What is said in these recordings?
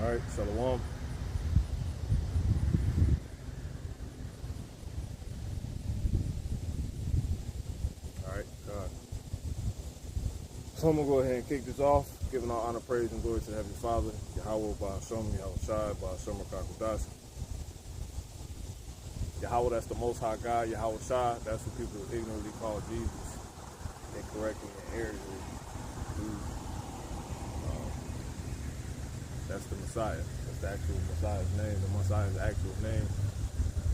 All right, shalom. All right, God. So I'm going to go ahead and kick this off, giving all honor, praise, and glory to the Heavenly Father, Yahweh, Ba'ashem, Yahweh Shai, Ba'ashem, Rakakudas. Yahweh, that's the Most High God. Yahweh Shai, that's what people ignorantly call Jesus, incorrectly and erringly. That's the Messiah. That's the actual Messiah's name. The Messiah's actual name.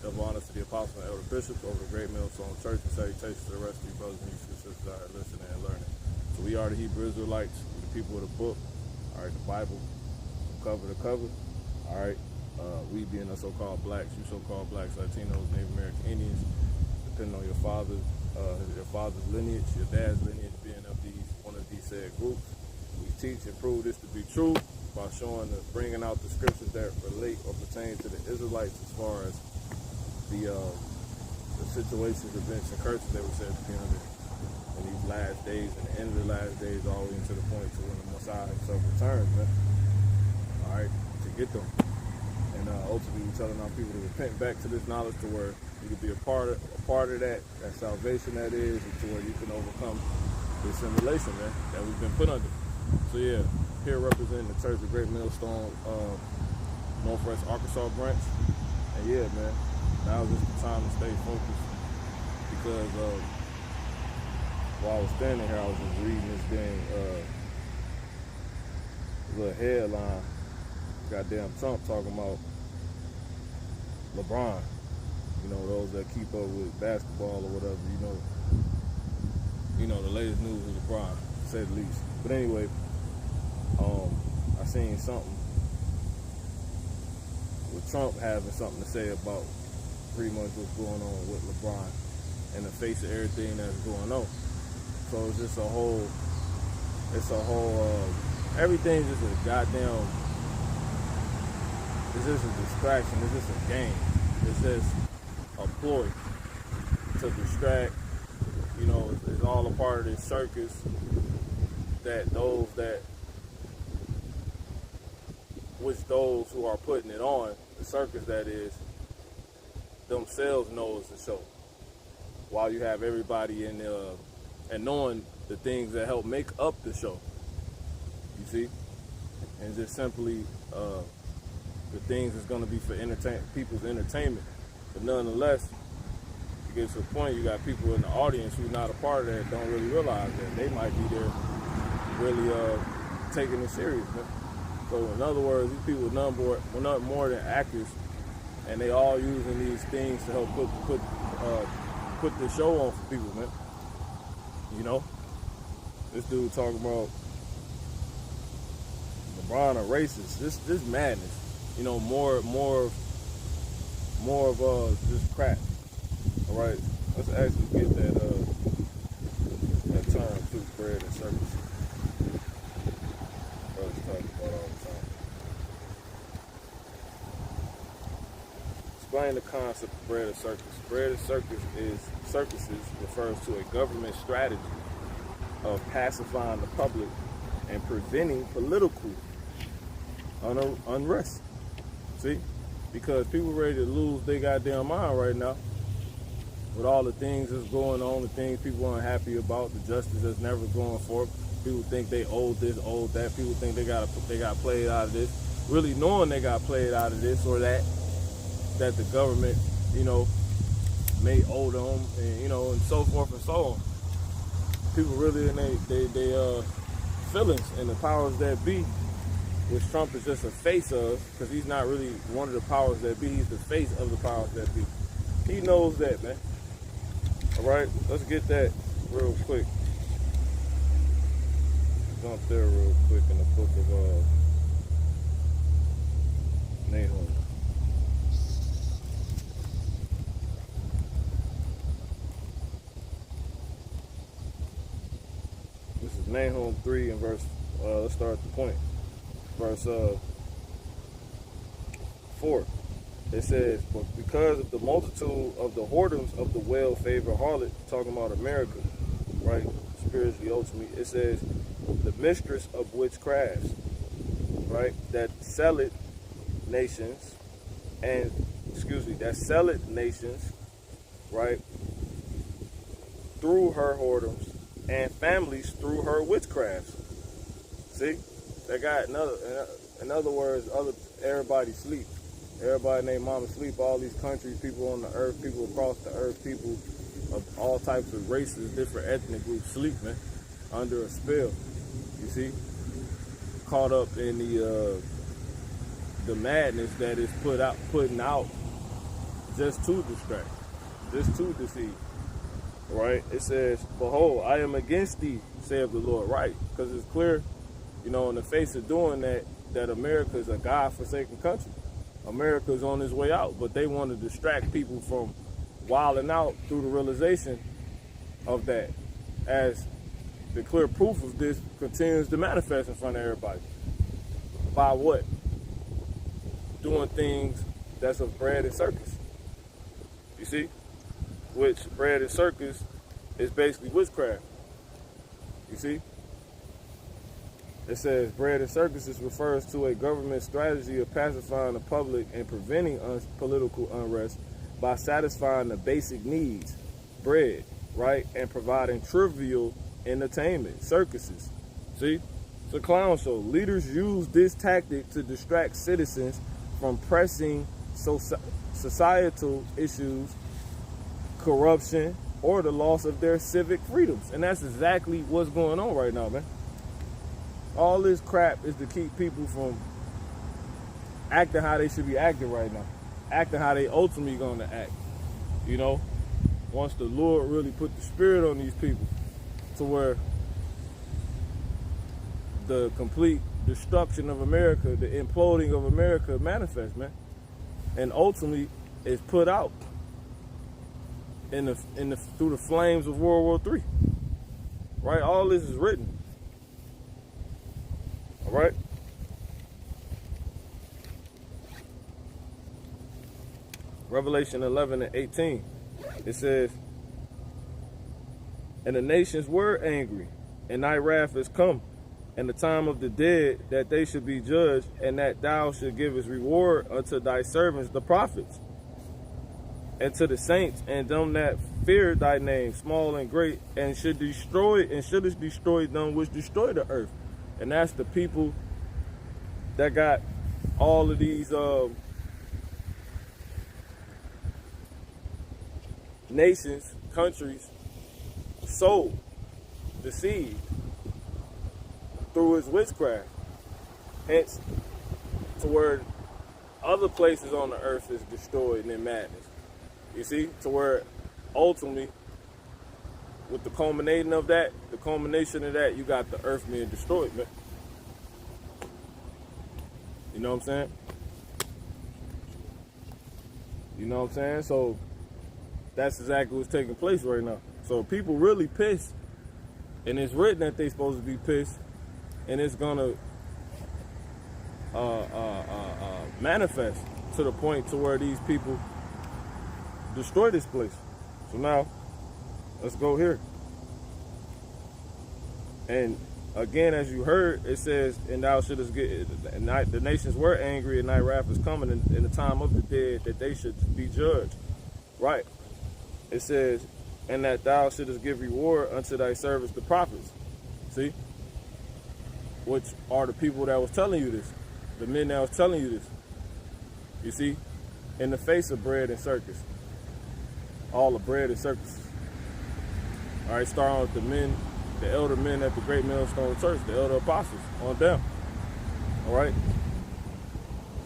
Double honors to the apostles and elder bishops over the great millstone church, and salutations to the rest of you brothers and sisters out here listening and learning. So we are the Hebrew Israelites, the people of the book. All right, the Bible, cover to cover. All right, we being the so-called blacks, you so-called blacks, Latinos, Native American Indians, depending on your father's lineage, your dad's lineage being of one of these said groups. We teach and prove this to be true by bringing out the scriptures that relate or pertain to the Israelites as far as the situations, events, and curses that were said to be under in these last days and the end of the last days, all the way to the point to when the Messiah himself returns, man. All right, to get them. And ultimately, we're telling our people to repent back to this knowledge to where you can be a part of that salvation that is, and to where you can overcome this simulation, man, that we've been put under. So yeah, here representing the Church of Great Millstone, Northwest Arkansas Branch. And yeah, man, now is just the time to stay focused, because while I was standing here, I was just reading this dang little headline. Goddamn Trump talking about LeBron. You know, those that keep up with basketball or whatever, you know the latest news is LeBron, to say the least. But anyway, I seen something with Trump having something to say about pretty much what's going on with LeBron in the face of everything that's going on. So it's just everything's just a goddamn, it's just a distraction, it's just a game. It's just a ploy to distract, it's all a part of this circus that those who are putting it on, the circus that is, themselves knows the show. While you have everybody in and knowing the things that help make up the show, you see, and just simply the things is going to be for people's entertainment. But nonetheless, you get to a point, you got people in the audience who's not a part of that, don't really realize that they might be there really taking it serious, man. So in other words, these people are nothing more than actors, and they all using these things to help put the show on for people, man. This dude talking about LeBron a racist. This madness. More of just crap. All right, let's actually get that term too, bread and circus. Brothers talk about all the time. Explain the concept of bread and circus. Bread and circuses refers to a government strategy of pacifying the public and preventing political unrest. See? Because people ready to lose their goddamn mind right now with all the things that's going on, the things people are unhappy about, the justice that's never going forth. People think they owed this, owed that. People think they got played out of this. Really knowing they got played out of this or that the government, may owe them, and and so forth and so on. People really in they feelings and the powers that be, which Trump is just a face of, because he's not really one of the powers that be. He's the face of the powers that be. He knows that, man. All right, let's get that real quick. Jump there real quick in the book of Nahum. This is Nahum 3 and verse, let's start at the point. Verse 4. It says, but because of the multitude of the whoredoms of the well-favored harlot, talking about America, right, spiritually, ultimately, it says, the mistress of witchcrafts, right, that sell it nations, and that sell it nations, right, through her whoredoms, and families through her witchcrafts. See, they got in other words, everybody sleep. Everybody named mama sleep. All these countries, people on the earth, people across the earth, people of all types of races, different ethnic groups sleep, man, under a spell. You see, caught up in the madness that is putting out just to distract, just to deceive. Right? It says, "Behold, I am against thee," saith the Lord. Right? Because it's clear, in the face of doing that America is a God-forsaken country. America is on its way out, but they want to distract people from wilding out through the realization of that, as the clear proof of this continues to manifest in front of everybody. By what? Doing things that's of bread and circus. You see? Which bread and circus is basically witchcraft. You see? It says bread and circuses refers to a government strategy of pacifying the public and preventing political unrest by satisfying the basic needs, bread, right, and providing trivial entertainment, circuses. See? It's a clown show. Leaders use this tactic to distract citizens from pressing societal issues, corruption, or the loss of their civic freedoms. And that's exactly what's going on right now, man. All this crap is to keep people from acting how they should be acting right now. Acting how they ultimately gonna act. Once the Lord really put the spirit on these people to where the complete destruction of America, the imploding of America manifests, man. And ultimately is put out through the flames of World War III. Right? All this is written. All right? Revelation 11:18. It says, "And the nations were angry, and thy wrath is come, and the time of the dead, that they should be judged, and that thou should give his reward unto thy servants the prophets, and to the saints, and them that fear thy name, small and great, and shouldest destroy them which destroy the earth." And that's the people that got all of these nations, countries, sold, deceived through his witchcraft. Hence, to where other places on the earth is destroyed and in madness. You see, to where ultimately, with the culmination of that, you got the earth being destroyed, man. You know what I'm saying? So that's exactly what's taking place right now. So people really pissed, and it's written that they're supposed to be pissed, and it's gonna manifest to the point to where these people destroy this place. So now, let's go here. And again, as you heard, it says, "And thou shouldest get," and the nations were angry, and thy wrath is coming in the time of the dead, that they should be judged. Right? It says, "And that thou shouldest give reward unto thy servants the prophets." See? Which are the people that was telling you this. The men that was telling you this. You see? In the face of bread and circus. All the bread and circus. All right, starting with the men, the elder men at the Great Millstone Church, the elder apostles, on down. All right?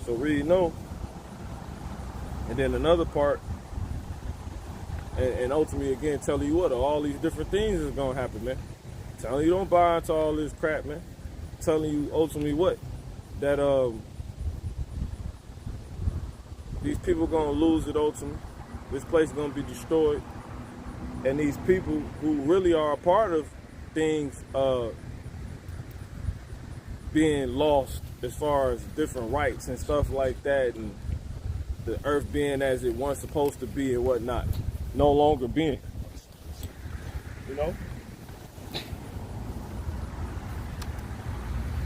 So read on. And then another part, and ultimately again telling you what, all these different things is going to happen, man. Telling you don't buy into all this crap, man. Telling you ultimately what? That these people going to lose it ultimately. This place is going to be destroyed. And these people who really are a part of things being lost as far as different rights and stuff like that, and the earth being as it once supposed to be and whatnot, no longer being.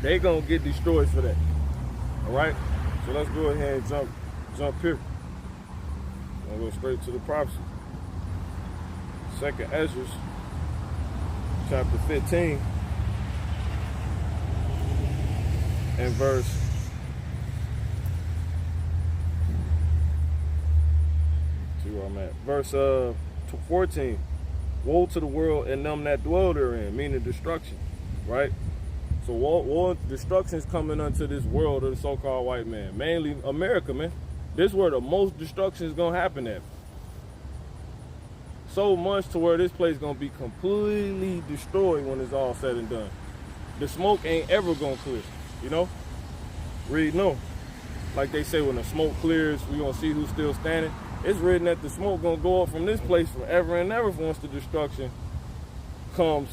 They gonna get destroyed for that. All right, so let's go ahead and jump here. I'm gonna go straight to the prophecy. 2nd Ezra, chapter 15, and verse 14. Woe to the world and them that dwell therein, meaning destruction, right? So war destruction is coming unto this world of the so-called white man, mainly America, man. This is where the most destruction is gonna happen at. So much to where this place is gonna be completely destroyed when it's all said and done. The smoke ain't ever gonna clear, you know? Read no. Like they say, when the smoke clears, we gonna see who's still standing. It's written that the smoke gonna go up from this place forever and ever once the destruction comes,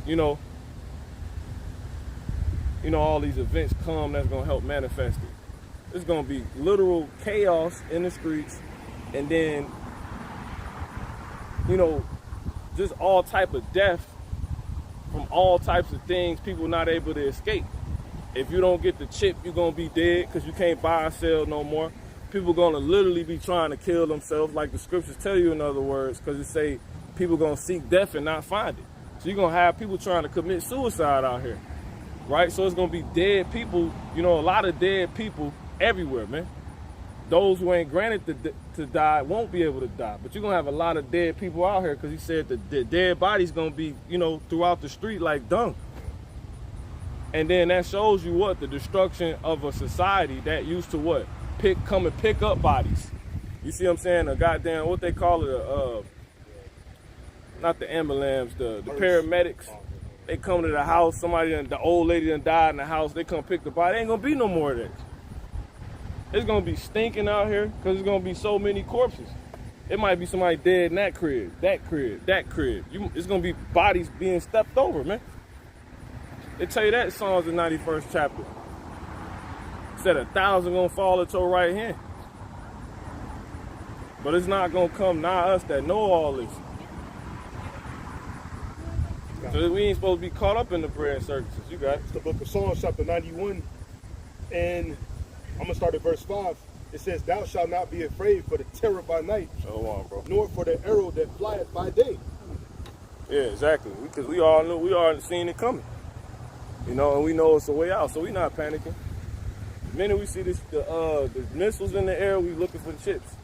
you know, all these events come that's gonna help manifest it. It's gonna be literal chaos in the streets, and then, just all type of death from all types of things, people not able to escape. If you don't get the chip, you're gonna be dead because you can't buy or sell no more. People gonna literally be trying to kill themselves, like the scriptures tell you, in other words, because it say people gonna seek death and not find it. So you're gonna have people trying to commit suicide out here, right? So it's gonna be dead people, a lot of dead people everywhere, man. Those who ain't granted to die won't be able to die, but you're gonna have a lot of dead people out here because he said the dead bodies gonna be, throughout the street like dung. And then that shows you what? The destruction of a society that used to what? Come and pick up bodies. You see what I'm saying? A goddamn, what they call it, not the ambulance, the paramedics. They come to the house, the old lady done died in the house, they come pick the body. There ain't gonna be no more of that. It's gonna be stinking out here because there's gonna be so many corpses. It might be somebody dead in that crib, that crib, that crib. It's gonna be bodies being stepped over, man. They tell you that in Psalms the 91st chapter. Said 1,000 gonna fall at your right hand. But it's not gonna come nigh us that know all this. So we ain't supposed to be caught up in the prayer services. You got it. It's the book of Psalms, chapter 91, and I'm gonna start at verse 5. It says, "Thou shalt not be afraid for the terror by night, nor for the arrow that flieth by day." Yeah, exactly. Because we all knew, we already seen it coming. And we know it's a way out, so we not panicking. The minute we see the missiles in the air, we looking for the chips.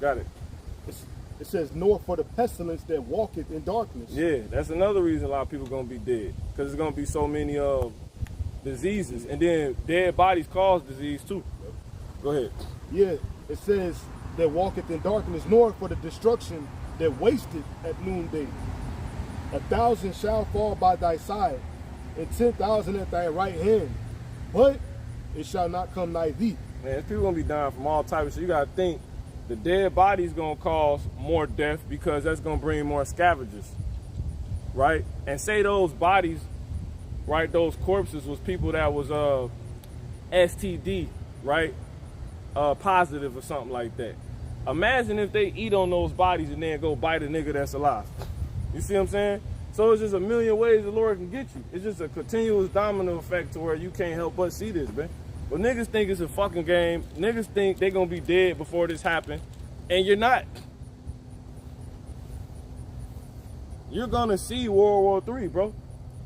Got it. It says, "Nor for the pestilence that walketh in darkness." Yeah, that's another reason a lot of people gonna be dead, because there's gonna be so many diseases, and then dead bodies cause disease too. Go ahead. Yeah, it says that walketh in darkness, nor for the destruction that wasteth at noonday. 1,000 shall fall by thy side, and 10,000 at thy right hand, but it shall not come nigh thee. Man, people gonna be dying from all types. So you gotta think the dead body's gonna cause more death because that's gonna bring more scavengers, right? And say those bodies, right, those corpses was people that was STD, right, positive or something like that. Imagine if they eat on those bodies and then go bite a nigga that's alive. You see what I'm saying? So it's just a million ways the Lord can get you. It's just a continuous domino effect to where you can't help but see this, man. But niggas think it's a fucking game. Niggas think they gonna be dead before this happen, and you're not. You're gonna see World War III, bro.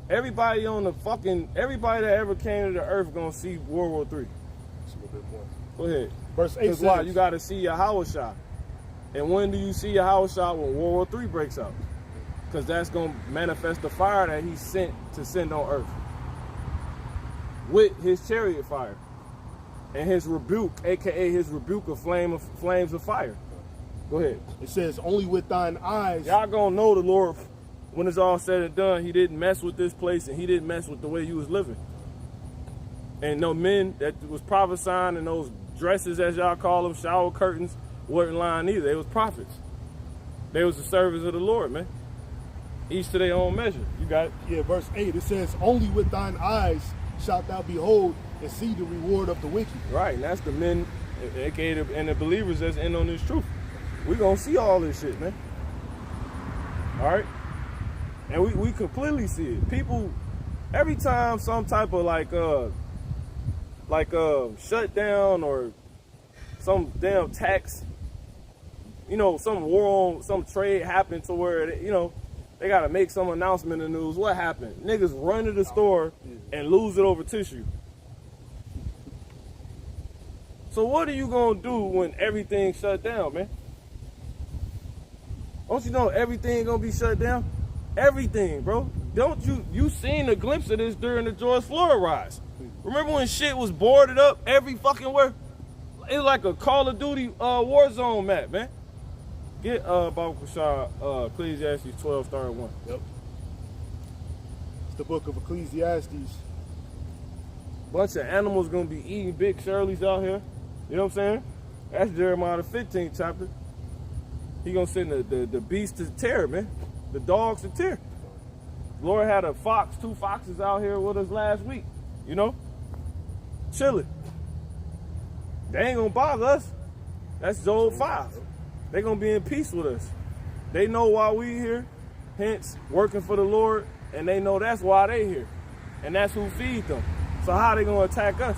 Everybody that ever came to the earth gonna see World War III. Just a little bit more. Go ahead. Verse 8 says, why? You gotta see Yahweh. And when do you see Yahweh? When World War III breaks out. Because that's gonna manifest the fire that he sent to send on earth. With his chariot fire. And his rebuke, aka his rebuke of flames of fire. Go ahead. It says, "Only with thine eyes." Y'all gonna know the Lord when it's all said and done. He didn't mess with this place, and he didn't mess with the way you was living. And no men that was prophesying and those dresses, as y'all call them, shower curtains, weren't lying either. They was prophets. They was the servants of the Lord, man. Each to their own measure. You got it? Yeah, verse 8, it says, "Only with thine eyes shalt thou behold and see the reward of the wicked." Right, and that's the men, aka and the believers that's in on this truth. We gonna see all this shit, man. All right? And we completely see it. People, every time some type of like shut down or some damn tax, some war on some trade happened to where, they got to make some announcement in the news. What happened? Niggas run to the store and lose it over tissue. So what are you going to do when everything shut down, man? Don't you know everything going to be shut down? Everything, bro. Don't you seen a glimpse of this during the George Floyd riots? Remember when shit was boarded up every fucking where? It was like a Call of Duty war zone map, man. Get Baba Kashar, Ecclesiastes 12:31. Yep. It's the book of Ecclesiastes. Bunch of animals gonna be eating big Shirleys out here. You know what I'm saying? That's Jeremiah the 15th chapter. He gonna send the beast to tear, man. The dogs to tear. Lord had two foxes out here with us last week. Chilling. They ain't gonna bother us. That's Job 5. They gonna be in peace with us. They know why we here, hence working for the Lord, and they know that's why they here. And that's who feed them. So how they gonna attack us?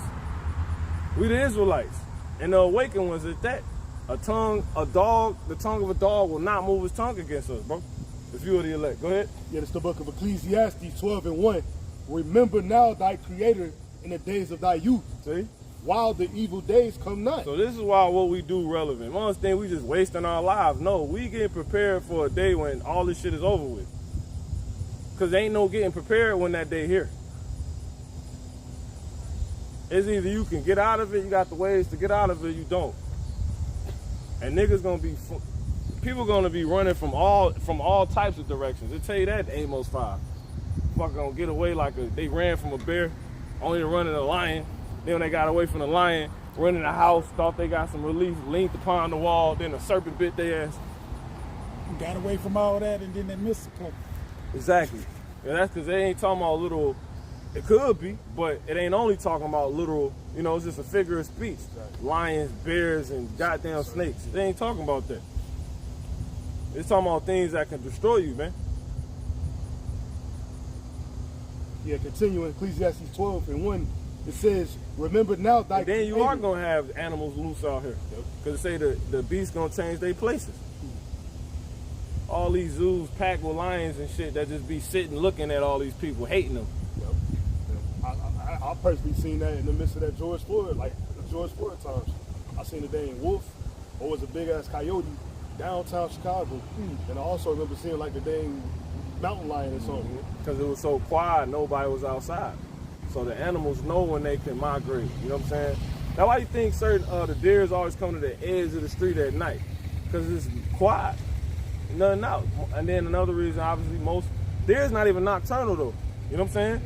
We the Israelites. And the awakened ones at that. The tongue of a dog will not move his tongue against us, bro. If you are the elect. Go ahead. Yeah, it's the book of Ecclesiastes 12:1. Remember now thy creator in the days of thy youth. See? While the evil days come not. So this is why what we do relevant. One thing we just wasting our lives. No, we getting prepared for a day when all this shit is over with. Because ain't no getting prepared when that day here. It's either you can get out of it, you got the ways to get out of it, you don't. And niggas gonna be, people gonna be running from all types of directions. They tell you that in Amos 5. Fuck gonna get away like they ran from a bear, only to run in a lion. Then when they got away from the lion, run in the house, thought they got some relief, leaned upon the wall, then a serpent bit their ass. Got away from all that and then they missed a couple. Exactly. And that's because they ain't talking about literal, it could be, but it ain't only talking about literal, it's just a figure of speech. Exactly. Lions, bears, and goddamn snakes. They ain't talking about that. It's talking about things that can destroy you, man. Yeah, continuing Ecclesiastes 12:1. It says, remember now thy then you are going to have animals loose out here. Because it say the beasts going to change their places. All these zoos packed with lions and shit that just be sitting looking at all these people, hating them. I personally seen that in the midst of that George Floyd, like the George Floyd times. I seen a dang wolf, or was a big-ass coyote, downtown Chicago. And I also remember seeing like a dang mountain lion or something. Because it was so quiet, nobody was outside. So the animals know when they can migrate. You know what I'm saying? That's why you think certain the deers always come to the edge of the street at night, because it's quiet, nothing out. And then another reason, obviously, most deers not even nocturnal though. You know what I'm saying?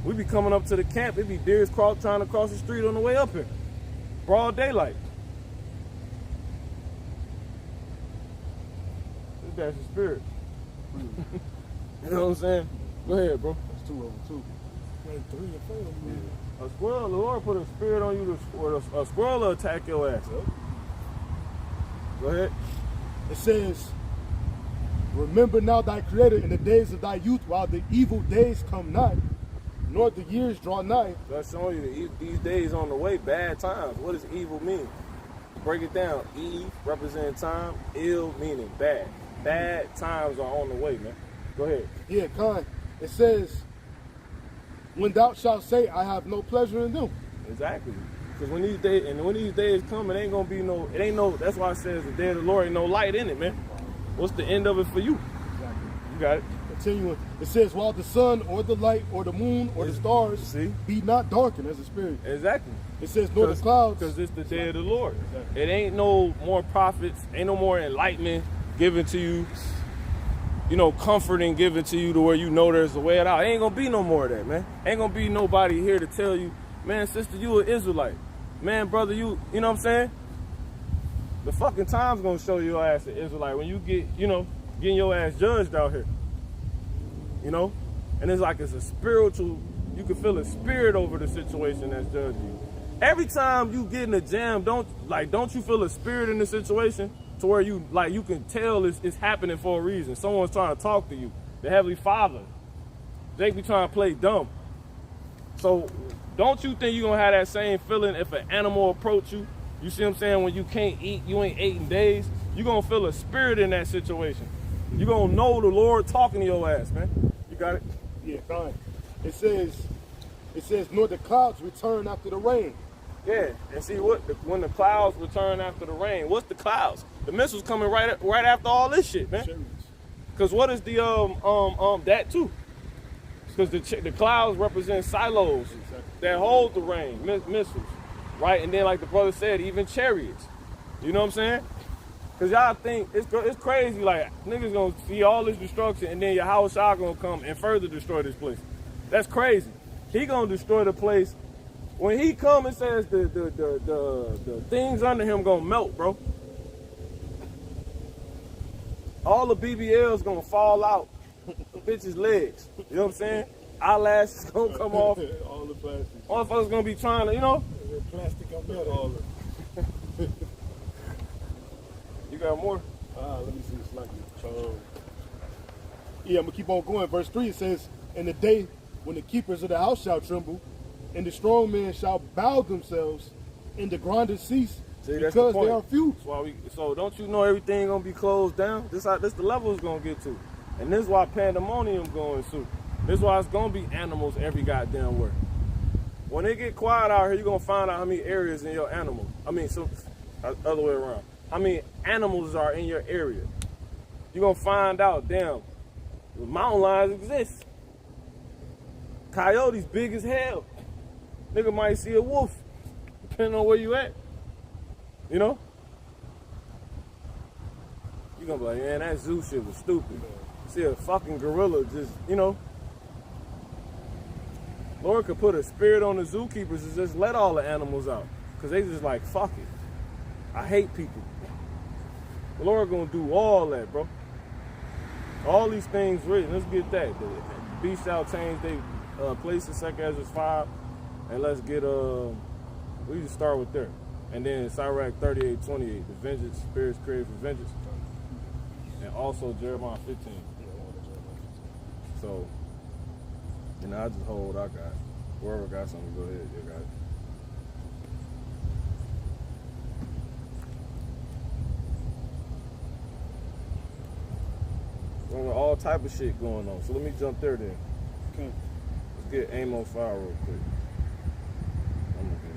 We be coming up to the camp, it be deers trying to cross the street on the way up here, broad daylight. That's the spirit. You know what I'm saying? Go ahead, bro. That's 2 over 2. 3 or 4. A squirrel, the Lord put a spirit on you, a squirrel will attack your ass. Yep. Go ahead. It says, remember now thy creator in the days of thy youth, while the evil days come not, nor the years draw nigh. That's showing you that these days on the way, bad times. What does evil mean? Break it down. Eve representing time, ill meaning bad. Bad times are on the way, man. Go ahead. Yeah, Khan. It says, when thou shalt say, I have no pleasure in them. Exactly. Because when these days come, it ain't gonna be that's why it says the day of the Lord ain't no light in it, man. What's the end of it for you? Exactly. You got it. Continuing. It says, while the sun or the light or the moon or the stars be not darkened as a spirit. Exactly. It says, nor the clouds. Because it's the day of the Lord. Exactly. It ain't no more prophets, ain't no more enlightenment given to you, comforting given to you to where there's a way out. Ain't gonna be no more of that, man. Ain't gonna be nobody here to tell you, man, sister, you an Israelite. Man, brother, you know what I'm saying? The fucking time's gonna show your ass an Israelite when you get, getting your ass judged out here. And it's like it's a spiritual, you can feel a spirit over the situation that's judging you. Every time you get in a jam, don't you feel a spirit in the situation to where you can tell it's happening for a reason. Someone's trying to talk to you. The Heavenly Father. They be trying to play dumb. So don't you think you're gonna have that same feeling if an animal approach you? You see what I'm saying? When you can't eat, you ain't ate in days, you're gonna feel a spirit in that situation. You're gonna know the Lord talking to your ass, man. You got it? Yeah, fine. It says, nor the clouds return after the rain. Yeah, and see when the clouds return after the rain, what's the clouds? The missiles coming right after all this shit, man. Because what is the that too? Because the clouds represent silos that hold the rain, missiles, right? And then like the brother said, even chariots. You know what I'm saying? Because y'all think it's crazy, like niggas gonna see all this destruction and then Yahweh Shah gonna come and further destroy this place. That's crazy. He gonna destroy the place. When he come and says the things under him gonna melt, bro. All the BBLs gonna fall out. The bitches' legs. You know what I'm saying? Eyelashes gonna come off. All the plastic. Motherfuckers gonna be trying to, you know. Plastic on there. All of it. You got more? Let me see. It's like yeah, I'm gonna keep on going. Verse 3 it says, "In the day when the keepers of the house shall tremble, and the strong men shall bow themselves, and the grinders cease, See, because that's the point. they are few." That's why so don't you know everything gonna be closed down? This the level it's gonna get to. And this is why pandemonium going soon. This is why it's gonna be animals every goddamn where. When they get quiet out here, you're gonna find out how many areas in your animal. I mean, so other way around. How many animals are in your area? You're gonna find out, damn, mountain lions exist. Coyotes big as hell. Nigga might see a wolf, depending on where you at. You know? You gonna be like, man, that zoo shit was stupid. See a fucking gorilla just, you know. Lord could put a spirit on the zookeepers and just let all the animals out. Cause they just like, fuck it. I hate people. The Lord gonna do all that, bro. All these things written, let's get that. The beast shall change their places, second Ezra 5. And let's get, we just start with there. And then Sirach 38:28, the vengeance, spirits created for vengeance. And also Jeremiah 15. So, you know, I just hold what I got. Whoever got something, go ahead, you got it. All type of shit going on. So let me jump there then. Okay. Let's get Amos 5 real quick. I'm looking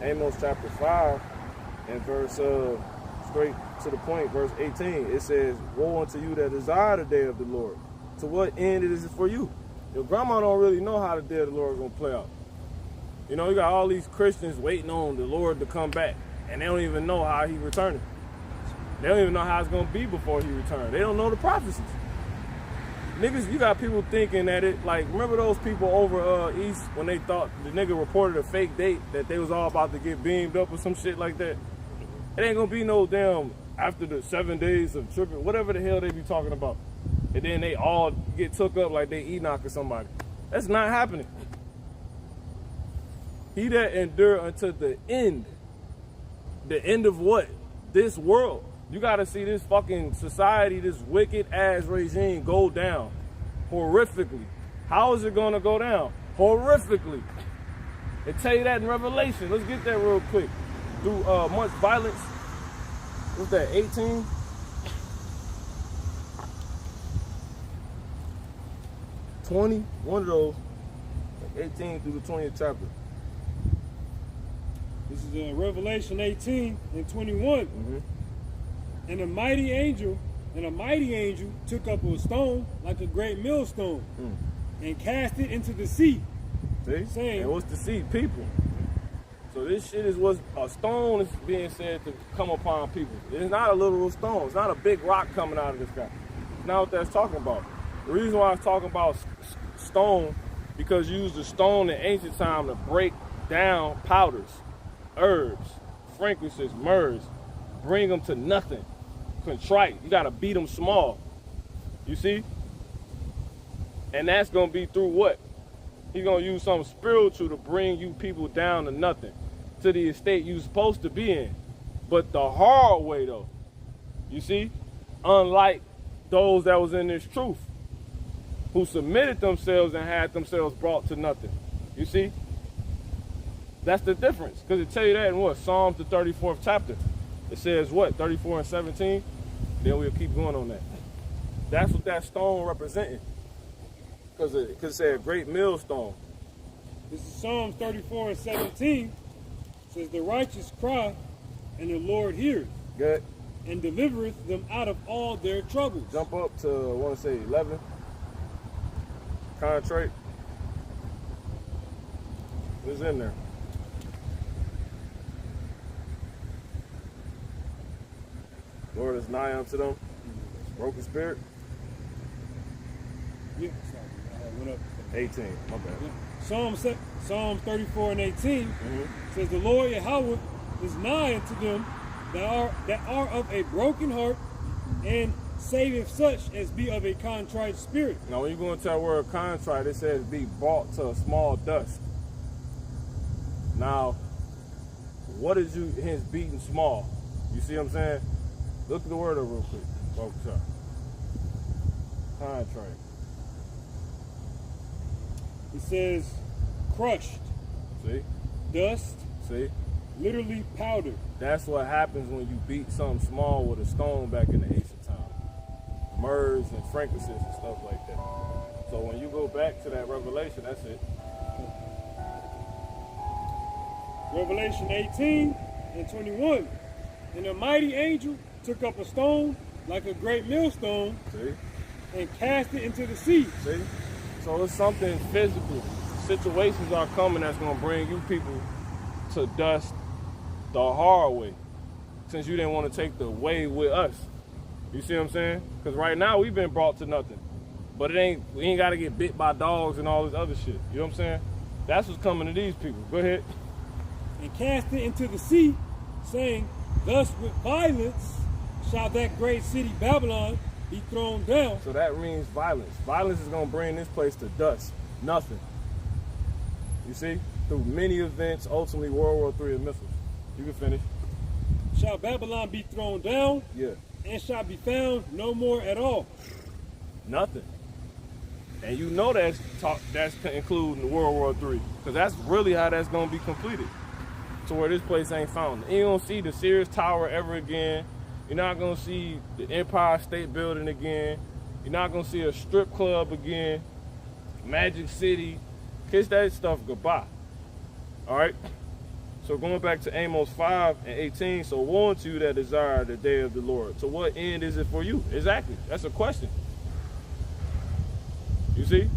at it. Amos chapter 5 and verse straight to the point, verse 18. It says, "Woe unto you that desire the day of the Lord. To what end it is for you?" Your grandma don't really know how the day of the Lord is gonna play out. You know, you got all these Christians waiting on the Lord to come back, and they don't even know how he returning. They don't even know how it's gonna be before he returns. They don't know the prophecies. Niggas, you got people thinking that it, like, remember those people over east when they thought the nigga reported a fake date that they was all about to get beamed up or some shit like that? It ain't gonna be no damn after the 7 days of tripping, whatever the hell they be talking about. And then they all get took up like they Enoch or somebody. That's not happening. He that endure unto the end. The end of what? This world. You gotta see this fucking society, this wicked ass regime go down horrifically. How is it gonna go down? Horrifically. They tell you that in Revelation. Let's get that real quick. Through much violence. What's that, 18? One of those. 18 through the 20th chapter. This is in Revelation 18 and 21. Mm-hmm. And a mighty angel took up a stone like a great millstone and cast it into the sea. See? Saying, and what's the sea? People. So this shit is what a stone is being said to come upon people. It's not a literal stone. It's not a big rock coming out of the sky. It's not what that's talking about. The reason why I was talking about stone, because you used the stone in ancient time to break down powders, herbs, frankincense, myrrhs, bring them to nothing. Contrite. You got to beat them small. You see? And that's going to be through what? He's going to use something spiritual to bring you people down to nothing, to the estate you're supposed to be in. But the hard way, though. You see? unlike those that was in this truth, who submitted themselves and had themselves brought to nothing. You see? That's the difference. Because it tell you that in what? Psalms the 34th chapter. It says what? 34 and 17? Then we'll keep going on that. That's what that stone representing. Because it said great millstone. This is Psalms 34 and 17. It says, the righteous cry, and the Lord hears. Good. And delivereth them out of all their troubles. Jump up to, I want to say 11. Contrite. What's in there? Lord is nigh unto them. Broken spirit. Yeah, sorry. I went up. 18. My bad. Yeah. Psalms 34 and 18 says, the Lord Yahweh is nigh unto them that are of a broken heart, and saveth such as be of a contrite spirit. Now, when you go into that word contrite, it says be brought to a small dust. Now, what is his beating small? You see what I'm saying? Look at the word up real quick. Focus up. Contrite. It says crushed. See? Dust. See? Literally powder. That's what happens when you beat something small with a stone back in the ancient time. Myrrhs and frankincense and stuff like that. So when you go back to that Revelation, that's it. Revelation 18 and 21. And a mighty angel took up a stone like a great millstone, See? and cast it into the sea. See? So it's something physical. Situations are coming that's going to bring you people to dust the hard way, since you didn't want to take the way with us. You see what I'm saying? Because right now we've been brought to nothing. But we ain't got to get bit by dogs and all this other shit. You know what I'm saying? That's what's coming to these people. Go ahead. And cast it into the sea, saying, thus with violence shall that great city Babylon be thrown down. So that means violence. Violence is going to bring this place to dust. Nothing. You see? Through many events, ultimately World War III and missiles. You can finish. Shall Babylon be thrown down? Yeah. And shall be found no more at all. Nothing. And you know that's including World War III. Because that's really how that's going to be completed. To where this place ain't found. You don't see the Sears Tower ever again. You're not going to see the Empire State Building again. You're not going to see a strip club again. Magic City. Kiss that stuff goodbye. All right? So going back to Amos 5 and 18, so woe unto you that desire the day of the Lord. To what end is it for you? Exactly. That's a question. You see?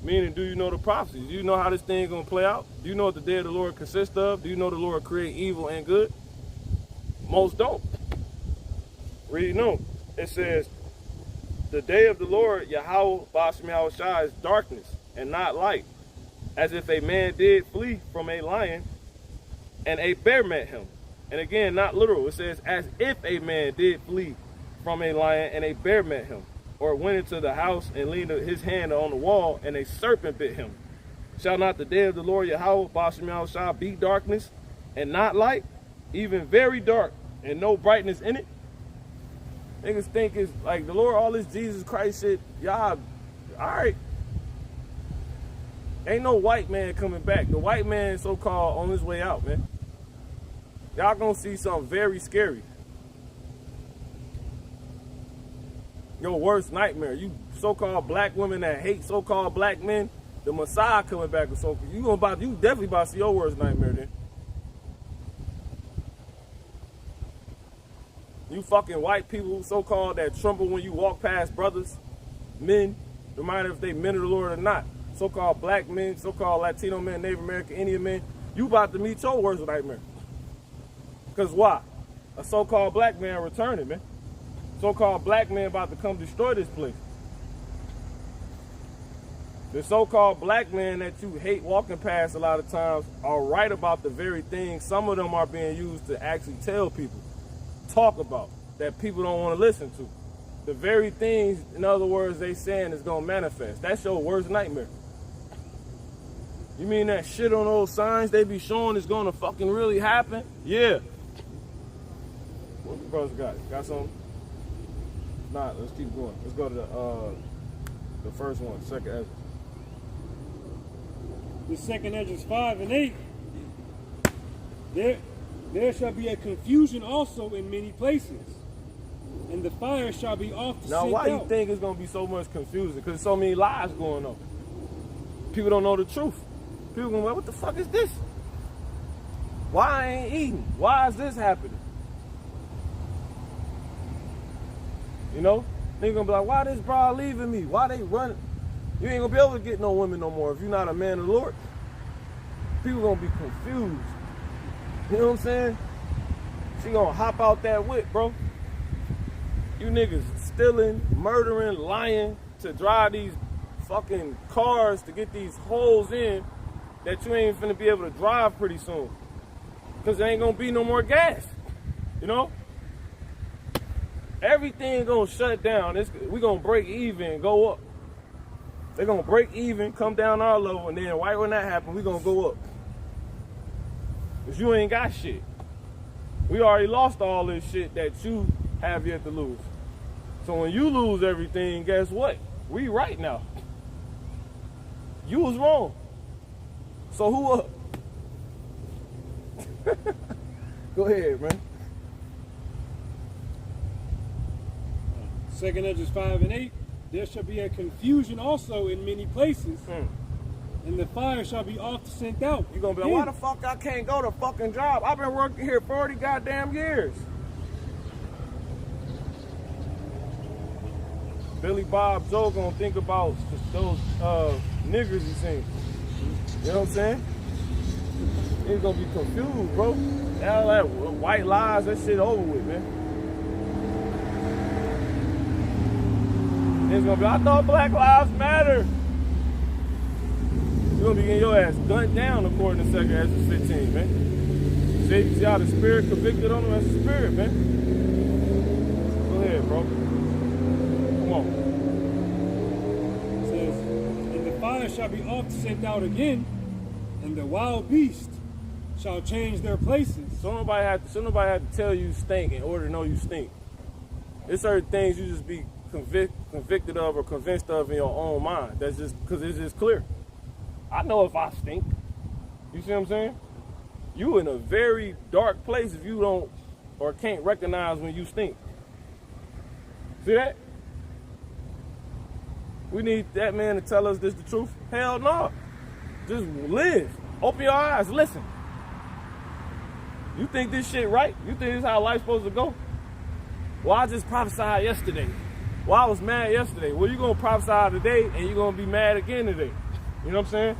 Meaning, do you know the prophecies? Do you know how this thing going to play out? Do you know what the day of the Lord consists of? Do you know the Lord create evil and good? Most don't. Read no. It says, the day of the Lord, Yahweh Bashem Yahushua, is darkness and not light. As if a man did flee from a lion and a bear met him. And again, not literal. It says, as if a man did flee from a lion and a bear met him. Or went into the house and leaned his hand on the wall and a serpent bit him. Shall not the day of the Lord Yahweh Bashem Yahushua be darkness and not light? Even very dark and no brightness in it? Niggas think it's like the Lord, all this Jesus Christ shit. Y'all, all right. Ain't no white man coming back. The white man, so-called, on his way out, man. Y'all gonna see something very scary. Your worst nightmare. You so-called black women that hate so-called black men, the Messiah coming back with so you definitely about to see your worst nightmare then. You fucking white people so-called that tremble when you walk past brothers, men, no matter if they men of the Lord or not. So-called black men, so-called Latino men, Native American, Indian men, you about to meet your worst nightmare. Because why? A so-called black man returning, man. So-called black man about to come destroy this place. The so-called black men that you hate walking past a lot of times are right about the very things. Some of them are being used to actually tell people, talk about, that people don't want to listen to. The very things, in other words, they saying is going to manifest. That's your worst nightmare. You mean that shit on those signs they be showing is going to fucking really happen? Yeah. What the brothers got? Got something? not. Let's keep going. Let's go to the first one, second Ezra. The second Ezra 5 and 8. There shall be a confusion also in many places, and the fire shall be oft Now, sent why out. you think it's gonna be so much confusion? Because so many lies going on. People don't know the truth. People gonna be like, what the fuck is this? Why I ain't eating? Why is this happening? You know? They gonna be like, why this bride leaving me? Why they running? You ain't gonna be able to get no women no more if you're not a man of the Lord. People gonna be confused. You know what I'm saying? She gonna hop out that whip, bro. You niggas stealing, murdering, lying to drive these fucking cars to get these holes in that you ain't finna be able to drive pretty soon. Cause there ain't gonna be no more gas. You know? Everything gonna shut down. We gonna break even and go up. They gonna break even, come down our level, and then right when that happens, we gonna go up. Cause you ain't got shit. We already lost all this shit that you have yet to lose. So when you lose everything, guess what? We right now. You was wrong. So who up? Go ahead, man. Second Ezra 5 and 8. There shall be a confusion also in many places, and the fire shall be oft sent out. You gonna be like, why the fuck I can't go to fucking job? I've been working here 40 goddamn years. Billy Bob Joe gonna think about those niggers he seen. You know what I'm saying? He's gonna be confused, bro. All that white lies, that shit over with, man. He's gonna be, I thought Black Lives Matter. You're gonna be getting your ass gunned down according to 2 Ezra 15, man. See how the spirit convicted on him as a spirit, man. Go ahead, bro. Come on. It says, and the fire shall be oft sent out again, and the wild beast shall change their places. So nobody had to tell you stink in order to know you stink. There's certain things you just be convicted of or convinced of in your own mind. That's just because it's just clear. I know if I stink. You see what I'm saying? You in a very dark place if you don't or can't recognize when you stink. See that? We need that man to tell us this the truth. Hell no. Just live. Open your eyes. Listen. You think this shit right? You think this is how life's supposed to go? Well, I just prophesied yesterday. Well, I was mad yesterday. Well, you're going to prophesy today and you're going to be mad again today. You know what I'm saying?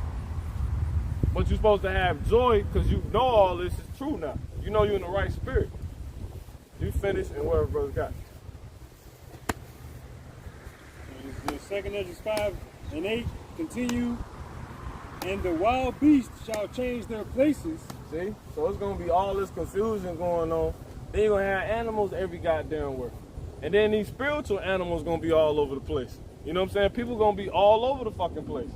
But you're supposed to have joy because you know all this is true now. You know you're in the right spirit. You finish and whatever brother got. The second Ezra 5 and 8 continue, and the wild beast shall change their places. See? So it's going to be all this confusion going on. Then you're going to have animals every goddamn where. And then these spiritual animals going to be all over the place. You know what I'm saying? People going to be all over the fucking place.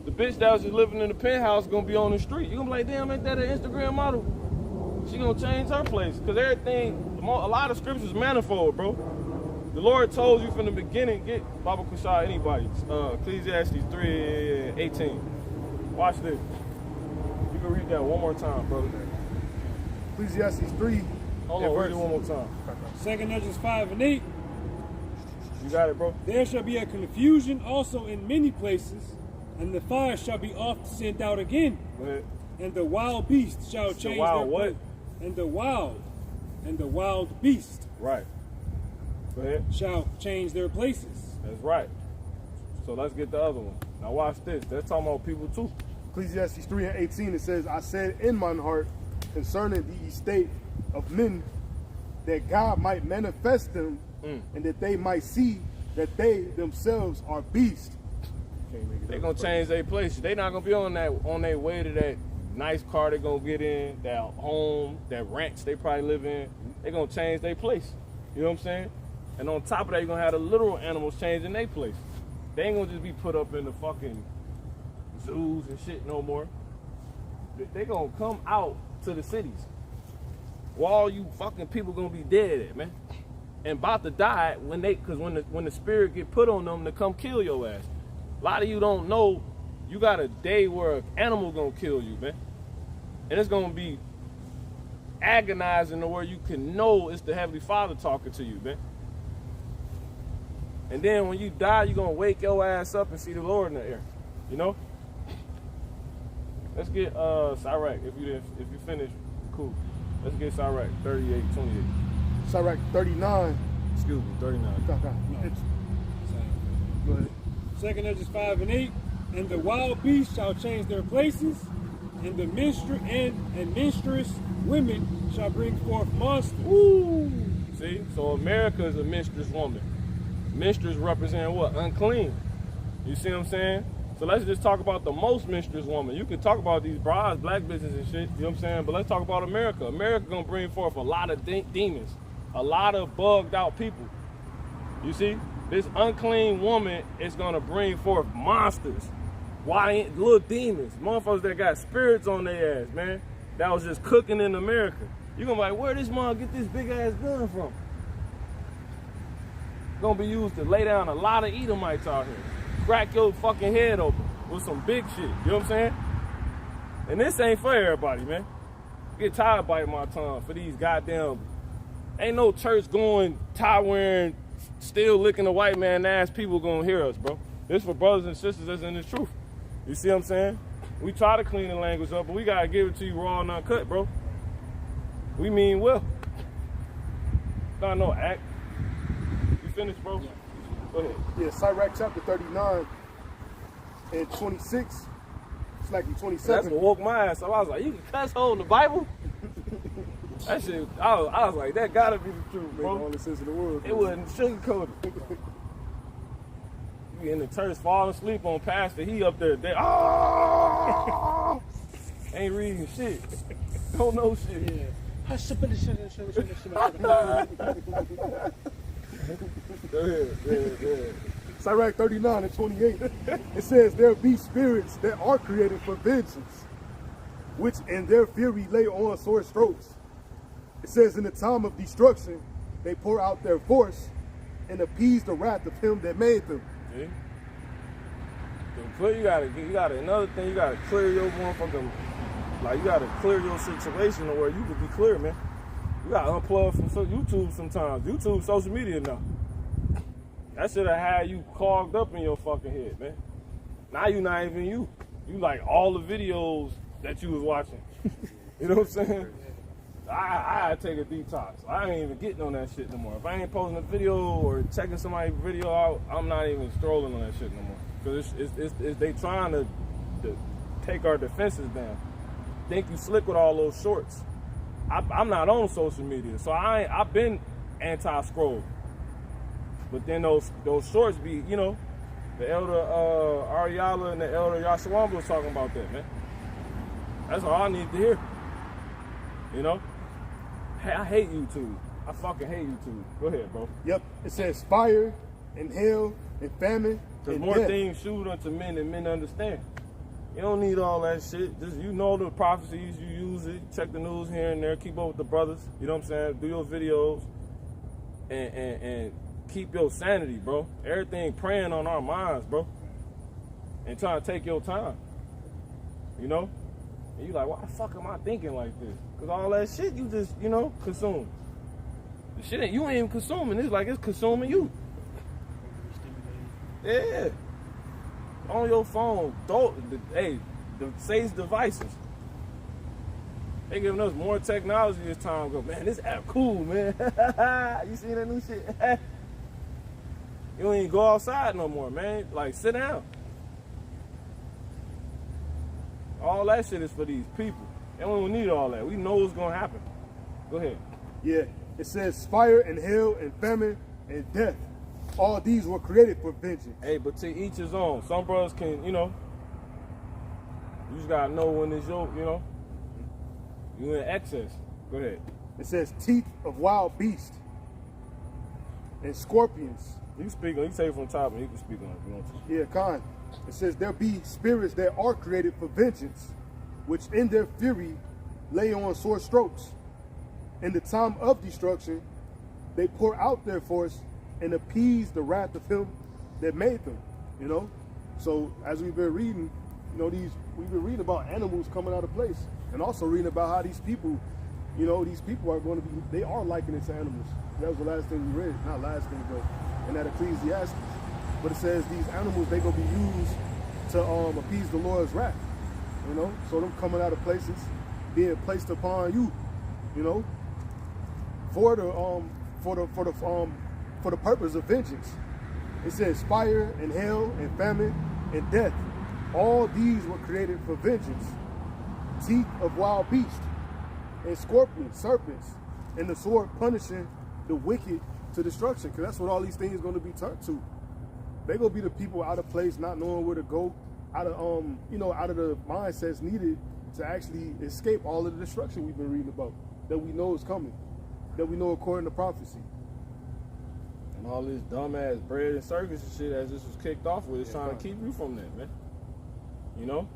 The bitch that was just living in the penthouse going to be on the street. You're going to be like, damn, ain't that an Instagram model? She going to change her place. Because everything, a lot of scriptures manifold, bro. The Lord told you from the beginning, get Baba Kushah, anybody. Ecclesiastes 3:18. Watch this. You can read that one more time, brother. Ecclesiastes 3. Hold on, read it one more time. Second Ezra 5 and 8. You got it, bro? There shall be a confusion also in many places, and the fire shall be oft sent out again. Go ahead. And the wild beast shall change their what? And the wild beast Right. Go ahead. shall change their places. That's right. So let's get the other one. Now watch this. That's talking about people too. Ecclesiastes 3:18, it says, I said in mine heart concerning the estate of men, that God might manifest them, and that they might see that they themselves are beasts. They're gonna change their place. They're not gonna be on their way to that nice car they're gonna get in, that home, that ranch they probably live in. They're gonna change their place. You know what I'm saying? And on top of that, you're gonna have the literal animals changing their place. They ain't gonna just be put up in the fucking zoos and shit no more. They gonna come out to the cities. Where all you fucking people gonna be dead at, man. and about to die because when the spirit get put on them to come kill your ass. A lot of you don't know you got a day where an animal gonna kill you, man. And it's gonna be agonizing to where you can know it's the Heavenly Father talking to you, man. And then when you die, you're gonna wake your ass up and see the Lord in the air. You know? Let's get Sirach. If you finish, cool. Let's get Sirach 38:28. Sirach 39. Excuse me, 39. Go ahead. 2 Edges 5 and 8. And the wild beasts shall change their places, and the minstrous women shall bring forth monsters. Woo! See? So America is a minstrous woman. Minstrels represent what? Unclean. You see what I'm saying? So let's just talk about the most minstrous woman. You can talk about these brides, black bitches and shit, you know what I'm saying? But let's talk about America. America gonna bring forth a lot of demons, a lot of bugged out people. You see? This unclean woman is gonna bring forth monsters. Why little demons, motherfuckers that got spirits on their ass, man, that was just cooking in America. You gonna be like, where this mom get this big ass gun from? Gonna be used to lay down a lot of Edomites out here. Crack your fucking head open with some big shit, you know what I'm saying? And this ain't for everybody, man. Get tired of biting my tongue for these goddamn, ain't no church going, tie wearing, still licking the white man ass people gonna hear us, bro. This for brothers and sisters that's in the truth. You see what I'm saying? We try to clean the language up, but we gotta give it to you raw and uncut, bro. We mean well. Not no act. You finished, bro? Yeah. Go ahead. Yeah, Sirach chapter 39 and 26. It's like 27. That's what woke my ass up. I was like, you can cuss holding the Bible? That shit, I was like, that gotta be the truth, bro. All the sense in the world. It wasn't sugarcoated. You in the church falling asleep on pastor, he up there, ain't reading shit. Don't know shit. Yeah. Go ahead. Sirach 39 and 28. It says, there be spirits that are created for vengeance, which in their fury lay on sore strokes. It says, in the time of destruction, they pour out their force and appease the wrath of him that made them. See? You gotta another thing, you gotta clear your motherfucking, like you gotta clear your situation to where you can be clear, man. You gotta unplug from YouTube sometimes. YouTube, social media now. That should have had you clogged up in your fucking head, man. Now you not even you. You like all the videos that you was watching. You know what I'm saying? I take a detox. I ain't even getting on that shit no more. If I ain't posting a video or checking somebody's video out, I'm not even strolling on that shit no more. Because it's they trying to take our defenses down. Think you slick with all those shorts. I'm not on social media, so I've been anti-scroll. But then those shorts be, you know, the elder Ariala and the elder Yashawamba was talking about that, man. That's all I need to hear. You know? Hey, I hate YouTube. I fucking hate YouTube. Go ahead, bro. Yep. It says fire and hail and famine. There's more things shoot unto men than men understand. You don't need all that shit. Just, you know the prophecies, you use it, check the news here and there, keep up with the brothers, you know what I'm saying? Do your videos and keep your sanity, bro. Everything preying on our minds, bro. And trying to take your time. You know? And you like, why the fuck am I thinking like this? Because all that shit you just, you know, consume. The shit you ain't even consuming. It's like it's consuming you. Yeah. On your phone, the Sage devices. They giving us more technology as time goes. Man, this app cool, man. You seen that new shit? You don't even go outside no more, man. Like, sit down. All that shit is for these people. They don't need all that. We know what's gonna happen. Go ahead. Yeah, it says fire and hail and famine and death. All these were created for vengeance. Hey, but to each his own. Some brothers can, you know, you just gotta know when it's your, you know, you in excess. Go ahead. It says teeth of wild beasts and scorpions. You can speak, you can say it from the top and you can speak on it if you want to. Yeah, Khan. It says there be spirits that are created for vengeance, which in their fury lay on sore strokes. In the time of destruction, they pour out their force and appease the wrath of him that made them, you know? So as we've been reading, you know, we've been reading about animals coming out of place, and also reading about how these people, you know, these people are going to be, they are likened to animals. That was the last thing we read, not last thing, but in that Ecclesiastes. But it says these animals, they gonna be used to appease the Lord's wrath, you know? So them coming out of places, being placed upon you, you know, for the purpose of vengeance. It says fire and hell and famine and death. All these were created for vengeance. Teeth of wild beasts and scorpions, serpents, and the sword punishing the wicked to destruction. Because that's what all these things are going to be turned to. They gonna be the people out of place, not knowing where to go, out of you know, out of the mindsets needed to actually escape all of the destruction we've been reading about, that we know is coming, that we know according to prophecy. And all this dumbass bread and circus and shit as this was kicked off with is trying to keep you from that, man. You know?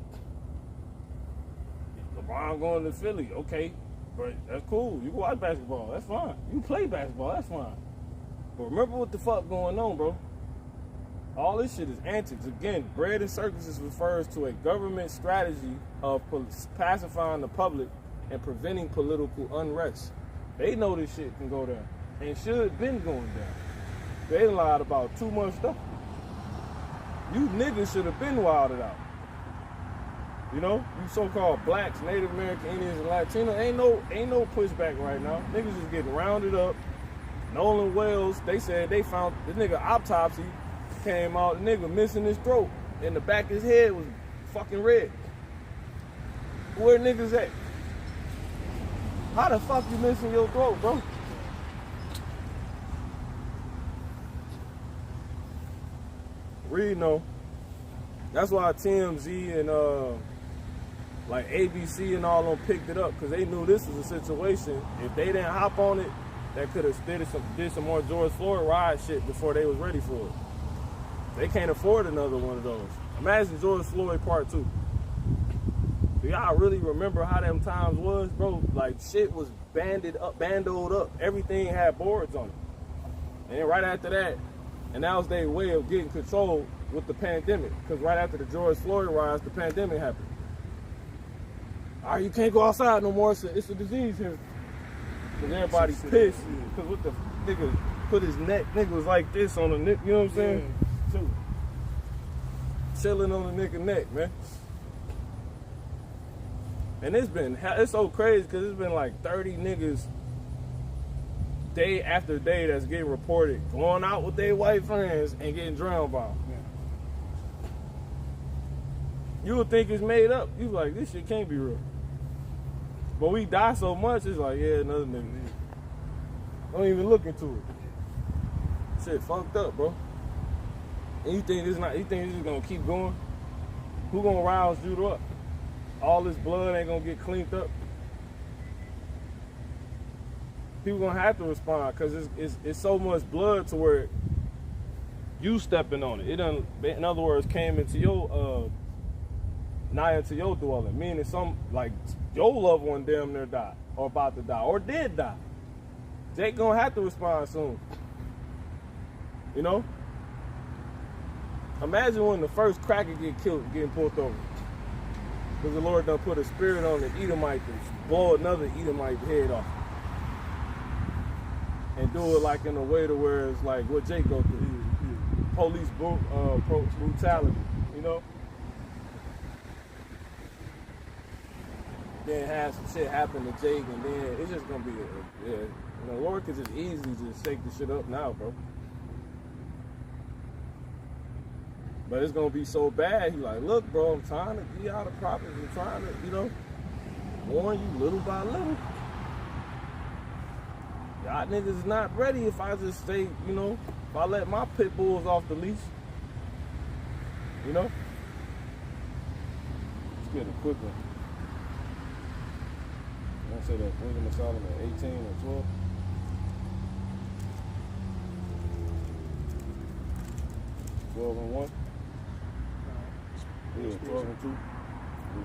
LeBron going to Philly, okay, but that's cool. You can watch basketball, that's fine. You play basketball, that's fine. But remember what the fuck going on, bro. All this shit is antics. Again, bread and circuses refers to a government strategy of pacifying the public and preventing political unrest. They know this shit can go down and should been going down. They lied about too much stuff. You niggas should have been wilded out. You know, you so-called blacks, Native American, Indians, and Latinos, ain't no pushback right now. Niggas is getting rounded up. Nolan Wells, they said they found the nigga autopsy. Came out, the nigga missing his throat, and the back of his head was fucking red. Where niggas at? How the fuck you missing your throat, bro? Read, no. That's why TMZ and like ABC and all them picked it up, because they knew this was a situation. If they didn't hop on it, that could have did some more George Floyd riot shit before they was ready for it. They can't afford another one of those. Imagine George Floyd Part 2. Do y'all really remember how them times was, bro? Like, shit was bandoed up. Everything had boards on it. And then right after that, and that was their way of getting control with the pandemic. Because right after the George Floyd riots, the pandemic happened. All right, you can't go outside no more. It's a disease here. Because everybody's pissed. Because what the nigga put his neck, nigga was like this on the neck, you know what I'm saying? Yeah. Chilling on the nigga neck, man. And it's so crazy because it's been like 30 niggas day after day that's getting reported going out with their white friends and getting drowned by them. Yeah. You would think it's made up. You like, this shit can't be real. But we die so much, it's like, yeah, another nigga. Don't even look into it. Shit fucked up, bro. And you think this is gonna keep going? Who gonna rouse Judah up? All this blood ain't gonna get cleaned up. People gonna have to respond because it's so much blood to where you stepping on it. It done, in other words, came into your nigh into your dwelling. Meaning some like your loved one damn near died or about to die or did die. Jake gonna have to respond soon. You know? Imagine when the first cracker get killed getting pulled over. Because the Lord done put a spirit on the Edomite to blow another Edomite head off. And do it like in a way to where it's like what Jake go through. Police brutality, you know? Then have some shit happen to Jake and then it's just gonna be the Lord could just easily just shake the shit up now, bro. But it's gonna be so bad. He's like, look, bro, I'm trying to get out of property. I'm trying to, you know, warn you little by little. Y'all niggas is not ready if I just stay, you know, if I let my pit bulls off the leash. You know? Let's get a quick one. I want to say that Wisdom of Solomon 18 or 12. 12 and 1. Yeah, 12 and 2. We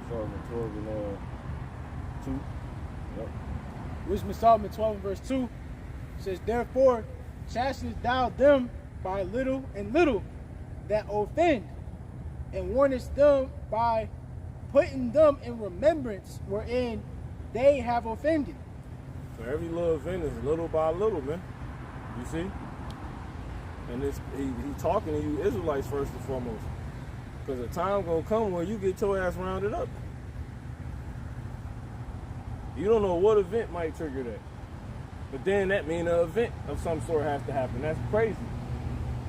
Solomon 12 and 2. Yep. Wisdom of Solomon 12 and verse 2 says, therefore, chastenest thou them by little and little that offend, and warnest them by putting them in remembrance wherein they have offended. So every little event is little by little, man. You see? And it's he talking to you Israelites first and foremost. Because a time gonna come where you get your ass rounded up. You don't know what event might trigger that. But then that means an event of some sort has to happen. That's crazy.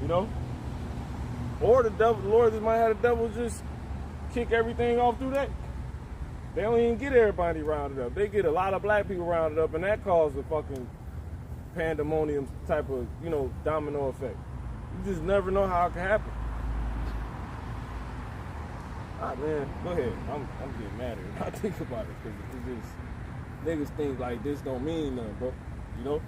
You know? Or the Lord just might have the devil just kick everything off through that. They don't even get everybody rounded up. They get a lot of black people rounded up, and that causes a fucking pandemonium type of, you know, domino effect. You just never know how it can happen. Ah, man, go ahead. I'm getting mad at it. I think about it because it's just niggas think like this don't mean nothing, bro. You know?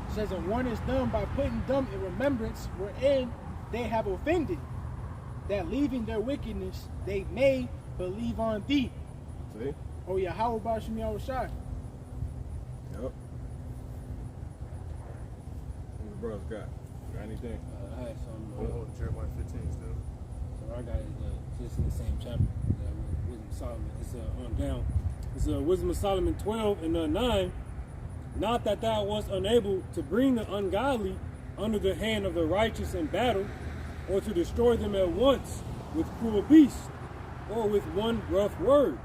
It says, and warnest them by putting them in remembrance wherein they have offended, that leaving their wickedness they may believe on thee. See? Oh yeah, how about Shemi Awashai? Yep. What the brothers got? Got anything? I had some. I'm holding Jeremiah 15 still. So I got it just in the same chapter. Wisdom of Solomon. It's on down. It's Wisdom of Solomon 12 and 9. Not that thou wast unable to bring the ungodly under the hand of the righteous in battle, or to destroy them at once with cruel beasts, or with one rough word.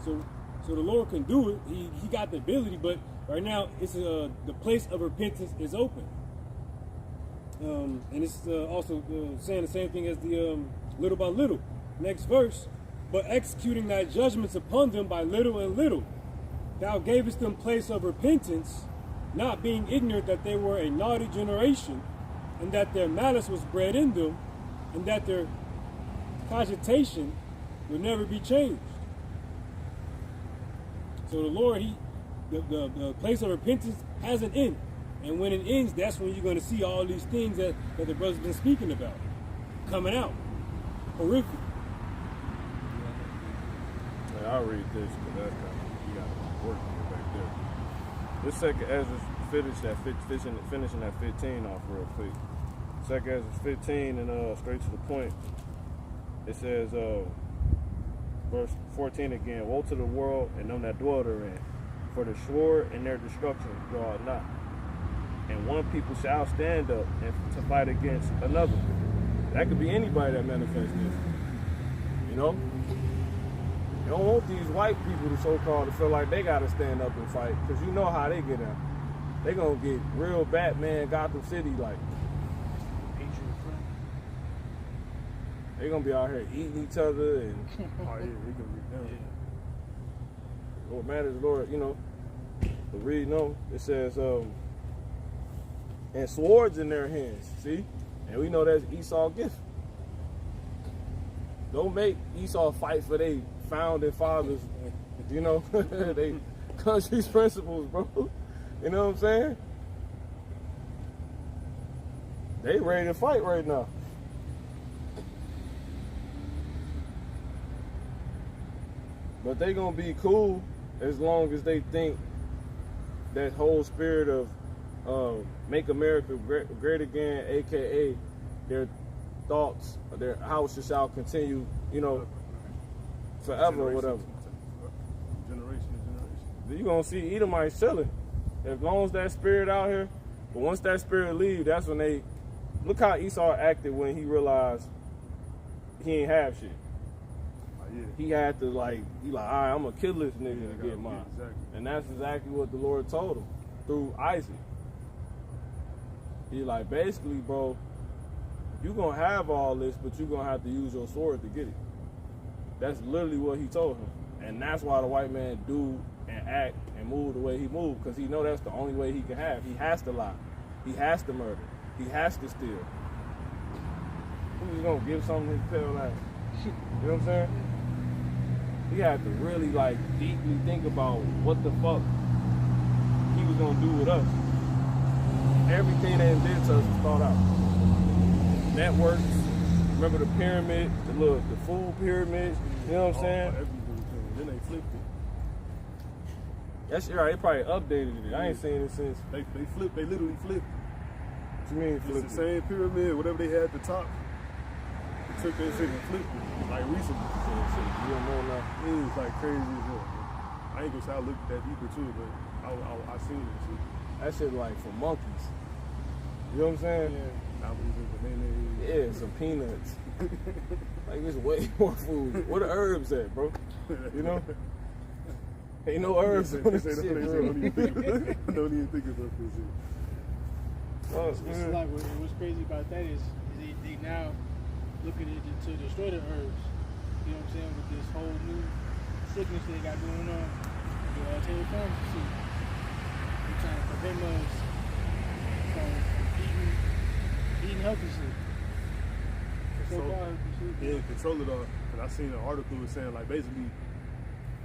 So the Lord can do it. He got the ability, but right now it's the place of repentance is open. And it's also saying the same thing as the little by little. Next verse, but executing thy judgments upon them by little and little, thou gavest them place of repentance, not being ignorant that they were a naughty generation, and that their malice was bred in them, and that their cogitation would never be changed. So the Lord, the place of repentance has an end. And when it ends, that's when you're going to see all these things that the brother's been speaking about coming out. Horrific. Yeah, I'll read this because that's kind of, you got to work here back there. This second Ezra finishing that 15 off real quick. Second Ezra 15 and straight to the point. It says, verse 14 again, woe to the world and them that dwell therein, for the sword and their destruction draweth not. And one people shall stand up and to fight against another. That could be anybody that manifests this. You know? You don't want these white people, the so-called, to feel like they got to stand up and fight, because you know how they get out. They going to get real Batman, Gotham City like. They going to be out here eating each other and Oh yeah, they gonna be done. what matters, Lord, you know. But read, no, it says, and swords in their hands, see? And we know that's Esau's gift. Don't make Esau fight for their founding fathers, you know, they country's principles, bro. You know what I'm saying? They ready to fight right now. But they gonna be cool as long as they think that whole spirit of make America great again, aka their thoughts, their house shall continue, you know, forever or whatever. Generation to generation. You gonna see Edomites chilling. As long as that spirit out here, but once that spirit leave, that's when they look how Esau acted when he realized he ain't have shit. Yeah. He had to he like, all right, I'm gonna kill this nigga to get mine. Exactly. And that's exactly what the Lord told him through Isaac. He like, basically, bro, you gonna have all this, but you gonna have to use your sword to get it. That's literally what he told him. And that's why the white man do and act and move the way he moved, because he know that's the only way he can have. He has to lie. He has to murder. He has to steal. Who's gonna give something to his pale ass? You know what I'm saying? He had to really like deeply think about what the fuck he was gonna do with us. Everything that he did to us was thought out. Networks, remember the pyramid, the food pyramids, you know what I'm saying? Everything. Then they flipped it. That's right. They probably updated it. I ain't seen it since. They literally flipped. What you mean It's flipped the it? same pyramid, whatever they had at the top. They took that shit and flipped it, like recently. You don't know now. It was like crazy as hell. I ain't gonna say I looked that deep into it, but I seen it. Shit. That shit like for monkeys. You know what I'm saying? I believe in bananas. Yeah, some peanuts. Like it's way more food. Where the herbs at, bro? You know? Ain't no herbs on this shit, bro. Don't even think about this shit. Oh, It's man. like what's crazy about that is they now looking at it to destroy the herbs. You know what I'm saying? With this whole new sickness they got going on, the Taylor pharmacy. They're trying to prevent us from eating healthy shit. Yeah, control it all. Cause I seen an article that was saying like basically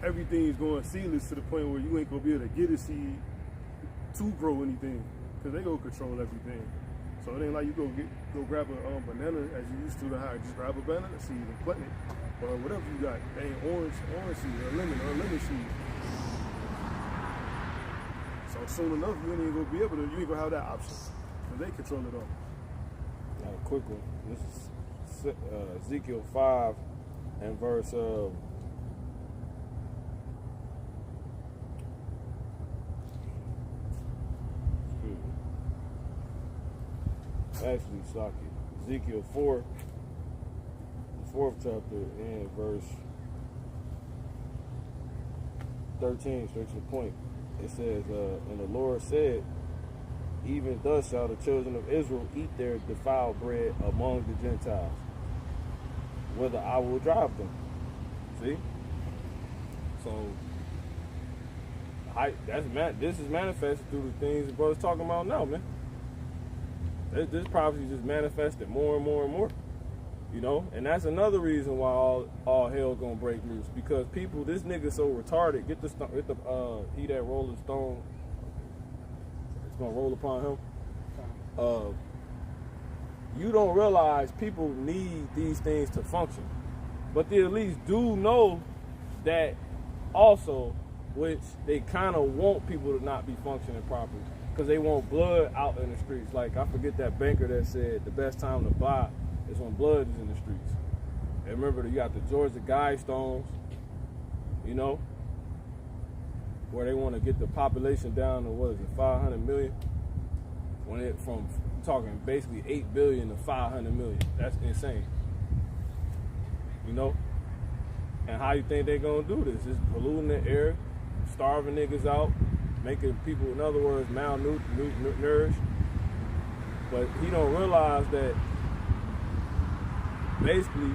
everything's going seedless to the point where you ain't gonna be able to get a seed to grow anything. Cause they gonna control everything. So it ain't like you go grab a banana as you used to the high. Just grab a banana seed and plant it. Or whatever you got. They ain't orange seed or lemon seed. So soon enough you ain't even gonna be able to, you ain't gonna have that option. Cause they control it all. Now, a quick one. This is Ezekiel 5 and verse actually, Saki. Ezekiel 4, the 4th chapter, and verse 13, straight to the point. It says, and the Lord said, even thus shall the children of Israel eat their defiled bread among the Gentiles, whither I will drive them. See? So, this is manifested through the things the brother's talking about now, man. This prophecy just manifested more and more and more, you know? And that's another reason why all hell gonna break loose, because people, this nigga so retarded, get the he that rolling stone, it's gonna roll upon him. You don't realize people need these things to function, but they at least do know that also, which they kind of want people to not be functioning properly, because they want blood out in the streets. Like, I forget that banker that said the best time to buy is when blood is in the streets. And remember, you got the Georgia Guidestones, you know, where they want to get the population down to, what is it, 500 million? When it, from talking basically 8 billion to 500 million. That's insane. You know? And how you think they're going to do this? It's polluting the air, starving niggas out, making people, in other words, malnourished. But he don't realize that basically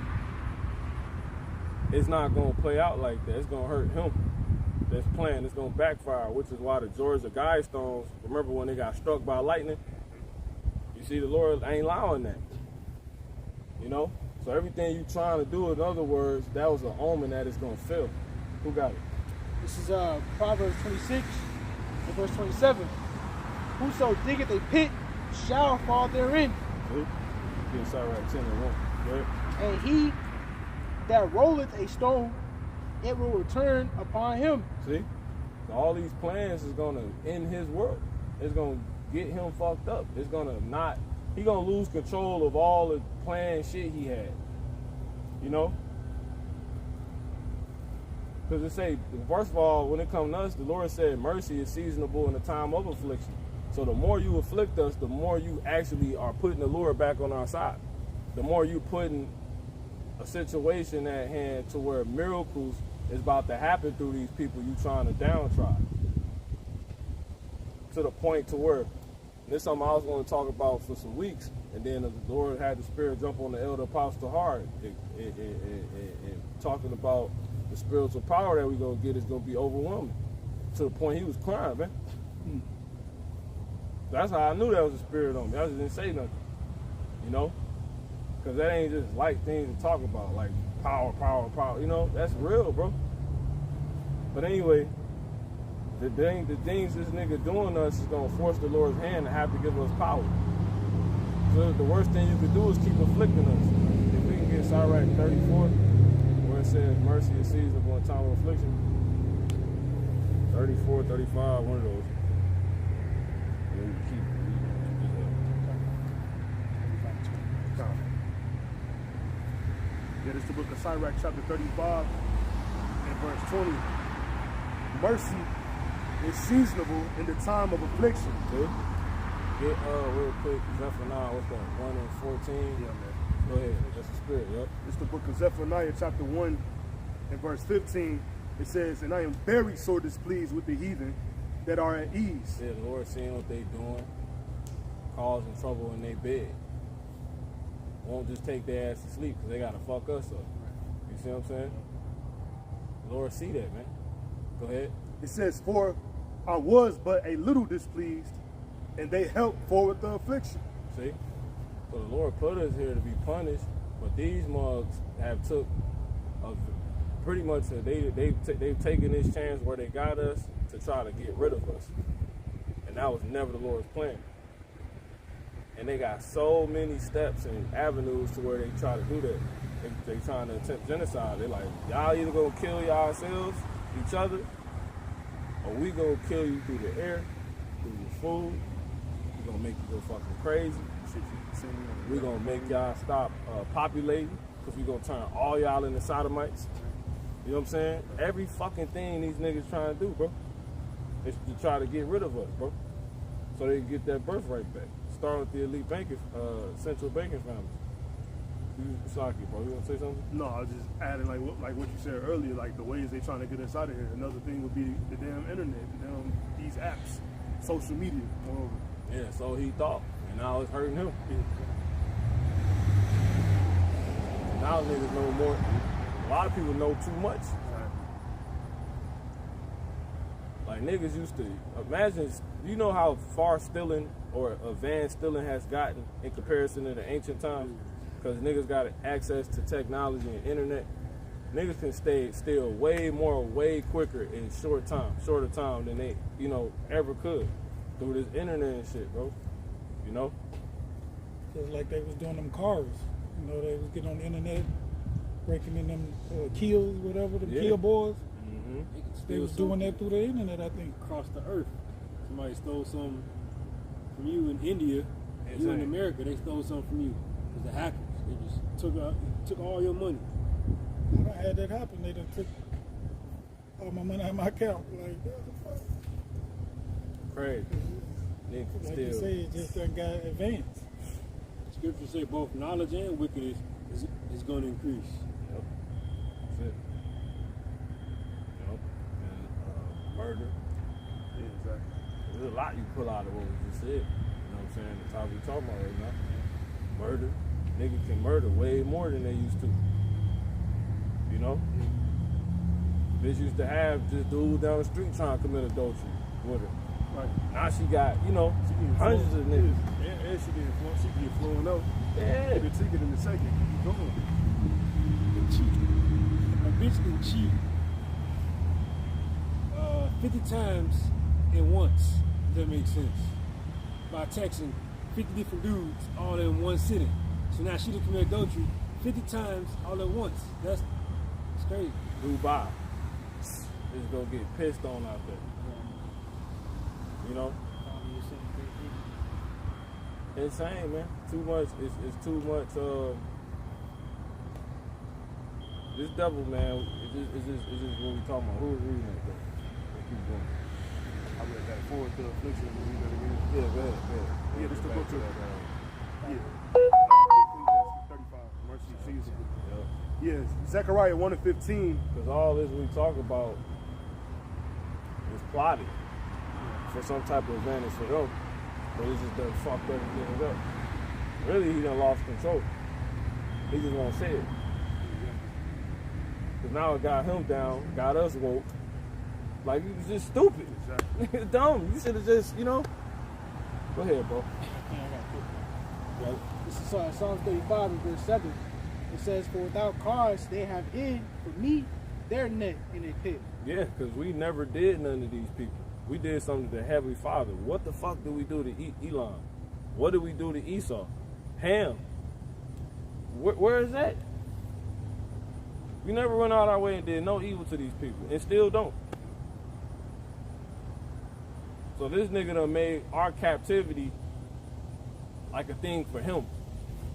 it's not going to play out like that. It's going to hurt him. That's planned. It's going to backfire, which is why the Georgia Guidestones, remember when they got struck by lightning? You see, the Lord ain't allowing that. You know? So everything you trying to do, in other words, that was an omen that it's going to fail. Who got it? This is Proverbs 26 and verse 27. Whoso diggeth a pit shall fall therein. See? Getting started at 10 and 1. Go ahead. And he that rolleth a stone, it will return upon him. See? So all these plans is going to end his world. It's going to get him fucked up. It's going to not, he going to lose control of all the planned shit he had. You know? Because it say, first of all, when it comes to us, the Lord said mercy is seasonable in the time of affliction. So the more you afflict us, the more you actually are putting the Lord back on our side. The more you putting a situation at hand to where miracles is about to happen through these people you trying to downtrodden. To the point to where, this is something I was going to talk about for some weeks, and then the Lord had the Spirit jump on the elder apostle hard, and talking about the spiritual power that we're going to get is going to be overwhelming. To the point he was crying, man. That's how I knew that was a spirit on me. I just didn't say nothing, you know? Because that ain't just light things to talk about, like power, you know? That's real, bro. But anyway, the things this nigga doing to us is going to force the Lord's hand to have to give us power. So the worst thing you could do is keep afflicting us. If we can get Sirach 34, where it says mercy is seasonable in time of affliction. 34, 35, one of those. And we keep Yeah, this is the book of Sirach, chapter 35, and verse 20. Mercy is seasonable in the time of affliction. Good. Get real quick, Zephaniah, what's that? 1 and 14. Yeah, man. Go ahead. That's the spirit, yep. This is the book of Zephaniah, chapter 1, and verse 15. It says, and I am very sore displeased with the heathen that are at ease. Yeah, the Lord seeing what they doing, causing trouble in their bed. Won't just take their ass to sleep because they got to fuck us up. You see what I'm saying? The Lord see that, man. Go ahead. It says, for I was but a little displeased, and they helped forward the affliction. See? So the Lord put us here to be punished, but these mugs have took a pretty much they've taken this chance where they got us to try to get rid of us, and that was never the Lord's plan. And they got so many steps and avenues to where they try to do that. They trying to attempt genocide. They're like, y'all either gonna kill yourselves, each other, or we gonna kill you through the air, through your food. We're gonna make you go fucking crazy. We're gonna make y'all stop populating, because we're gonna turn all y'all into sodomites. You know what I'm saying? Every fucking thing these niggas trying to do, bro, is to try to get rid of us, bro, so they can get that birthright back. Starting with the elite banking, central banking family. Saki, bro, you want to say something? No, I was just adding like what you said earlier, like the ways they trying to get us out of here. Another thing would be the damn internet, these apps, social media. Yeah, so he thought, and now it's hurting him. Now niggas know more. A lot of people know too much. Like niggas used to imagine. You know how far stealing or advanced stealing has gotten in comparison to the ancient times, because niggas got access to technology and internet. Niggas can steal way quicker in shorter time than they ever could through this internet and shit, bro. You know. Just like they was doing them cars. You know, they was getting on the internet, breaking in them kills, whatever, the kill boys. Mm-hmm. They was doing that through the internet, I think. Across the earth. Somebody stole something from you in India, and you in America, they stole something from you. Because the hackers, they just took all your money. I done had that happen. They done took all my money out of my account. Like, what the fuck? Crazy. Niggas Like still. you say, it just done got advanced. Scriptures say both knowledge and wickedness is going to increase. Yep. That's it. Yep. And murder. Yeah, exactly. There's a lot you pull out of what we just said. You know what I'm saying? The topic we talking about right now. Murder. Niggas can murder way more than they used to. You know? Bitch used to have just dude down the street trying to commit adultery with her. Right. Now she got, hundreds of niggas. And she get flowing out. Yeah. Get a ticket in a second. Keep going. A bitch can cheat 50 times in once, if that makes sense, by texting 50 different dudes all in one sitting. So now she done commit adultery 50 times all at once. That's crazy. Dubai. Just gonna get pissed on out there. You know? Insane, man. Too much. It's too much. This devil, man. It's just what we talking about. Who was reading that? Let's keep going. I read that forward to affliction. Yeah, go ahead. Yeah, this the book of yeah. 35. Mercy seasonable. Yeah. Yes, Zechariah 1 and 15. Because all this we talk about is plotted for some type of advantage for him. But he just done fucked everything up. Really, he done lost control. He just won't say it. Because now it got him down, got us woke. Like, he was just stupid. Exactly. Dumb. You should have just, Go ahead, bro. This is Psalms 35 and verse 7. It says, for without cause they have hid for me their neck in a pit. Yeah, because we never did none of these people. We did something to the Heavenly Father. What the fuck did we do to Elon? What did we do to Esau? Ham. Where is that? We never went out our way and did no evil to these people, and still don't. So this nigga done made our captivity like a thing for him.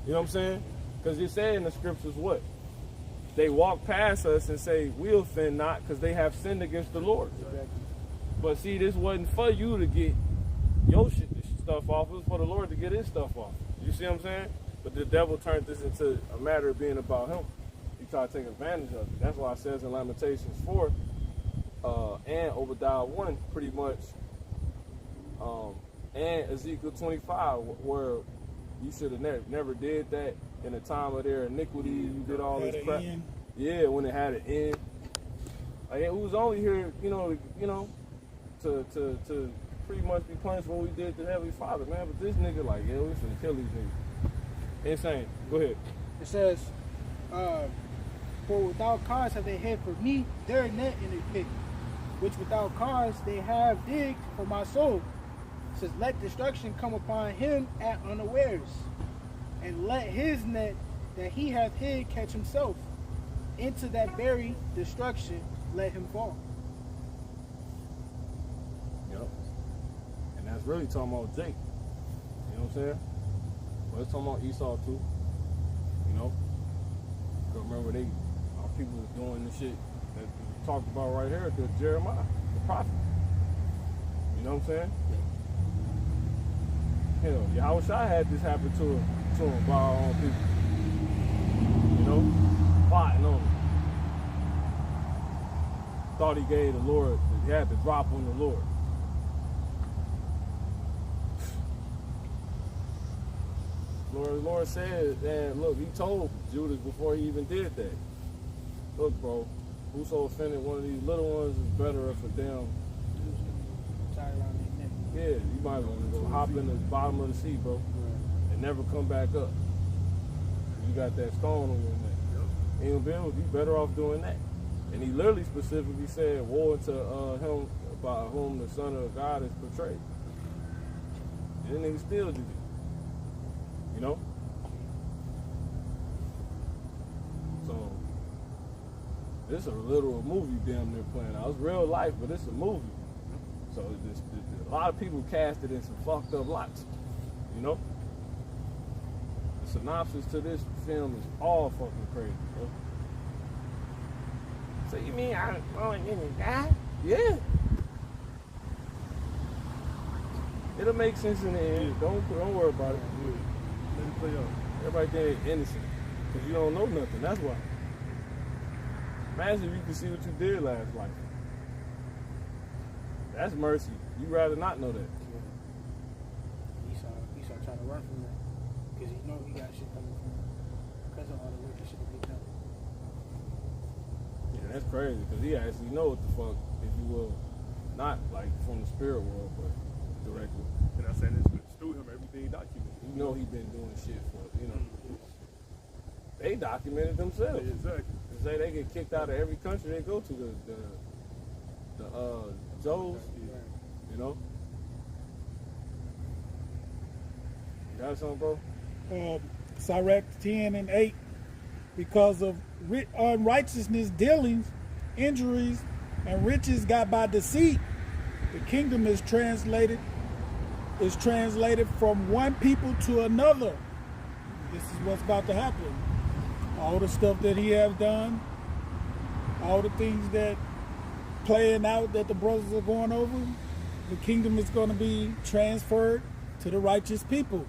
You know what I'm saying? Because you say in the scriptures what? They walk past us and say, we offend not because they have sinned against the Lord. Exactly. But see, this wasn't for you to get your stuff off. It was for the Lord to get his stuff off. You see what I'm saying? But the devil turned this into a matter of being about him. He tried to take advantage of it. That's why it says in Lamentations 4 and Obadiah 1 pretty much, and Ezekiel 25, where you should have never did that in the time of their iniquity. You did all this crap. Yeah, when it had an end. Like, it was only here, to pretty much be punished for what we did to the Heavenly Father, man. But this nigga, like, yeah, we finna kill these niggas. Insane. Go ahead. It says, for without cause have they hid for me their net in a pit, which without cause they have digged for my soul. It says, let destruction come upon him at unawares, and let his net that he hath hid catch himself. Into that very destruction let him fall. Yep. And that's really talking about Jake. You know what I'm saying? But it's talking about Esau too. You know? Because remember, our people was doing the shit that we talked about right here to Jeremiah, the prophet. You know what I'm saying? Hell, Yahushua had this happen to him by our own people. You know? Plotting on him. Thought he gave the Lord, he had to drop on the Lord. Lord said, and look, he told Judas before he even did that. Look, bro, whoso offended one of these little ones is better off for them. Yeah, you might want to go hop in the bottom of the sea, bro, and never come back up. You got that stone on your neck. You ain't gonna be better off doing that. And he literally specifically said, woe unto him by whom the Son of God is portrayed. And then nigga still did it. You know? So, this is a literal movie damn near playing out. It's real life, but it's a movie. So, a lot of people cast it in some fucked up lights. You know? The synopsis to this film is all fucking crazy, bro. So you mean I'm going in and die? Yeah. It'll make sense in the end. Don't worry about it. Let it play out. Everybody think it's innocent. Because you don't know nothing. That's why. Imagine if you could see what you did last life. That's mercy. You'd rather not know that. Esau trying to run from that. Because he know he got shit coming from him. Because of all the wicked shit that he done. Yeah, that's crazy. Because he actually know what the fuck, if you will, not like from the spirit world, but directly. And I said this through him, everything documented. You know he been doing shit for, you know. They documented themselves. Yeah, exactly. They say they get kicked out of every country they go to. The Joes, you know. You got something, bro? Sirach 10 and 8, because of unrighteousness dealings, injuries, and riches got by deceit, the kingdom is translated from one people to another. This is what's about to happen. All the stuff that he has done, all the things that playing out that the brothers are going over, the kingdom is going to be transferred to the righteous people.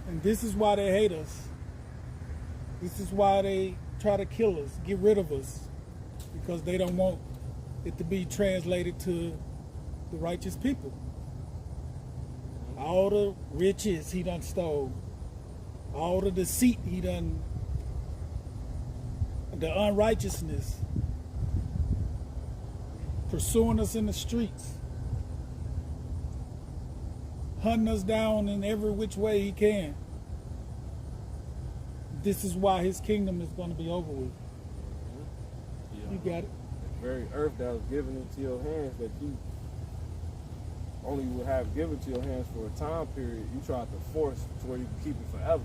And this is why they hate us. This is why they try to kill us, get rid of us, because they don't want it to be translated to the righteous people. All the riches he done stole, all the deceit he done, the unrighteousness, pursuing us in the streets, hunting us down in every which way he can. This is why his kingdom is going to be over with. Yeah. You got it. The very earth that was given into your hands that you only would have given to your hands for a time period, you tried to force to where you can keep it forever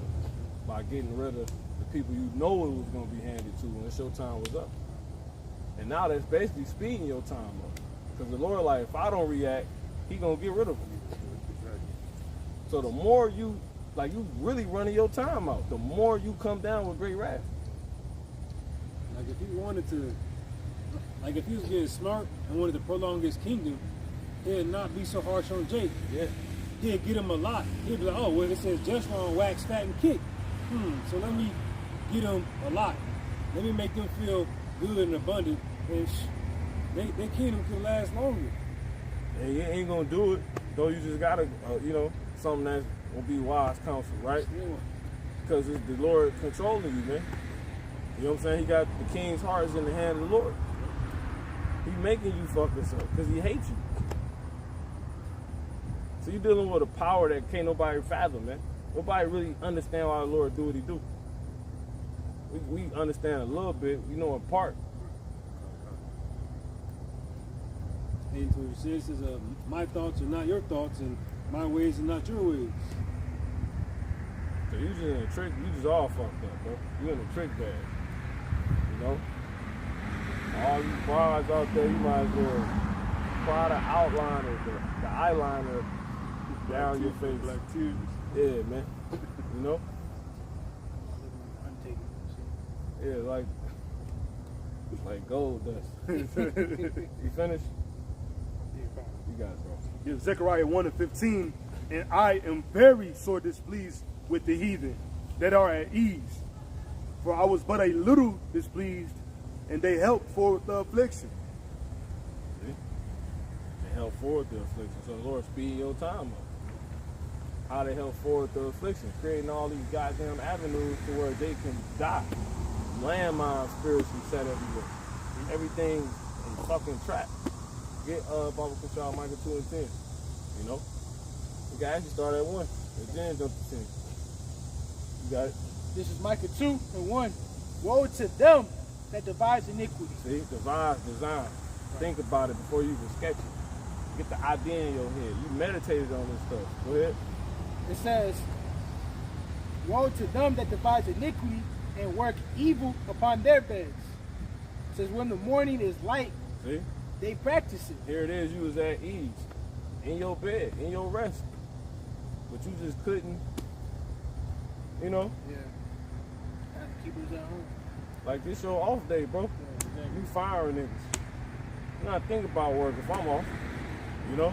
by getting rid of the people you know it was going to be handed to when your time was up. And now that's basically speeding your time up. Because the Lord, like, if I don't react, he gonna get rid of them. So the more you, like, you really running your time out, the more you come down with great wrath. Like if he wanted to, like if he was getting smart and wanted to prolong his kingdom, he'd not be so harsh on Jake. Yeah. He'd get him a lot. He'd be like, oh, well, it says just on wax, fat, and kick. So let me get him a lot. Let me make them feel good and abundant, and their kingdom can last longer. And you ain't gonna do it, though you just gotta, you know, something that's gonna be wise counsel, right? Because it's the Lord controlling you, man. You know what I'm saying? He got the king's heart is in the hand of the Lord. He making you fuck this up because he hates you. So you're dealing with a power that can't nobody fathom, man. Nobody really understand why the Lord do what he do. We understand a little bit, we know in part. And to it says, my thoughts are not your thoughts, and my ways are not your ways. So you just in a trick, you just all fucked up, bro. You in a trick bag. You know? All you broads out there, you might as well try the outliner, the eyeliner down your face. Black tears. Yeah, man. You know? Yeah, like gold dust. You finished? You got it, bro. Yeah, Zechariah 1:15, and I am very sore displeased with the heathen that are at ease. For I was but a little displeased, and they helped forward the affliction. See? They help forward the affliction. So the Lord speed your time up. How they help forward the affliction, creating all these goddamn avenues to where they can die. Landmine spiritually set everywhere. Everything in fucking trap. Get Bible Control Micah 2 and 10. You know? You can actually start at 1 and then jump to 10. You got it? This is Micah 2 and 1. Woe to them that devise iniquity. See? Devise, design. Think about it before you even sketch it. Get the idea in your head. You meditated on this stuff. Go ahead. It says, woe to them that devise iniquity and work evil upon their beds. It says, when the morning is light, See? they practice it. Here it is, you was at ease. In your bed, in your rest. But you just couldn't, you know? Yeah. Have to keep us at home. Like this your off day, bro. Yeah, exactly. You firing niggas. You not think about work if I'm off. You know?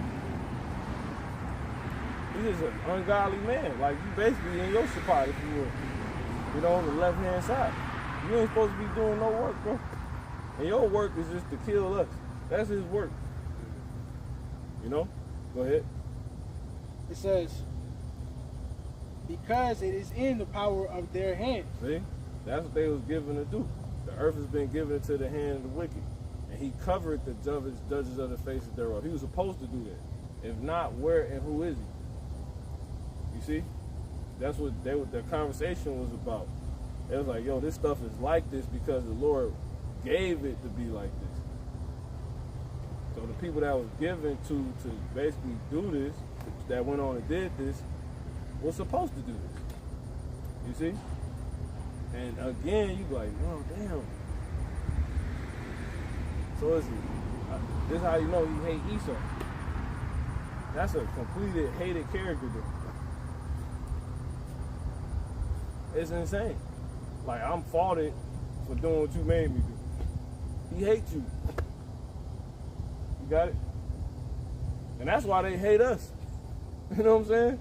You just an ungodly man. Like you basically in your spot, if you will. You know, on the left hand side. You ain't supposed to be doing no work, bro. And your work is just to kill us. That's his work. You know? Go ahead. It says, because it is in the power of their hand. See? That's what they was given to do. The earth has been given into the hand of the wicked. And he covered the judges of the faces thereof. He was supposed to do that. If not, where and who is he? You see? That's what their conversation was about. It was like, yo, this stuff is like this because the Lord gave it to be like this. So the people that was given to basically do this, that went on and did this, was supposed to do this. You see? And again, you be like, oh, damn. So this is how you know he hate Esau. That's a completed hated character there. It's insane. Like, I'm faulted for doing what you made me do. He hates you. You got it? And that's why they hate us. You know what I'm saying?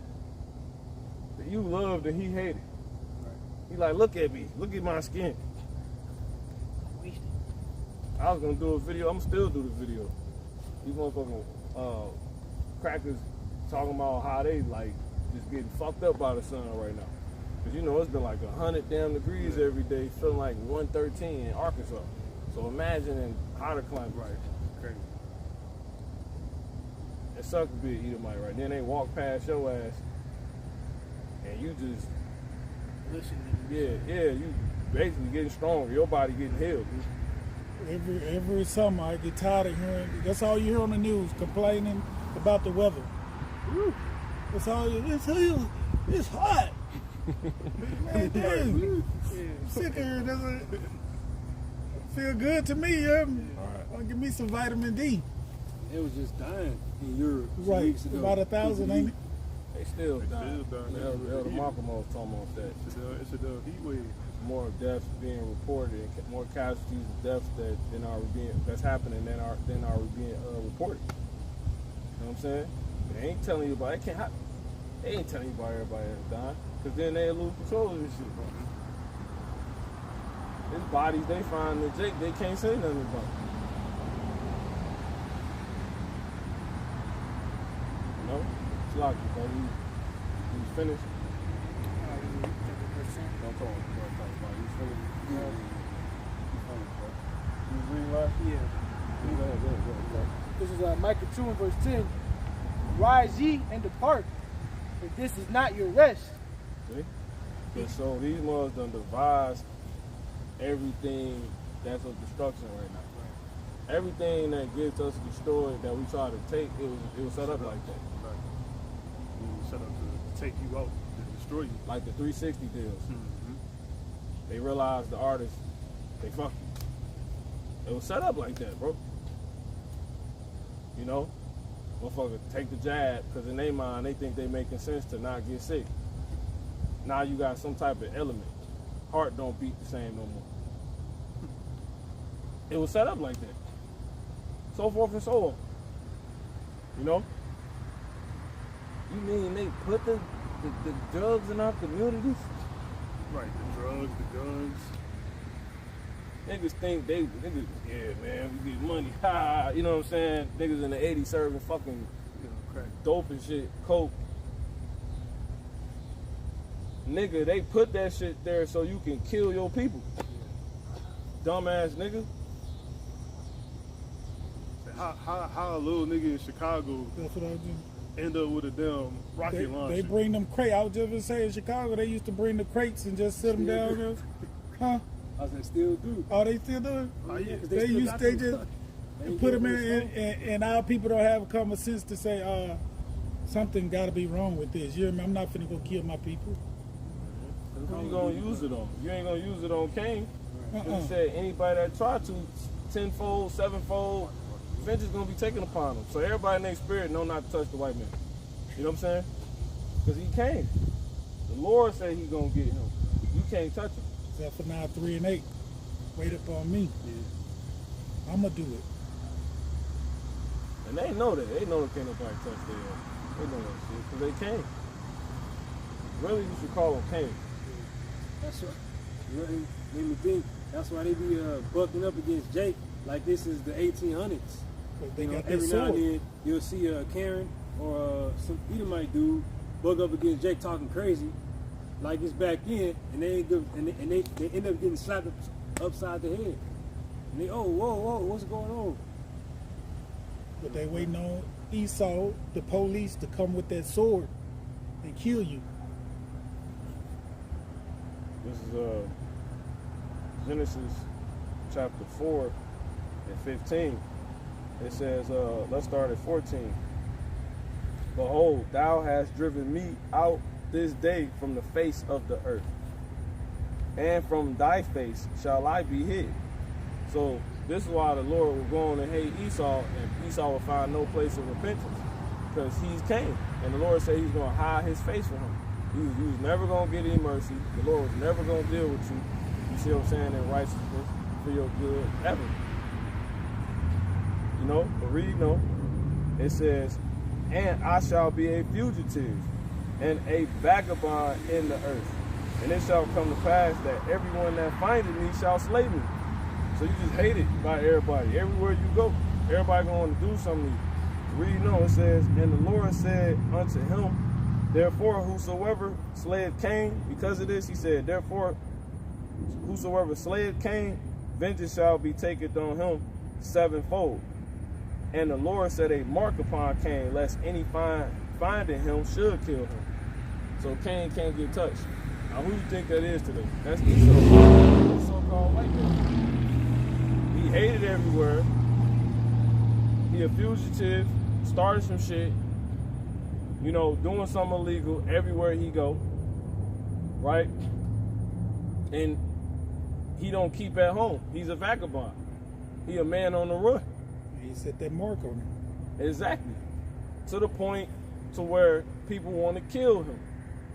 That you loved and he hated. He like, look at me. Look at my skin. I was going to do a video. I'm still do the video. These motherfucking crackers talking about how they, like, just getting fucked up by the sun right now. Because, you know, it's been like 100 damn degrees every day, feeling like 113 in Arkansas. So imagine in hotter climate. Right. Crazy. It sucks to be an Edomite, right? Then they walk past your ass, and you just... Listen. Yeah, you basically getting stronger. Your body getting healed. Every summer I get tired of hearing, that's all you hear on the news, complaining about the weather. Woo. That's all it's hot. Man, damn. I'm sick of it. Doesn't feel good to me. Give me some vitamin D. It was just dying in Europe. Right, weeks ago. about 1,000, ain't it? They still They dying. still dying. Elder Malcolm was talking about that. It's a heat wave. More deaths being reported, and more casualties and deaths that's happening than are being reported. You know what I'm saying? They ain't telling you about it. They ain't telling you about everybody that's dying, because then they lose control of this shit. These bodies they find in Jake, they can't say nothing about. You know? It's like, buddy. You finished? Don't talk about it. You finished? Yeah. You was reading last? Yeah. Go ahead. This is Micah 2 and verse 10. Rise ye and depart, for this is not your rest. See? And so these mothers done devised everything that's of destruction right now. Everything that gets us destroyed that we try to take, it was set up like that. Right. It was set up to take you out, to destroy you. Like the 360 deals. Mm-hmm. They realized the artists, they fuck you. It was set up like that, bro. You know? Motherfucker take the jab, because in their mind, they think they making sense to not get sick. Now you got some type of element. Heart don't beat the same no more. It was set up like that. So forth and so on. You know? You mean they put the drugs in our communities? Right, the drugs, the guns. Niggas think yeah, man, we get money. Ha, you know what I'm saying? Niggas in the 80s serving fucking Crack. dope and shit, coke. Nigga, they put that shit there so you can kill your people. Dumbass nigga. How a little nigga in Chicago That's what I do. end up with a damn rocket launcher? They bring them crates. I was just gonna say in Chicago, they used to bring the crates and just sit them down there. Huh? I said, still do. Oh, they still do it? Oh, yeah. 'Cause They still used got they them just stuff. They ain't put getting them rid in, of and our people don't have common sense to say, something got to be wrong with this. You remember, I'm not finna go kill my people. Who you gonna use it on? You ain't gonna use it on Cain. Uh-uh. He said anybody that try to, tenfold, sevenfold, vengeance gonna be taken upon them. So everybody in their spirit know not to touch the white man. You know what I'm saying? Because he came. The Lord said he gonna get him. You can't touch him. Except for now, 3 and 8. Wait up on me. I'ma do it. And they know that. They know that can't nobody touch their They know that shit. Because they came. Really, you should call them Cain. That's what really made me think. That's why they be bucking up against Jake like this is the 1800s. But they You know, got that every now and sword. then you'll see Karen or some Edomite dude bug up against Jake talking crazy, like it's back in, and they ain't good, and they end up getting slapped upside the head. And they whoa, what's going on? But they waiting on Esau, the police, to come with that sword and kill you. This is Genesis chapter 4 and 15. It says, let's start at 14. Behold, thou hast driven me out this day from the face of the earth, and from thy face shall I be hid. So this is why the Lord will go on and hate Esau, and Esau will find no place of repentance, because he's Cain. And the Lord said he's going to hide his face from him. He was never going to get any mercy. The Lord was never going to deal with you. You see what I'm saying? In righteousness for your good ever. You know, but read, no. It says, and I shall be a fugitive and a vagabond in the earth. And it shall come to pass that everyone that findeth me shall slay me. So you just hated by everybody. Everywhere you go, everybody going to do something to you. Read, no. It says, and the Lord said unto him, therefore, whosoever slayeth Cain, because of this, he said, therefore, whosoever slayeth Cain, vengeance shall be taken on him sevenfold. And the Lord set a mark upon Cain, lest any finding him should kill him. So Cain can't get touched. Now, who do you think that is today? That's the so-called white man. He hated everywhere. He a fugitive, started some shit. You know, doing something illegal everywhere he go, right? And he don't keep at home. He's a vagabond. He a man on the run. He set that mark on him. Exactly. to the point to where people want to kill him.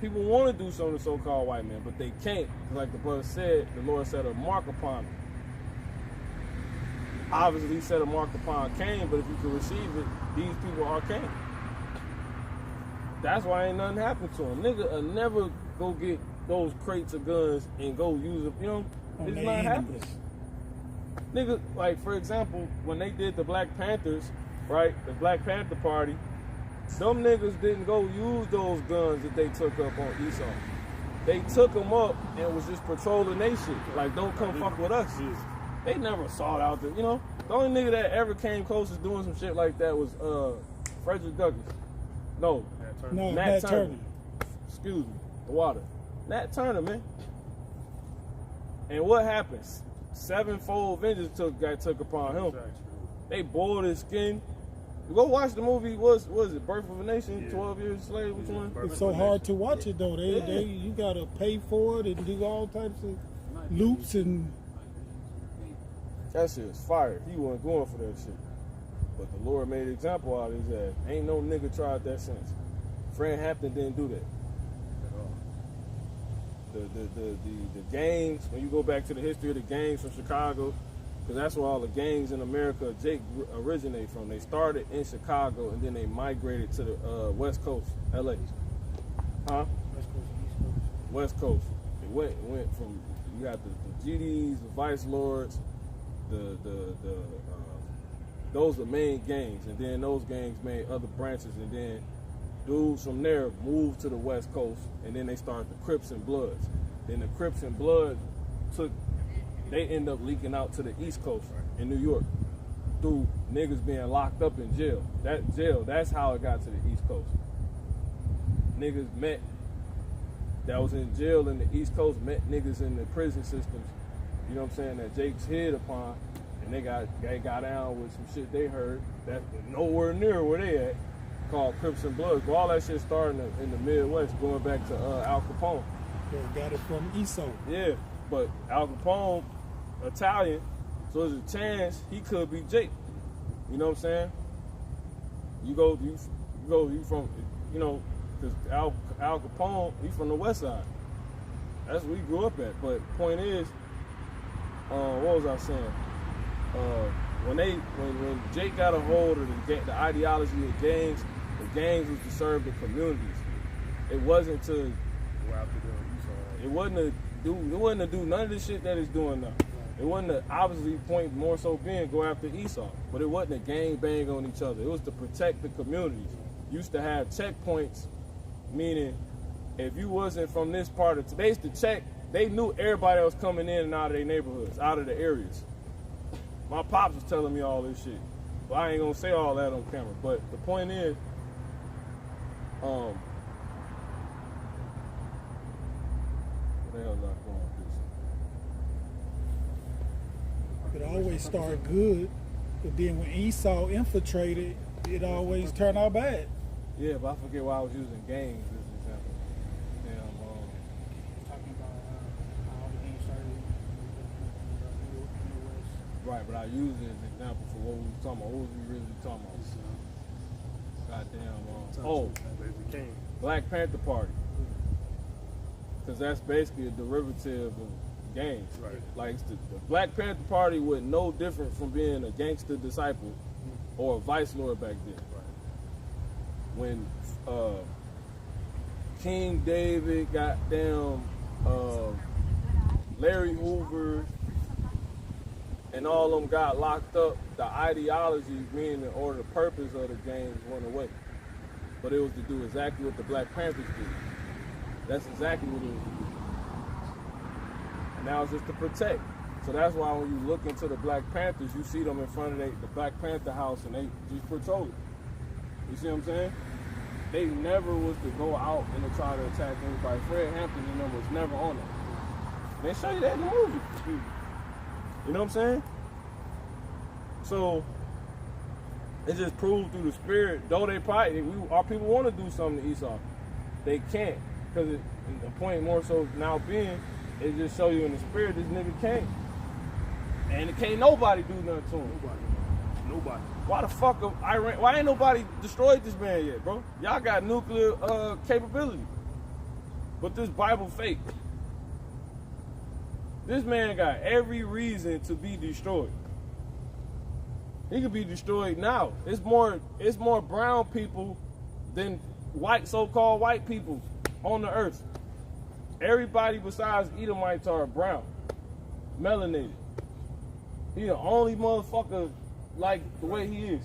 People want to do something to so-called white men, but they can't. Like the brother said, the Lord set a mark upon them. Obviously, he set a mark upon Cain, but if you can receive it, these people are Cain. That's why ain't nothing happened to him. Nigga never go get those crates of guns and go use them. You know, it's not happening. Nigga, like for example, when they did the Black Panthers, right? The Black Panther Party, them niggas didn't go use those guns that they took up on Esau. They took them up and was just patrolling they shit. Like, don't come fuck with us. They never sought out the, you know. The only nigga that ever came close to doing some shit like that was Frederick Douglass. No, Nat Turner. Excuse me, the water. Nat Turner, man. And what happens? Sevenfold vengeance got took upon him. They boiled his skin. Go watch the movie. Was it Birth of a Nation? Yeah. 12 Years a Slave. Which one? It's so hard to watch it though. You gotta pay for it and do all types of loops and. That shit is fire. He wasn't going for that shit. But the Lord made an example out of his ass. Ain't no nigga tried that since. Fred Hampton didn't do that. The gangs, when you go back to the history of the gangs from Chicago, because that's where all the gangs in America originate from. They started in Chicago and then they migrated to the West Coast, LA. Huh? West Coast, East Coast. West Coast. It went from, you got the GDs, the Vice Lords, those are main gangs, and then those gangs made other branches, and then dudes from there moved to the West Coast, and then they started the Crips and Bloods. Then the Crips and Bloods they end up leaking out to the East Coast in New York through niggas being locked up in jail. That's how it got to the East Coast. Niggas that was in jail in the East Coast met niggas in the prison systems, you know what I'm saying, that Jake's hid upon, and they got down with some shit they heard that nowhere near where they at, called Crips and Bloods. But all that shit started in the Midwest, going back to Al Capone. They got it from Esau. Yeah, but Al Capone, Italian, so there's a chance he could be Jake. You know what I'm saying? You from, you know, because Al Capone, he's from the West Side. That's where we grew up at. But point is, what was I saying? When Jake got a hold of the ideology of gangs, the gangs was to serve the communities. It wasn't to go after them. It wasn't to do none of the shit that it's doing now. It wasn't to obviously point more so being go after Esau, but it wasn't a gang bang on each other. It was to protect the communities. Used to have checkpoints, meaning if you wasn't from this part of, they used to check. They knew everybody that was coming in and out of their neighborhoods, out of the areas. My pops was telling me all this shit, but I ain't gonna say all that on camera. But the point is, what the hell is I going with this? It always started good, but then when Esau infiltrated, it always turned out bad. Yeah, but I forget why I was using gangs as an example. Talking about how the game started in the West. Right, but I used it as an example for what we was talking about. What was we really talking about? Goddamn. Black Panther Party. Because that's basically a derivative of gangs. Right. Like the Black Panther Party was no different from being a gangster disciple or a vice lord back then. When King David got down, Larry Hoover, and all of them got locked up, the ideology, meaning or the purpose of the gangs went away. But it was to do exactly what the Black Panthers did. That's exactly what it was to do. And now it's just to protect. So that's why when you look into the Black Panthers, you see them in front of the Black Panther house and they just patrol it. You see what I'm saying? They never was to go out and to try to attack anybody. Fred Hampton and them was never on it. They show you that in the movie. You know what I'm saying? So it just proves through the spirit, though they probably, our people want to do something to Esau, they can't. Because the point more so now being, it just show you in the spirit, this nigga can't. And it can't nobody do nothing to him. Nobody. Why the fuck Iran? Why ain't nobody destroyed this man yet, bro? Y'all got nuclear capability, but this Bible fake. This man got every reason to be destroyed. He could be destroyed now. It's more brown people than white, so-called white people on the earth. Everybody besides Edomites are brown, melanated. He the only motherfucker like the way he is.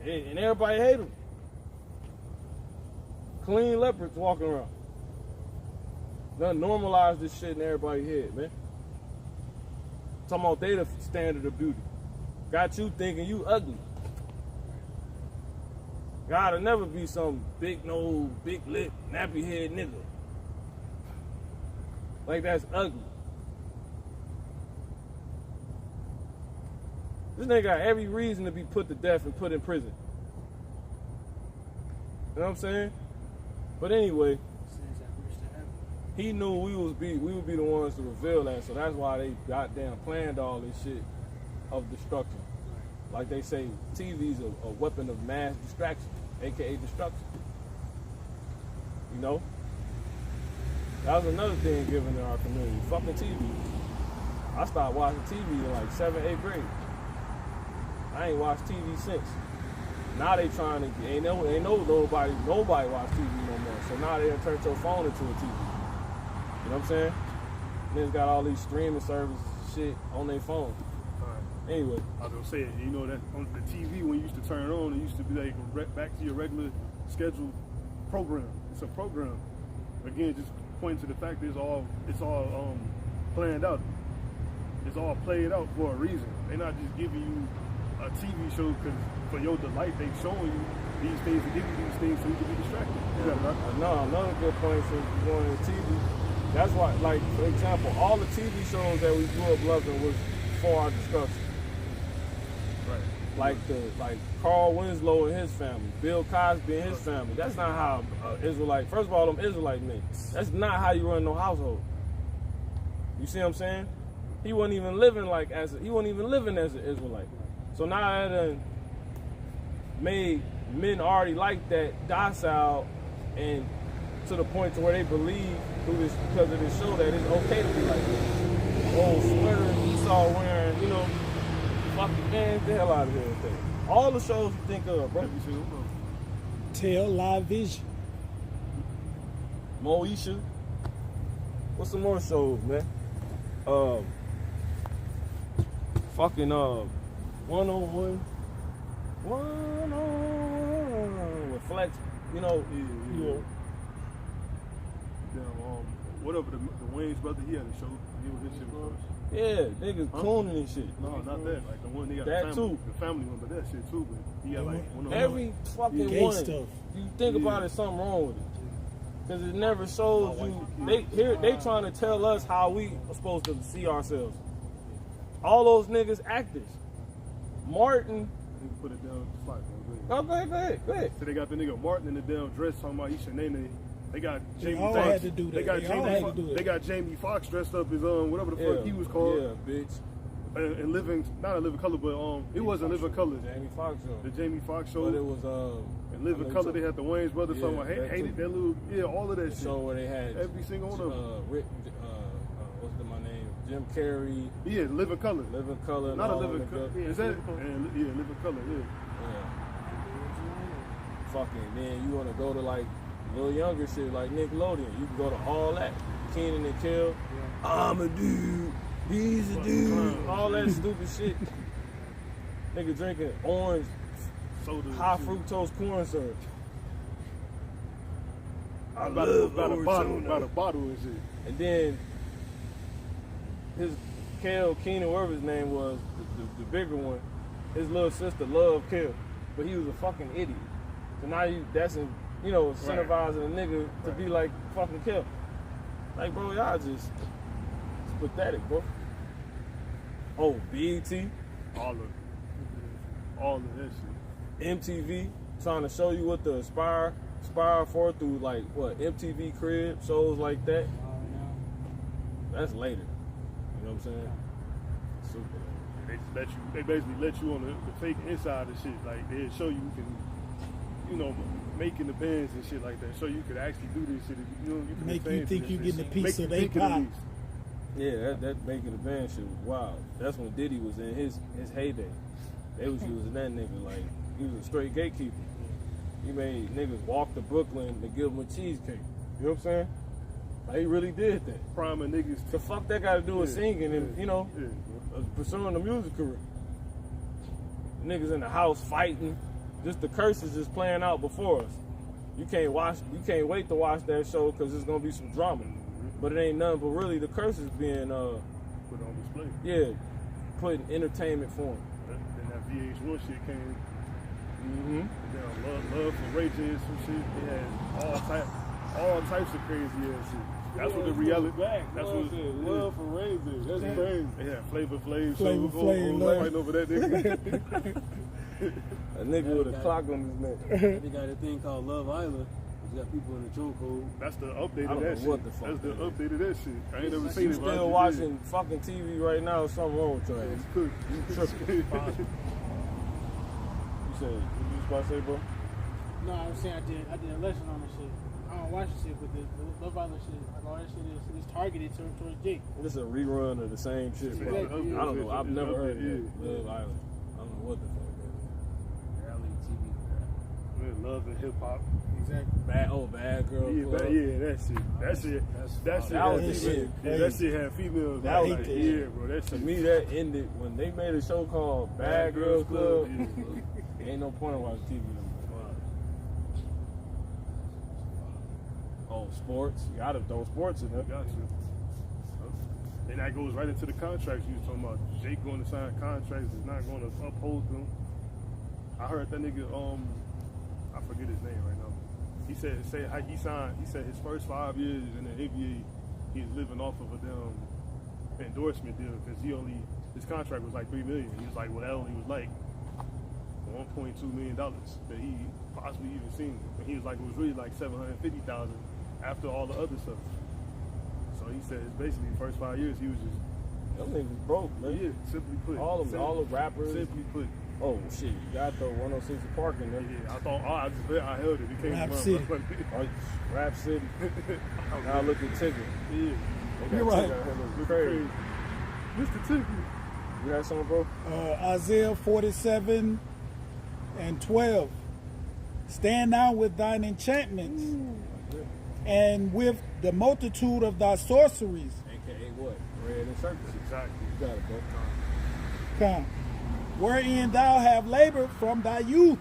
Yeah. And everybody hate him. Clean leopards walking around. Done normalize this shit in everybody's head, man. Talking about they the standard of beauty. Got you thinking you ugly. Gotta never be some big nose, big lip, nappy head nigga. Like that's ugly. This nigga got every reason to be put to death and put in prison. You know what I'm saying? But anyway, he knew we would be the ones to reveal that, so that's why they goddamn planned all this shit of destruction. Like they say, TV's a weapon of mass distraction, aka destruction. You know? That was another thing given in our community. Fucking TV. I started watching TV in like 7th, 8th grade. I ain't watched TV since. Now they trying to ain't nobody watch TV no more. So now they done turned your phone into a TV. You know what I'm saying? Niggas got all these streaming services shit on their phone. Anyway, I was gonna say, you know, that on the TV when you used to turn it on, it used to be like back to your regular scheduled program. It's a program. Again, just pointing to the fact that it's all planned out. It's all played out for a reason. They're not just giving you a TV show because for your delight, they showing you these things and giving you these things so you can be distracted. No, another good point for going to TV. That's why, like, for example, all the TV shows that we grew up loving was for our destruction. Right. Like Carl Winslow and his family, Bill Cosby and his family. That's not how Israelite. First of all, them Israelite men. That's not how you run no household. You see what I'm saying? He wasn't even living as an Israelite. So now it done made men already like that docile and to the point to where they believe because of this show that it's okay to be like this. Old sweater Esau wearing, you know, fucking man, the hell out of here with that. All the shows you think of, bro. Tell Live Vision. Moesha. What's some more shows, man? Fucking 101 with Flex, you know. Yeah. Whatever the Wayne's brother, he had a show. He was his shit was. Yeah, niggas cloning and shit. No, not that. Like the one they got that the family, too. The family one, but that shit too. But he got like one of every fucking gay one. Stuff. You think about it, something wrong with it. Because it never shows you. They trying to tell us how we are supposed to see ourselves. All those niggas actors. Martin. You put it down the slide. Oh, go ahead. So they got the nigga Martin in the damn dress talking about Ishanene. They got Jamie all Foxx. had to do that. They got Jamie Foxx dressed up as whatever the fuck he was called. Yeah, bitch. And not a living color, but it wasn't living color. Jamie Foxx show. The Jamie Foxx show. But it was and living color. They had the Wayne's brothers talking about hated that little all of that shit. Show where they had every single one of them. What's my name? Jim Carrey. Yeah, living color. Living color. Not a living color. Is that? Living color. Yeah. Fucking then you want to go to like a little younger shit like Nickelodeon. You can go to all that. Kenan and Kel. I'm a dude. He's a dude. All that stupid shit. Nigga drinking orange, soda, high fructose corn syrup. About a bottle and shit. And then his Kenan, whatever his name was, the bigger one, his little sister loved Kel, but he was a fucking idiot. So now that's incentivizing a nigga to be like fucking Kel. Like, bro, y'all it's pathetic, bro. Oh, BET. All of that shit. MTV trying to show you what to aspire for through like what MTV Crib shows like that. That's later. You know what I'm saying? Super. They just let you. They basically let you on the fake inside of shit. Like they show you can, you know, making the bands and shit like that. So you could actually do this shit. You know, you can Make you think you getting a Make piece you of they think it at pie. least. Yeah, that making the band shit was wild. That's when Diddy was in his heyday. They was using that nigga like he was a straight gatekeeper. He made niggas walk to Brooklyn to give them a cheesecake. You know what I'm saying? Like he really did that. Priming niggas. The fuck that got to do with singing and you know Yeah. pursuing a music career? Niggas in the house fighting. Just the curses just playing out before us. You can't wait to watch that show because there's gonna be some drama. But it ain't nothing but really the curses being Put on display. yeah, put in entertainment form. Then that VH1 shit came. Mm-hmm. Then love for Ray J and some shit. They had all types of crazy ass shit. That's what the reality. That's what love for Ray J. That's crazy. They had Flavor Flav. Flavor Flav, Fighting over that nigga. A nigga with a clock on his neck. They got a thing called Love Island. You got people in the chokehold. That's the update I of don't that know what shit. the fuck That's the that is. update of that shit. I ain't never seen You it. but I still just watching fucking TV right now? Something wrong with your did. ass. It's cooked. You tripping. You said, what you was about to say, bro? No, I'm saying I did a lesson on this shit. I don't watch this shit, but the Love Island shit, like all that shit is targeted towards Jake. This is a rerun of the same shit, bro. Exactly. I don't know. I've never heard of Yeah. that. Love Island. I don't know what the fuck that Reality TV. Man, love and hip hop. Exactly. is. Bad Girl Yeah, Club. that shit. That shit That had was the shit. that shit had females. That was like, the yeah, shit. bro. That To shit. me, that ended when they made a show called Bad Girls Club. Ain't no point in watching TV no more. Oh, sports. You gotta throw sports in there. Got you. And that goes right into the contracts you was talking about. Jake going to sign contracts is not going to uphold them. I heard that nigga, I forget his name right now. He said he signed. He said his first 5 years in the NBA, he's living off of a damn endorsement deal because his contract was like $3 million. He was like, well, that only was like $1.2 million that he possibly even seen. And he was like, it was really like $750,000 after all the other stuff. So he said it's basically the first 5 years he was just Them niggas broke, man. yeah, simply put. All the rappers. Simply put. Oh shit, you got the 106 Park in there. Yeah, I thought I held it. It came Rap from City. Oh, Rap City. Now look at Ticket. Yeah. You're right. Look crazy. Mr. Ticket. You got something, bro? Isaiah 47 and 12. Stand now with thine enchantments and with the multitude of thy sorceries. AKA what? Red and Circus. Exactly. You got it, bro. Come, wherein thou have labored from thy youth.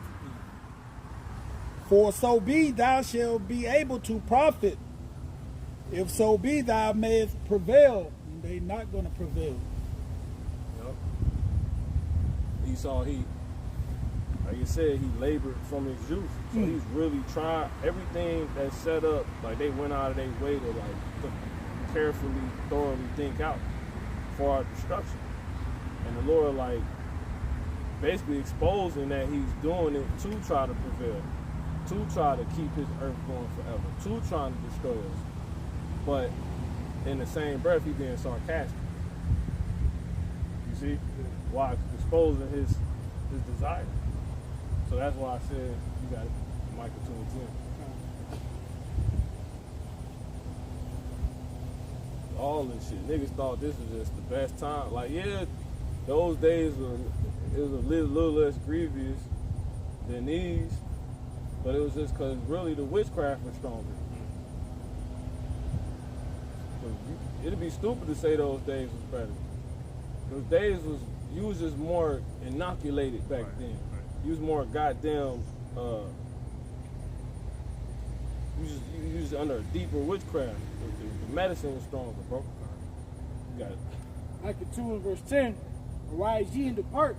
For so be thou shalt be able to profit. If so be thou mayest prevail, they not going to prevail. Yep. Esau, like you said, he labored from his youth. So he's really trying everything that's set up, like they went out of their way to carefully, thoroughly think out for our destruction. And the Lord like basically exposing that he's doing it to try to prevail, to try to keep his earth going forever, to trying to destroy us. But in the same breath, he being sarcastic. You see? Why? Exposing his desire. So that's why I said you got it. Michael 2 and 10. All this shit. Niggas thought this was just the best time. Like, yeah, those days it was a little less grievous than these, but it was just because really the witchcraft was stronger. It'd be stupid to say those days was better. Those days you was just more inoculated back then. You was more goddamn. You was under a deeper witchcraft. The medicine was stronger, bro. You got it. Micah 2 and verse 10. Arise ye and depart,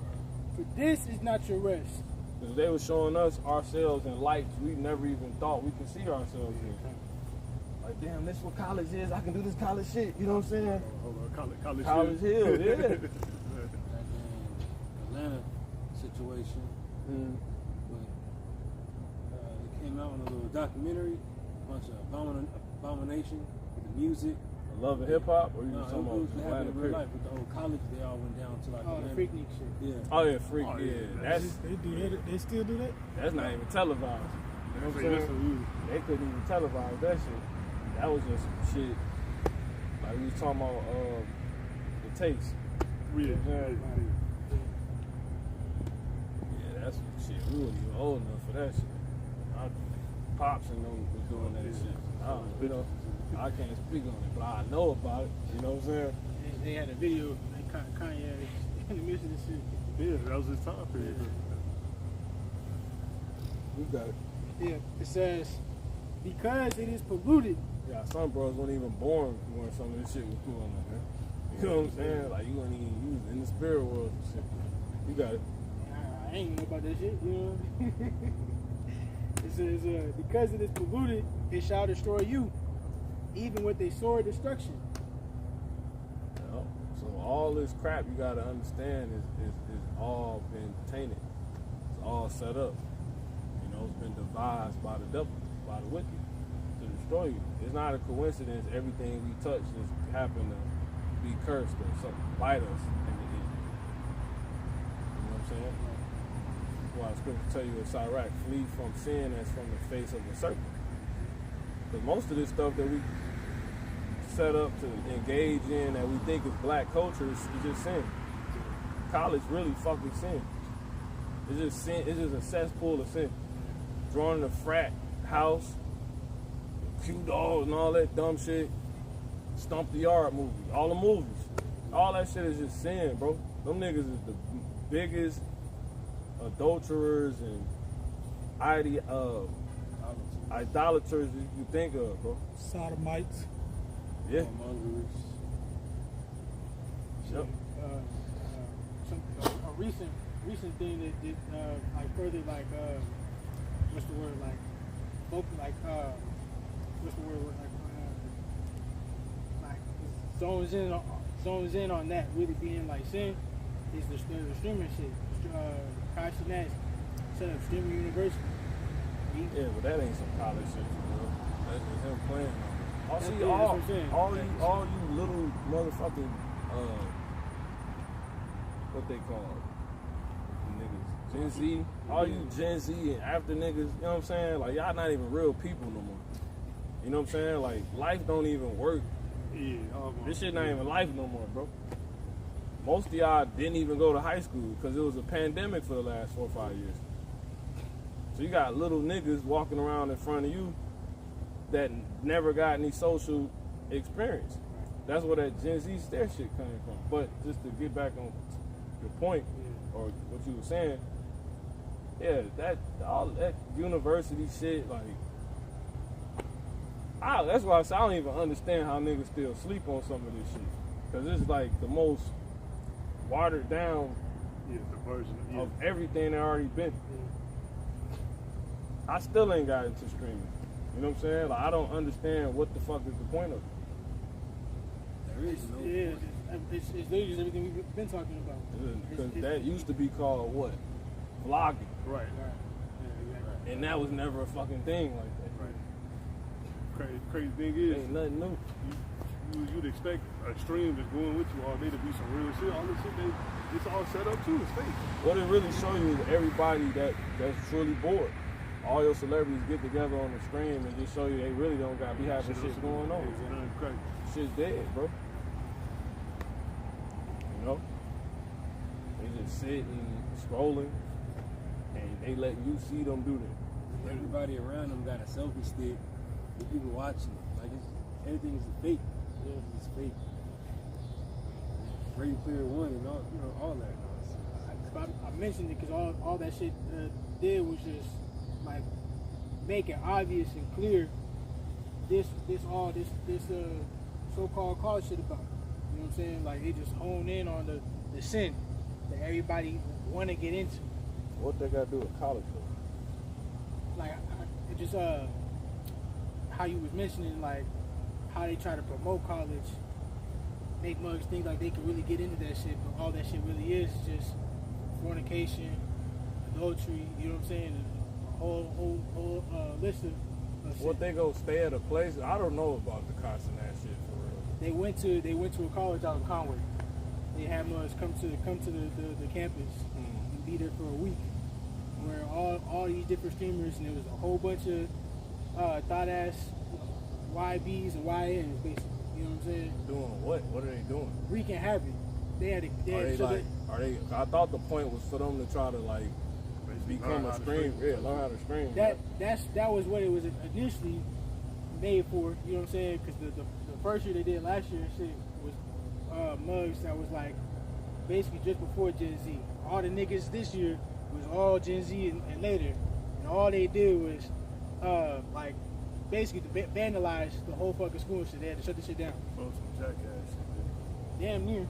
for this is not your rest. Because they were showing us ourselves in lights we never even thought we could see ourselves in. Like, damn, this is what college is. I can do this college shit. You know what I'm saying? Hold on, College Hill, yeah. That Atlanta situation. But, it came out in a little documentary, a bunch of abomination with the music, Love and Hip Hop, or you No, just it talking was about happening Atlanta in real period? life with the whole college. They all went down to like Oh, the Atlanta. Freaknik shit. Yeah. Oh yeah, Freak, Oh, yeah. yeah. That's They do that. They still do that. that's not even televised. You know what I'm Say this saying? for you. They couldn't even televise that shit. That was just some shit. Like we was talking about the taste. Yeah. Yeah, that's some shit. We wasn't even old enough for that shit. Our pops and them was doing that shit. You know, I can't speak on it, but I know about it. You know what I'm saying? They had a video, like Kanye in the midst of this shit. Yeah, that was his time period. We got it. Yeah, it says, because it is polluted. Yeah, some bros weren't even born when some of this shit was going on, man. You know what I'm saying? Like you weren't even you was in the spirit world and shit. You got it. I ain't know about that shit, you know. It says, because it is polluted, it shall destroy you, even with a sword destruction. You know? So all this crap you gotta understand is all been tainted. It's all set up. You know, it's been devised by the devil, by the wicked, to destroy you. It's not a coincidence everything we touch just happen to be cursed or something, bite us in the end. You know what I'm saying? Why the scripture tell you in Sirach, flee from sin as from the face of the serpent. Because most of this stuff that we set up to engage in that we think is black culture is just sin. College really fucking sin. It's just sin. It's just a cesspool of sin. Drawing a frat house, Q Dogs and all that dumb shit. Stomp the Yard movie, all the movies. All that shit is just sin, bro. Them niggas is the biggest adulterers and idolaters you think of, bro. Sodomites. Yeah. Yep. A recent thing that did like further like what's the word like what's the word like zones in on that really being like sin is the streaming shit. Kai Cenat set up streaming university. Yeah, but that ain't some college shit, bro. That's just him playing. That's See, what I'm saying. all you little motherfucking what they call niggas, Gen Z, all you Gen Z and after niggas, you know what I'm saying? Like y'all not even real people no more. You know what I'm saying? Like life don't even work. Yeah, This shit not even life no more, bro. Most of y'all didn't even go to high school because it was a pandemic for the last 4 or 5 years. So you got little niggas walking around in front of you that never got any social experience. That's where that Gen Z stare shit came from. But just to get back on your point, or what you were saying, yeah, all that university shit, like, that's why I say I don't even understand how niggas still sleep on some of this shit. Because it's like the most watered down the version of everything that already been. I still ain't got into streaming. You know what I'm saying? Like, I don't understand what the fuck is the point of it. There is no It's literally just everything we've been talking about. Because that used to be called what? Vlogging. Right. And that was never a fucking thing like that. Crazy thing is, Ain't nothing new. you'd expect a stream that's going with you all day to be some real shit. All this shit, it's all set up too. It's fake. What it really show you is everybody that's truly bored. All your celebrities get together on the stream and just show you they really don't got be having shit going on. Shit's dead, bro. You know? They just sit and scrolling and they letting you see them do that. Everybody around them got a selfie stick with people watching. Like everything is fake. Yeah, it's fake. Ready Player One and all, all that. I mentioned it because all that shit did was just like make it obvious and clear this so-called college shit about. You know what I'm saying? Like they just hone in on the sin that everybody want to get into. What they got to do with college though? Like it just how you was mentioning like how they try to promote college, make mugs think like they can really get into that shit, but all that shit really is just fornication, adultery. You know what I'm saying? A whole list of shit. What they go stay at a place? I don't know about the Kai Cenat shit for real. They went to a college out of Conway. They had us come to the campus and be there for a week, where all these different streamers, and there was a whole bunch of thought ass YBs and YNs, basically. You know what I'm saying? Doing what? What are they doing? Wreaking havoc. I thought the point was for them to try to like become a stream. Yeah, learn how to stream. That was what it was initially made for. You know what I'm saying? Because the first year they did last year, shit was mugs that was like basically just before Gen Z. All the niggas this year was all Gen Z and later, and all they did was like basically to vandalize the whole fucking school and shit. They had to shut the shit down. Some jackass shit. Damn near.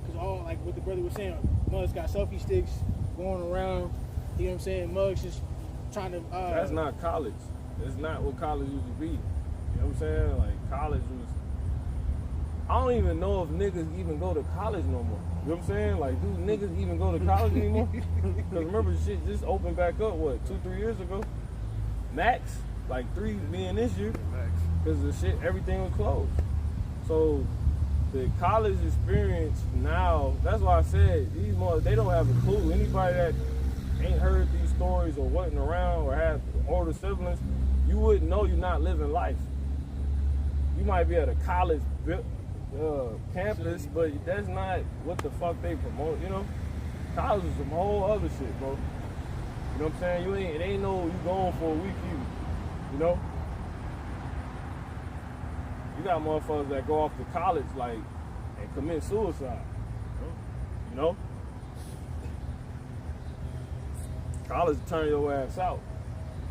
Because all, like what the brother was saying, mugs got selfie sticks going around. You know what I'm saying? Mugs just trying to. That's not college. It's not what college used to be. You know what I'm saying? Like college was. I don't even know if niggas even go to college no more. You know what I'm saying? Like, do niggas even go to college anymore? Because remember, shit just opened back up, what, 2-3 years ago? Max? Like 3 being this year. Because the shit, everything was closed. So, the college experience now, that's why I said, these mothers, they don't have a clue. Anybody that ain't heard these stories or wasn't around or have older siblings, you wouldn't know you're not living life. You might be at a college campus, but that's not what the fuck they promote, you know? College is some whole other shit, bro. You know what I'm saying? It ain't no you going for a week either, you know? You got motherfuckers that go off to college, like, and commit suicide, you know? College turn your ass out,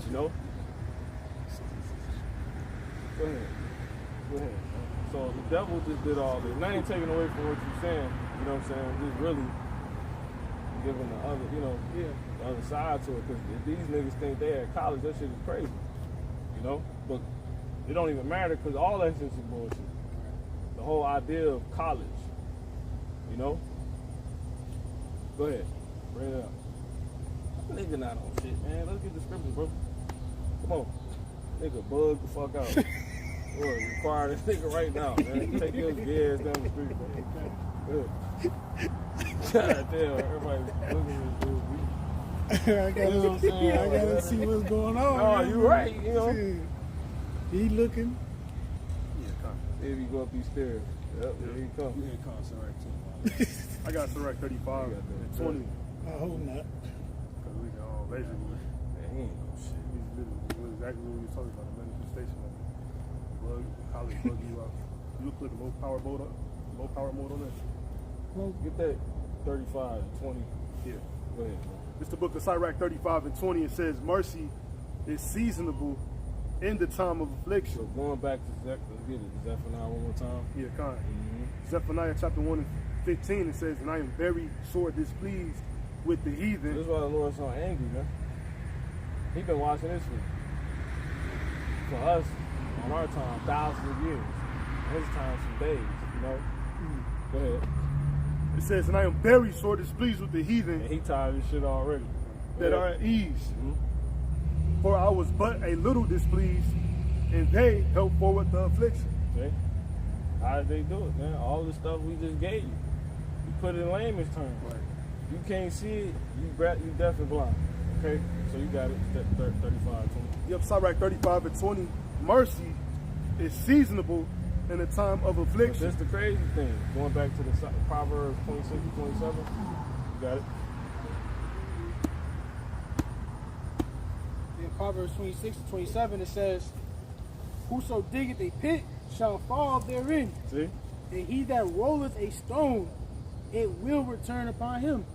you know? Go ahead. So the devil just did all this. And I ain't taking away from what you're saying, you know what I'm saying? Just really giving the other, you know, the other side to it. Because if these niggas think they at college, that shit is crazy, you know? But it don't even matter because all that shit's bullshit. The whole idea of college, you know? Go ahead, bring it up. Nigga not on shit, man. Let's get the scriptures, bro. Come on. Nigga bug the fuck out. Boy, require this nigga right now, man. Take your gay ass down the street, bro. God damn, everybody's looking at this dude. I gotta see what's going on. Oh, you right, you know. He looking. There you go up these stairs. Yep, there he comes. We ain't call Sirach too. I got Sirach 35 and 20. I hope not. Because we can basically, Man, he ain't no shit. he's exactly what we were talking about, the manifestation of it. College bug you out. You put low power mode on that. Well, get that 35 and 20. Yeah. Go ahead, bro. It's the book of Sirach 35 and 20. It says, mercy is seasonable in the time of affliction. So going back to let's get it. Zephaniah one more time. Yeah, kind. Mm-hmm. Zephaniah chapter 1 and 15, it says, and I am very sore displeased with the heathen. This is why the Lord's so angry, man. He been watching this for us on our time, thousands of years. His time, some days, you know. Go ahead. It says, and I am very sore displeased with the heathen And he tired of this shit already. that are at ease. Mm-hmm. For I was but a little displeased, and they helped forward the affliction. See? How did they do it, man? All the stuff we just gave you. You put it in layman's terms. Right. You can't see it, you deaf and blind. Okay? So you got it, 35, 20. Yep, Sirach 35 and 20. Mercy is seasonable in the time of But affliction. that's the crazy thing. Going back to the Proverbs 26 and 27. You got it? In Proverbs 26 and 27, it says, whoso diggeth a pit shall fall therein, See? and he that rolleth a stone, it will return upon him.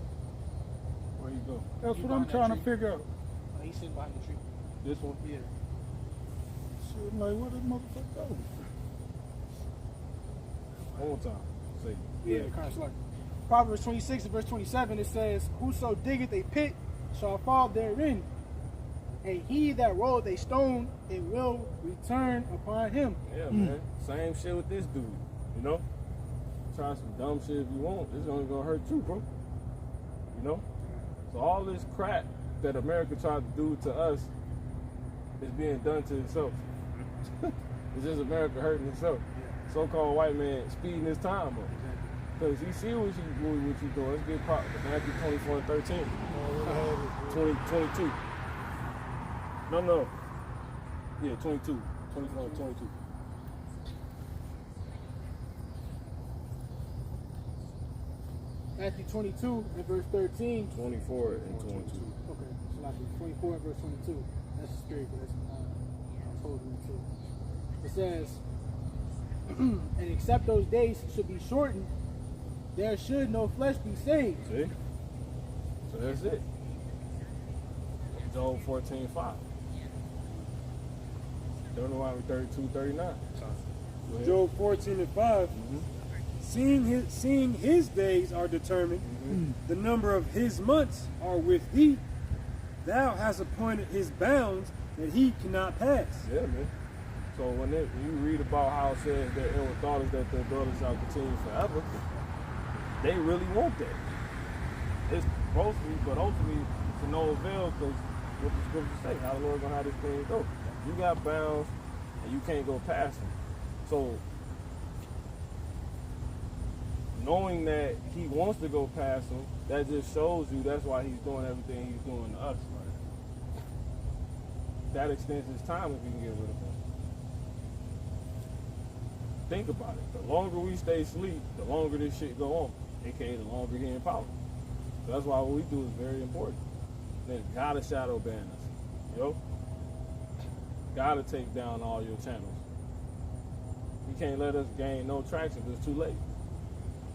Where you go? That's You what I'm behind trying that to tree? figure out. He's sitting behind the tree. This one? Yeah. Shit, like, where this motherfucker go? One more time. Say Yeah, kind of like Proverbs 26 and verse 27, it says, whoso diggeth a pit shall fall therein, and he that rolleth a stone, it will return upon him. Yeah, man. Same shit with this dude. You know? Try some dumb shit if you want. It's only gonna hurt you, bro. You know? So all this crap that America tried to do to us is being done to itself. It's just America hurting itself. so-called white man speeding his time up. Because he see what you doing. Let's get Matthew 24 and 13. 22. No. Yeah, 22. 24 and 22. Matthew 22 and verse 13. 24 and 22. Okay, so like 24 and verse 22. That's the spirit, but that's I was holding it to. It says, and except those days should be shortened, there should no flesh be saved. See? So that's it. Job 14:5. Deuteronomy 32:39. Job 14 and 5. Seeing his days are determined, the number of his months are with thee. Thou hast appointed his bounds that he cannot pass. Yeah, man. So when you read about how it says that ill daughters that their daughters shall continue forever, they really want that. It's supposed to be, but ultimately to no avail, because what the scriptures say, how the Lord gonna have this thing go. You got bounds and you can't go past them. So knowing that he wants to go past them, that just shows you that's why he's doing everything he's doing to us. Right? That extends his time if we can get rid of him. Think about it. The longer we stay asleep, the longer this shit go on. AKA the longer he in power. So that's why what we do is very important. Then gotta shadow ban us. Yo. Gotta take down all your channels. You can't let us gain no traction because it's too late.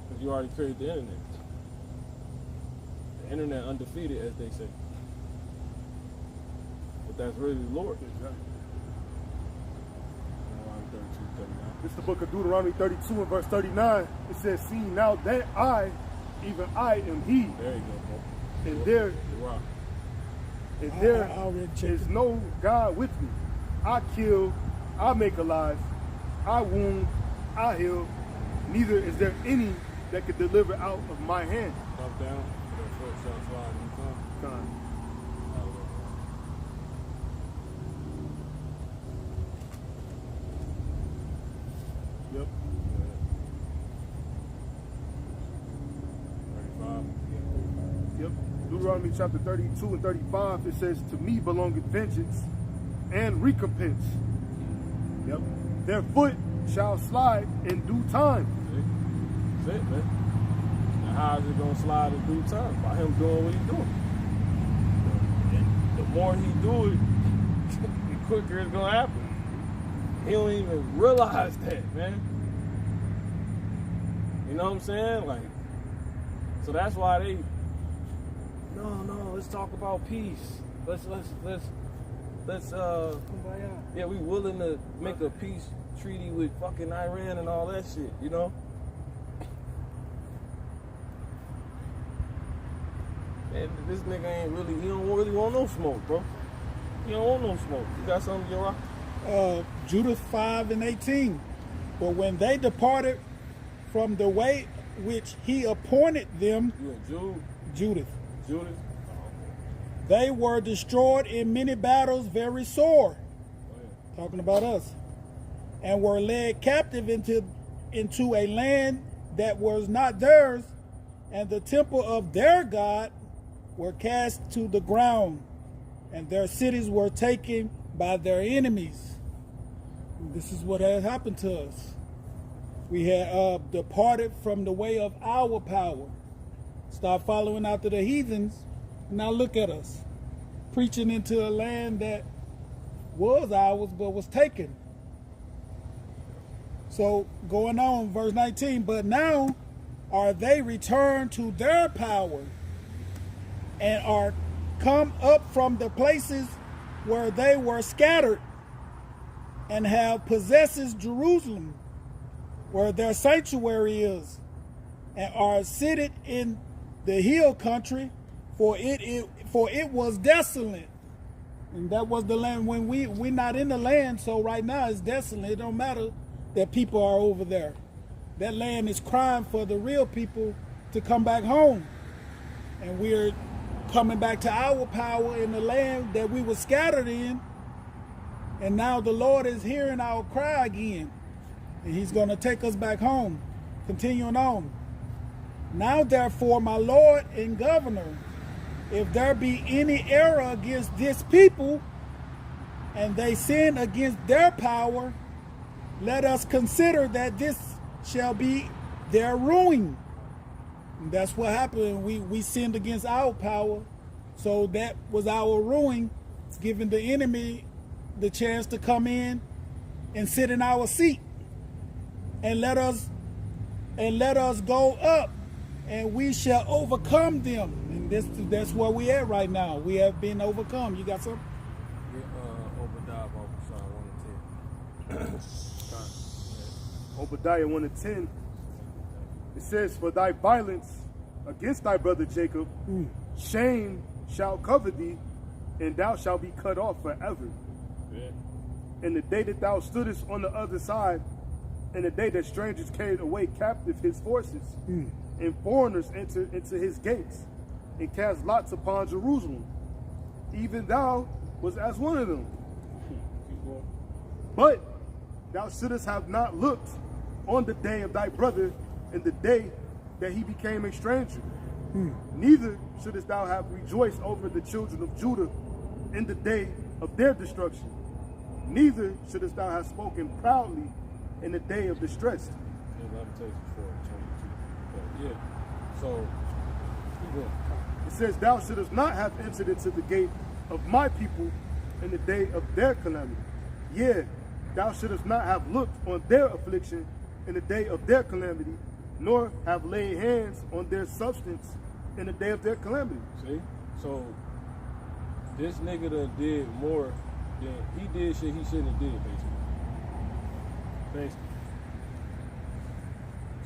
Because you already created the internet. The internet undefeated, as they say. But that's really the Lord. It's the book of Deuteronomy 32 and verse 39. It says, see now that I, even I am he. There you go, bro. And there, is no God with me. I kill, I make alive, I wound, I heal. Neither is there any that could deliver out of my hand. Drop down. That foot shall slide in the tongue. Yep. 35. Yep. Deuteronomy chapter 32 and 35, it says, to me belongeth vengeance and recompense. Yep. Their foot shall slide in due time. See? That's it, man. Now how is it going to slide in due time? By him doing what he's doing. And the more he do it, the quicker it's going to happen. He don't even realize that, man. You know what I'm saying? Like, so that's why they, no, let's talk about peace. Let's yeah, we willing to make a peace treaty with fucking Iran and all that shit, you know? And this nigga ain't really, he don't really want no smoke, bro. He don't want no smoke. You got something, Yara? Judith 5 and 18. But when they departed from the way which he appointed them, You and Jude? Judith, Oh, they were destroyed in many battles very sore. okay. Talking about us. And were led captive into a land that was not theirs, and the temple of their God were cast to the ground, and their cities were taken by their enemies. This is what has happened to us. We had departed from the way of our power, start following after the heathens. Now look at us, preaching into a land that was ours but was taken. So going on, verse 19, but now are they returned to their power and are come up from the places where they were scattered and have possessed Jerusalem, where their sanctuary is, and are seated in the hill country, for it was desolate. And that was the land when we're not in the land, so right now it's desolate. It don't matter that people are over there. That land is crying for the real people to come back home. And we're coming back to our power in the land that we were scattered in. And now the Lord is hearing our cry again. And he's going to take us back home. Continuing on. Now therefore, my Lord and Governor, if there be any error against this people, and they sin against their power, let us consider that this shall be their ruin. And that's what happened. We sinned against our power, so that was our ruin, giving the enemy the chance to come in and sit in our seat, and let us go up, and we shall overcome them. And that's where we at right now. We have been overcome. You got something? Obadiah 1 and 10. Obadiah 1 and 10. It says, for thy violence against thy brother Jacob, shame shall cover thee, and thou shalt be cut off forever. Yeah. And the day that thou stoodest on the other side, and the day that strangers carried away captive his forces, and foreigners entered into his gates, and cast lots upon Jerusalem, even thou was as one of them. But thou shouldest have not looked on the day of thy brother, and the day that he became a stranger. Neither shouldest thou have rejoiced over the children of Judah in the day of their destruction. Neither shouldest thou have spoken proudly in the day of distress. Yeah. So, keep going. It says, thou shouldest not have entered into the gate of my people in the day of their calamity. Yea, thou shouldest not have looked on their affliction in the day of their calamity, nor have laid hands on their substance in the day of their calamity. See? So, this nigga done did more than he did shit he shouldn't have did, basically.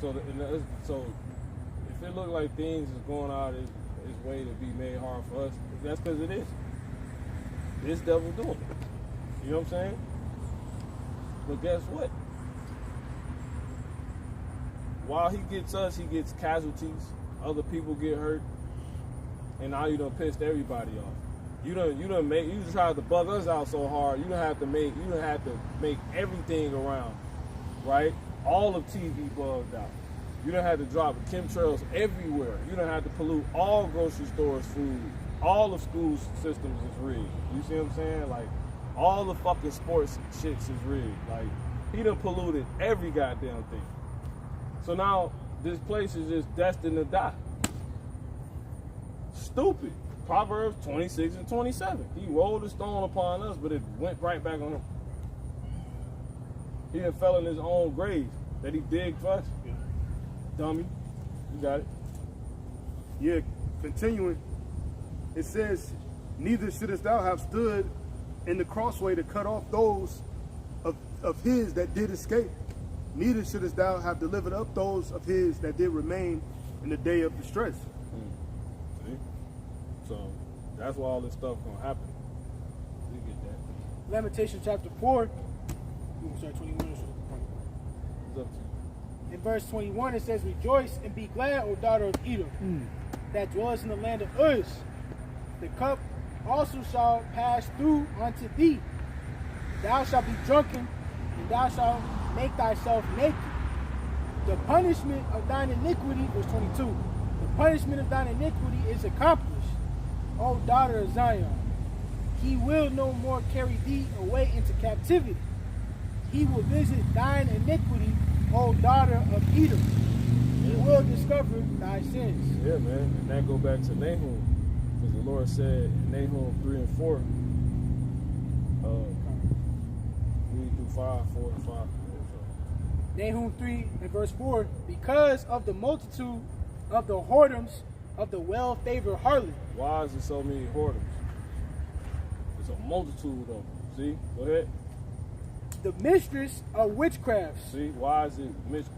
So if it look like things is going out his way to be made hard for us, that's because it is. This devil doing it. You know what I'm saying? But guess what? While he gets us, he gets casualties. Other people get hurt, and now you done pissed everybody off. You tried to bug us out so hard. You don't have to make everything around, right? All of TV bugged out. You don't have to drop chemtrails everywhere. You don't have to pollute all grocery stores' food. All of school systems is rigged. You see what I'm saying? Like, all the fucking sports shits is rigged. Like, he done polluted every goddamn thing. So now, this place is just destined to die. Stupid. Proverbs 26 and 27. He rolled a stone upon us, but it went right back on him. He done fell in his own grave that he digged for us. Yeah. Dummy. You got it. Yeah, continuing. It says, neither shouldest thou have stood in the crossway to cut off those of his that did escape. Neither shouldest thou have delivered up those of his that did remain in the day of distress. See? So that's why all this stuff gonna happen. We get that. Lamentations chapter 4. Sorry, 21. It's up to you. In verse 21 it says, rejoice and be glad, O daughter of Edom, that dwellest in the land of Uz. The cup also shall pass through unto thee. Thou shalt be drunken, and thou shalt make thyself naked. The punishment of thine iniquity, verse 22, the punishment of thine iniquity is accomplished, O daughter of Zion. He will no more carry thee away into captivity. He will visit thine iniquity, O daughter of Edom. He will discover thy sins. Yeah, man. And that go back to Nahum. Because the Lord said in Nahum 3 and 4, 3 through 5, 4 and 5. Nahum 3 and verse 4, because of the multitude of the whoredoms of the well-favored harlot. Why is there so many whoredoms? There's a multitude of them. See? Go ahead. The mistress of witchcraft. See? Why is it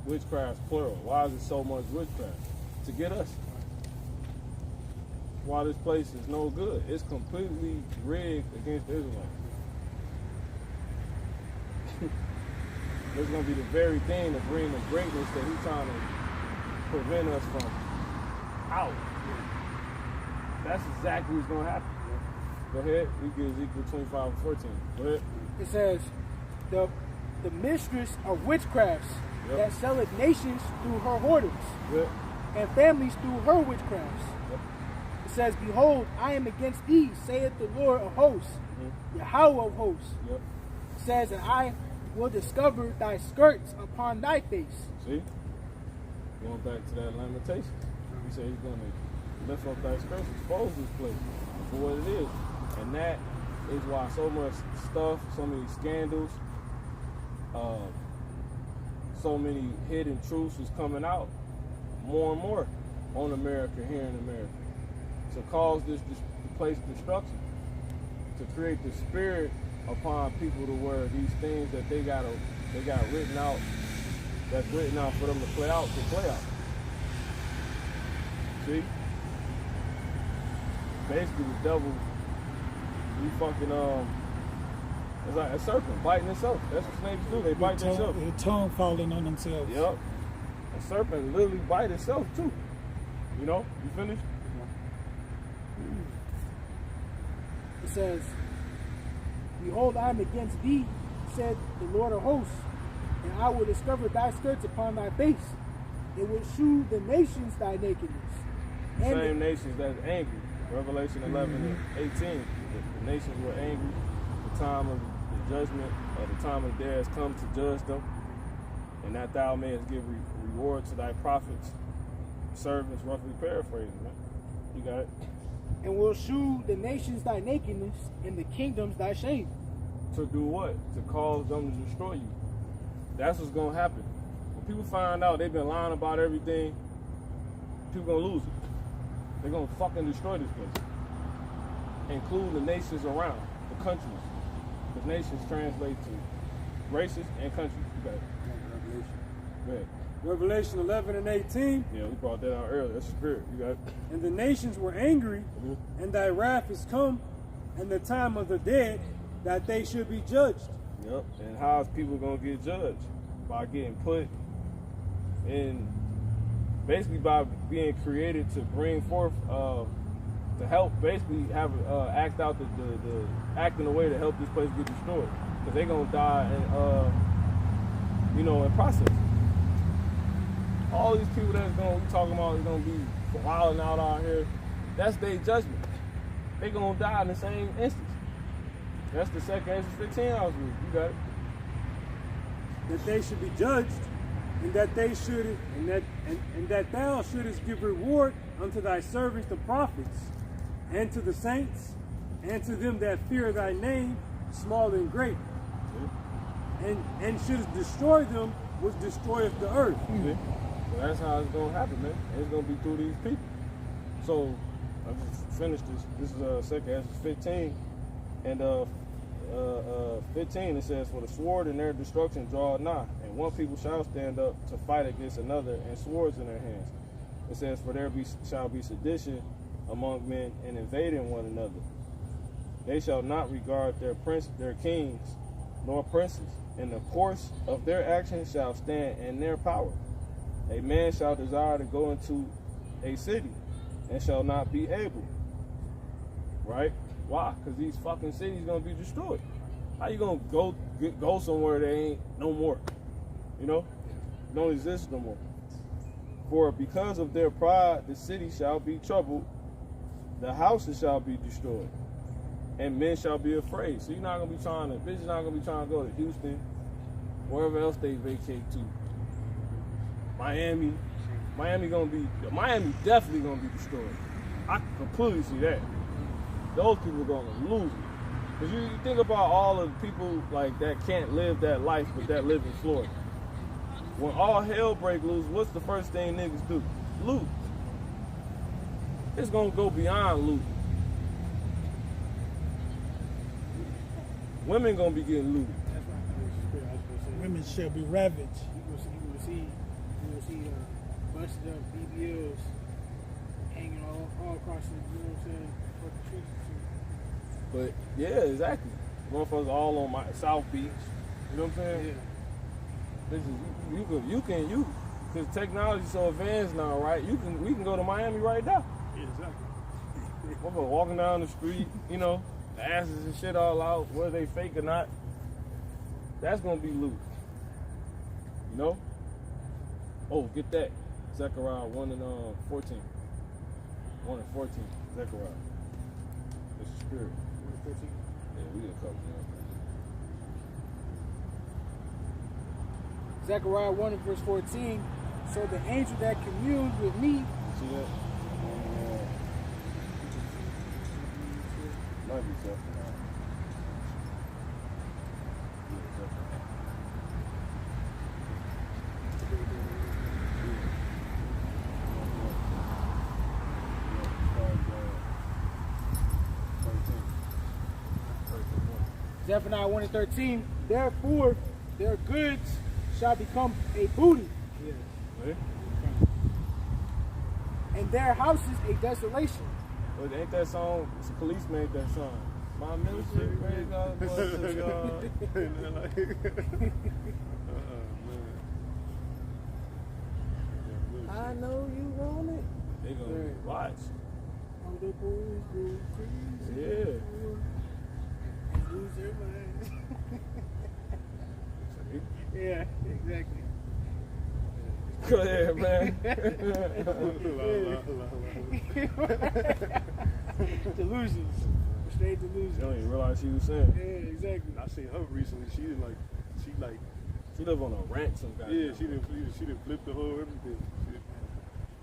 witchcraft plural? Why is it so much witchcraft? To get us. Why this place is no good. It's completely rigged against the Israelites. It's going to be the very thing to bring the greatness that he's trying to prevent us from out. That's exactly what's going to happen. Go ahead. We get Ezekiel 25 and 14. Go ahead. It says, the the mistress of witchcrafts, Yep. that selleth nations through her whoredoms, Yep. and families through her witchcrafts. Yep. It says, Behold, I am against thee, saith the Lord of hosts, Yahweh of hosts. Yep. It says, and I will discover thy skirts upon thy face. See? Going back to that lamentation. He said he's going to lift up thy skirts, expose this place for what it is. And that is why so much stuff, so many scandals, so many hidden truths is coming out more and more on America, here in America. To cause this place destruction. To create the spirit upon people to where these things that they got written out, that's written out for them to play out, See? Basically the devil, he fucking it's like a serpent biting itself. That's what snakes do, they bite themselves. The tongue falling on themselves. Yep. A serpent literally bite itself too. You know? You finished? It says, Behold, I am against thee, said the Lord of hosts, and I will discover thy skirts upon thy face. It will shew the nations thy nakedness. And Same nations that's angry. Revelation 11 and 18. The nations were angry. The time of the judgment, or the time of the day has come to judge them. And that thou mayest give reward to thy prophets, servants, roughly paraphrasing, man. You got it? and will shew the nations thy nakedness, and the kingdoms thy shame. To do what? To cause them to destroy you. That's what's going to happen. When people find out they've been lying about everything, people going to lose it. They're going to fucking destroy this place. Include the nations around, the countries. Because nations translate to races and countries. You got it. Go ahead. Revelation 11 and 18. Yeah, we brought that out earlier. That's the spirit. You got it. And the nations were angry, and thy wrath is come, and the time of the dead, that they should be judged. Yep. And how is people going to get judged? By getting put in, basically by being created to bring forth, to help basically have act out the act in a way to help this place get destroyed. Because they're going to die in process. All these people that's we talking about is going to be wilding out here, that's their judgment. They're going to die in the same instance. That's the second Ezra 15 I was reading. You got it. That they should be judged, and that they should, and that thou shouldest give reward unto thy servants the prophets, and to the saints, and to them that fear thy name, small and great, and shouldest destroy them which destroyeth the earth. So that's how it's gonna happen, man. It's gonna be through these people. So I just finished this. This is second Ezra 15, and 15 it says, "For the sword and their destruction draw nigh, and one people shall stand up to fight against another, and swords in their hands." It says, "For there shall be sedition among men, and invading one another. They shall not regard their kings, nor princes, and the course of their actions shall stand in their power. A man shall desire to go into a city, and shall not be able." Right? Why? Because these fucking cities gonna be destroyed. How you gonna go somewhere that ain't no more? You know? Don't exist no more. "For because of their pride, the city shall be troubled, the houses shall be destroyed, and men shall be afraid." So bitches not gonna be trying to go to Houston, wherever else they vacate to. Miami definitely gonna be destroyed. I can completely see that. Those people are gonna lose it. Because you think about all of the people like that can't live that life, but that live in Florida. When all hell break loose, what's the first thing niggas do? Loot. It's gonna go beyond loot. Women gonna be getting looted. That's right. I was gonna say. Women shall be ravaged. You will see busted up BBLs hanging all across the, you know what I'm saying, for the trees. But yeah, exactly. Motherfuckers all on my South Beach. You know what I'm saying? Yeah. This is you because technology's so advanced now, right? We can go to Miami right now. Yeah, exactly. Motherfuckers walking down the street, the asses and shit all out, whether they fake or not. That's gonna be loot. You know? Oh, get that. Zechariah 1 and 14. 1 and 14. Zechariah. It's the spirit. 14. Yeah, we didn't cover that. Zechariah 1 and verse 14. So the angel that communed with me. See that? Might be Zechariah. Yeah, Zechariah. Zephaniah 1 and 13. Therefore, their goods shall become a booty, Ready? and their houses a desolation. But ain't that song? It's a police made that song. My military praise God, boy, to God. Man. I know you want it. They gonna watch. All the boys go crazy. Yeah. And lose their minds. Yeah, exactly. Go ahead, man. Delusions. Straight You delusions. don't even realize she was saying. Yeah, exactly. I seen her recently. She She live on a ranch some guy. yeah, she didn't flip the whole everything.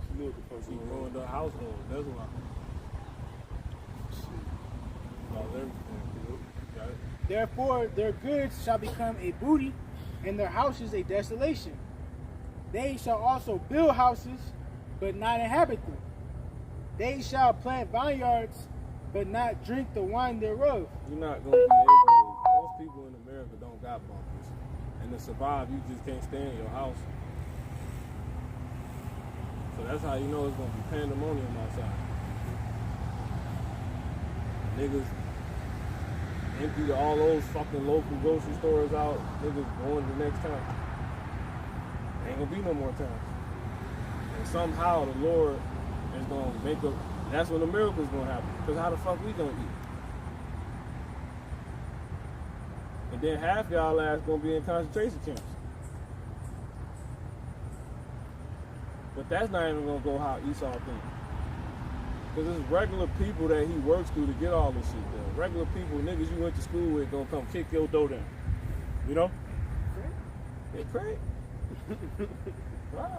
She knew what the fuck She she was ruined doing. her household. That's why. Lost everything. Got it? Therefore, their goods shall become a booty, and their houses a desolation. They shall also build houses, but not inhabit them. They shall plant vineyards, but not drink the wine thereof. You're not gonna be able to. Most people in America don't got bunkers, and to survive, you just can't stay in your house. So that's how you know it's gonna be pandemonium outside. Niggas empty all those fucking local grocery stores out. Niggas going the next town. Ain't gonna be no more towns. And somehow the Lord is gonna make a. That's when the miracle's gonna happen. Cause how the fuck we gonna eat? And then half y'all ass gonna be in concentration camps. But that's not even gonna go how Esau thinks. Because it's regular people that he works through to get all this shit done. Regular people, niggas you went to school with, gonna come kick your door down. You know? They crazy. Right.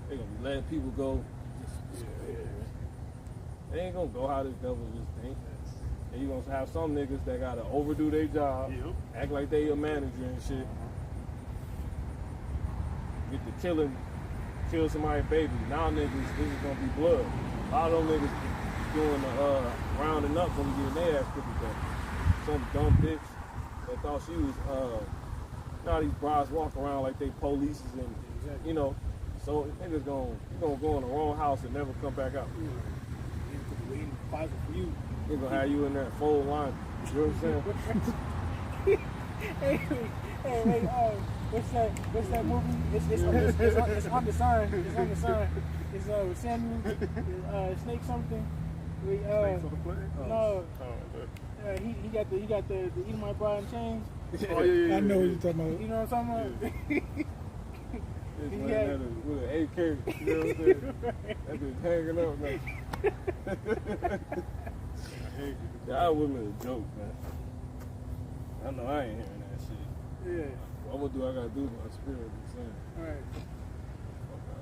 They gonna be letting people go. They ain't gonna go how this devil just think. And you gonna have some niggas that gotta overdo their job, Yep. act like they a manager and shit. Get to kill somebody's baby. Now niggas, this is gonna be blood. A lot of them niggas doing the rounding up when we getting their ass kicked back. Some dumb bitch that thought she was now these brides walk around like they police and you know, so niggas gonna go in the wrong house and never come back out. Waiting in the closet for you. They're gonna have you in there fold line. You know what I'm saying? Hey, what's that movie? It's on the sign. It's on the sign. It's with Samuel, Snake something. We, Snakes on the plane? no, Oh, he got the Eat My Bride in Chains. oh yeah. I know what you're talking about. You know what I'm talking about? This He man had- had with an AK, you know what I'm saying? That bitch hanging up now. Y'all women a joke, man. I know I ain't hearing that shit. Yeah. What I'm gonna do, I gotta do my spirit. I'm saying. All right. Fuck out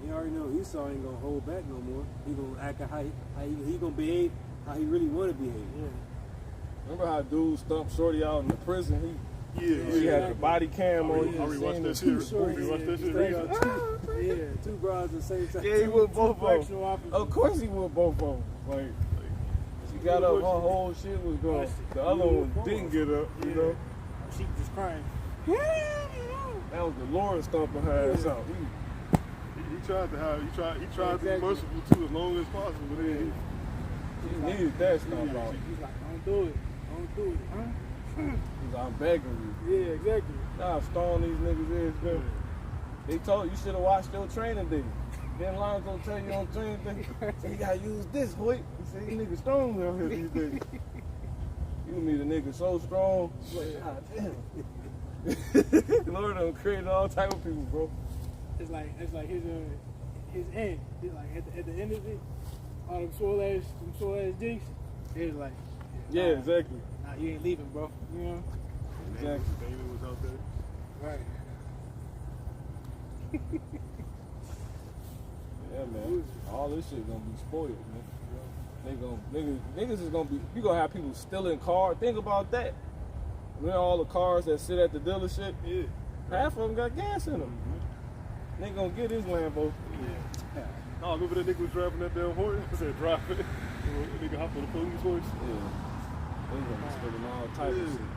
of You already know Esau ain't gonna hold back no more. He gonna act how he gonna behave how he really wanna behave. Yeah. Remember how dude stumped Shorty out in the prison? He Yeah. had the body cam on. I rewatched that shit. Rewatched that shit recently. Yeah, two bras at the same time. Yeah, he with both of them. Fractional opposite. Of course he with both of them. Like, she got up, her whole shit was gone. The other one didn't get up, you know. She just crying. That was the Lord stomping her ass out. He tried to be merciful too as long as possible. But then He needed that stomp out. He's like, don't do it. Don't do it. Huh? He's like, I'm begging you. Yeah, exactly. Nah, stone these niggas is good. They told you should have watched your training day. Then Lon's gonna tell you on training day, so you gotta use this, hoy. He said, these niggas stones out here these days. You meet a nigga so strong, like, God damn. Lord done created all type of people, bro. It's like his end. It's like at the end of it, all them soil ass dicks. It's like, Yeah, exactly. nah, you ain't leaving, bro. You know? Exactly. David was out there. Right. Yeah, man. All this shit gonna be spoiled, man. Niggas is gonna be. You gonna have people stealing cars. Think about that. You know all the cars that sit at the dealership. Yeah. Half of them got gas in them. Nigga gonna get his Lambo. Yeah. No, remember that nigga was driving that damn horse? I said, drive it. That nigga hopped on the police horse. Yeah. They gonna be stealing all types of shit.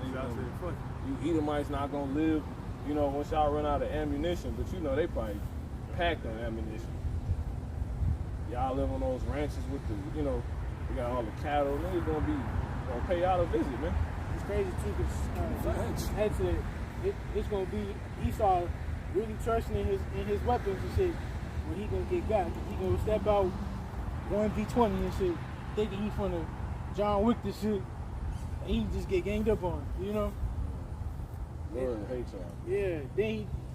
Nigga, I said, fuck it. You Edomites not gonna live. You know, once y'all run out of ammunition, but you know they probably packed on ammunition. Y'all live on those ranches with the, you know, we got all the cattle. Niggas gonna pay y'all a visit, man. It's crazy too, because it's gonna be Esau really trusting in his weapons and shit when he gonna get got. He gonna step out 1v20 and shit, thinking he finna John Wick this shit, and he just get ganged up on, you know? Lord hate y'all. Yeah.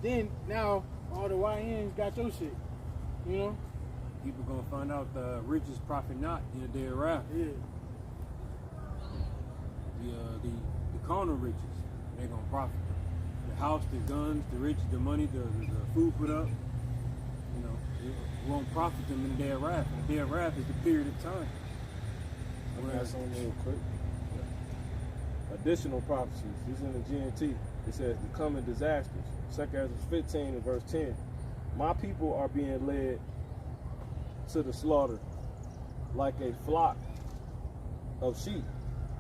Then now all the YNs got your shit, you know? People gonna find out the riches profit not in the day of wrath. Yeah. The carnal riches, they gonna profit. The house, the guns, the riches, the money, the food put up, you know, it won't profit them in the day of wrath. And the day of wrath is the period of time. I'm gonna add something real quick. Additional prophecies. This is in the GNT. It says the coming disasters. 2 Ezra 15 and verse 10. My people are being led to the slaughter like a flock of sheep.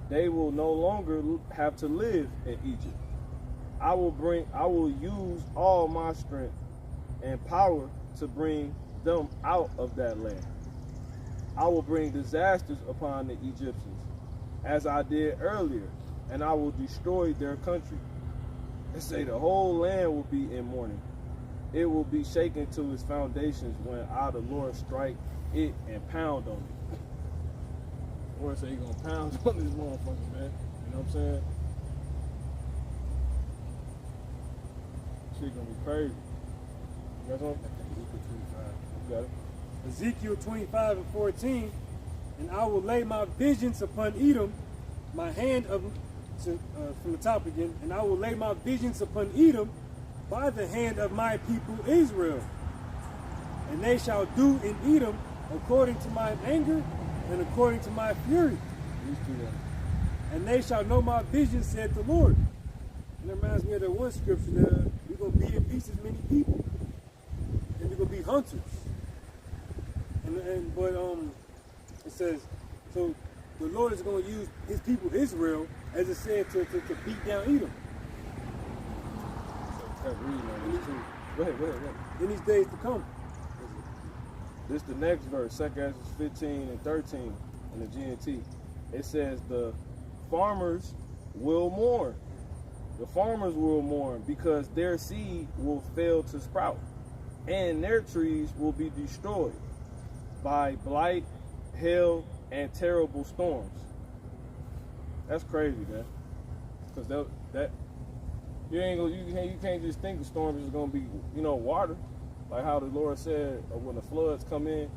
They will no longer have to live in Egypt. I will use all my strength and power to bring them out of that land. I will bring disasters upon the Egyptians, as I did earlier, and I will destroy their country. They say the whole land will be in mourning. It will be shaken to its foundations when I, the Lord, strike it and pound on it. The Lord say He gonna pound on this motherfucker, man. You know what I'm saying? Shit gonna be crazy. You got something? You got it? Ezekiel 25 and 14, and I will lay my vengeance upon Edom, my hand of, from the top again, and I will lay my vengeance upon Edom by the hand of my people Israel. And they shall do in Edom according to my anger and according to my fury. And they shall know my vision, said the Lord. And it reminds me of that one scripture that we're going to be in pieces many people. And we're going to be hunters. But it says, so the Lord is going to use his people Israel, as it said, to beat down Edom. Go ahead. In these days to come. This is the next verse, 2 Ezra 15 and 13 in the GNT. It says the farmers will mourn. The farmers will mourn because their seed will fail to sprout, and their trees will be destroyed by blight, hail, and terrible storms. That's crazy, man. Because that you can't just think the storms is gonna be, water. Like how the Lord said when the floods come in,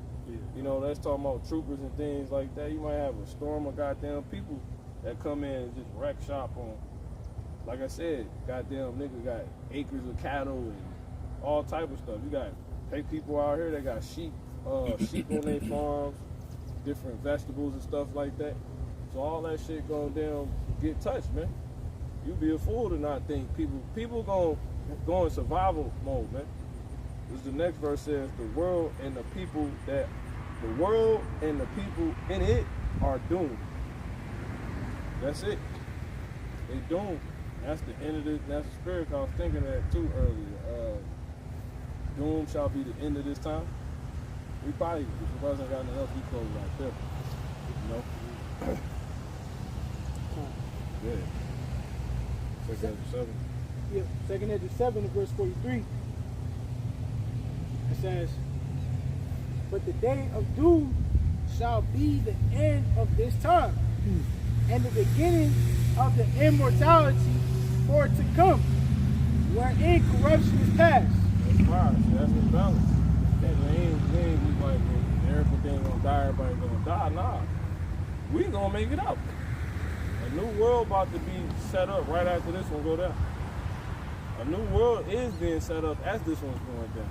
that's talking about troopers and things like that. You might have a storm of goddamn people that come in and just wreck shop on. Like I said, goddamn nigga got acres of cattle and all type of stuff. You got people out here that got sheep on their farms, different vegetables and stuff like that. So all that shit gonna damn get touched, man. You be a fool to not think people gonna go in survival mode, man. This the next verse says the world and the people in it are doomed. That's it. They doomed. That's the end of this. That's the spirit I was thinking that too earlier. Doom shall be the end of this time. We probably, if it wasn't got enough, we close right there. Yeah. 2 Ezra 7. Yeah, 2 Ezra 7 verse 43. It says, but the day of doom shall be the end of this time, and the beginning of the immortality for it to come, wherein corruption is past. That's fire. See, that's the balance. We ain't just like, everything gonna die, everybody gonna die. Nah. We gonna make it out. A new world about to be set up right after this one go down. A new world is being set up as this one's going down.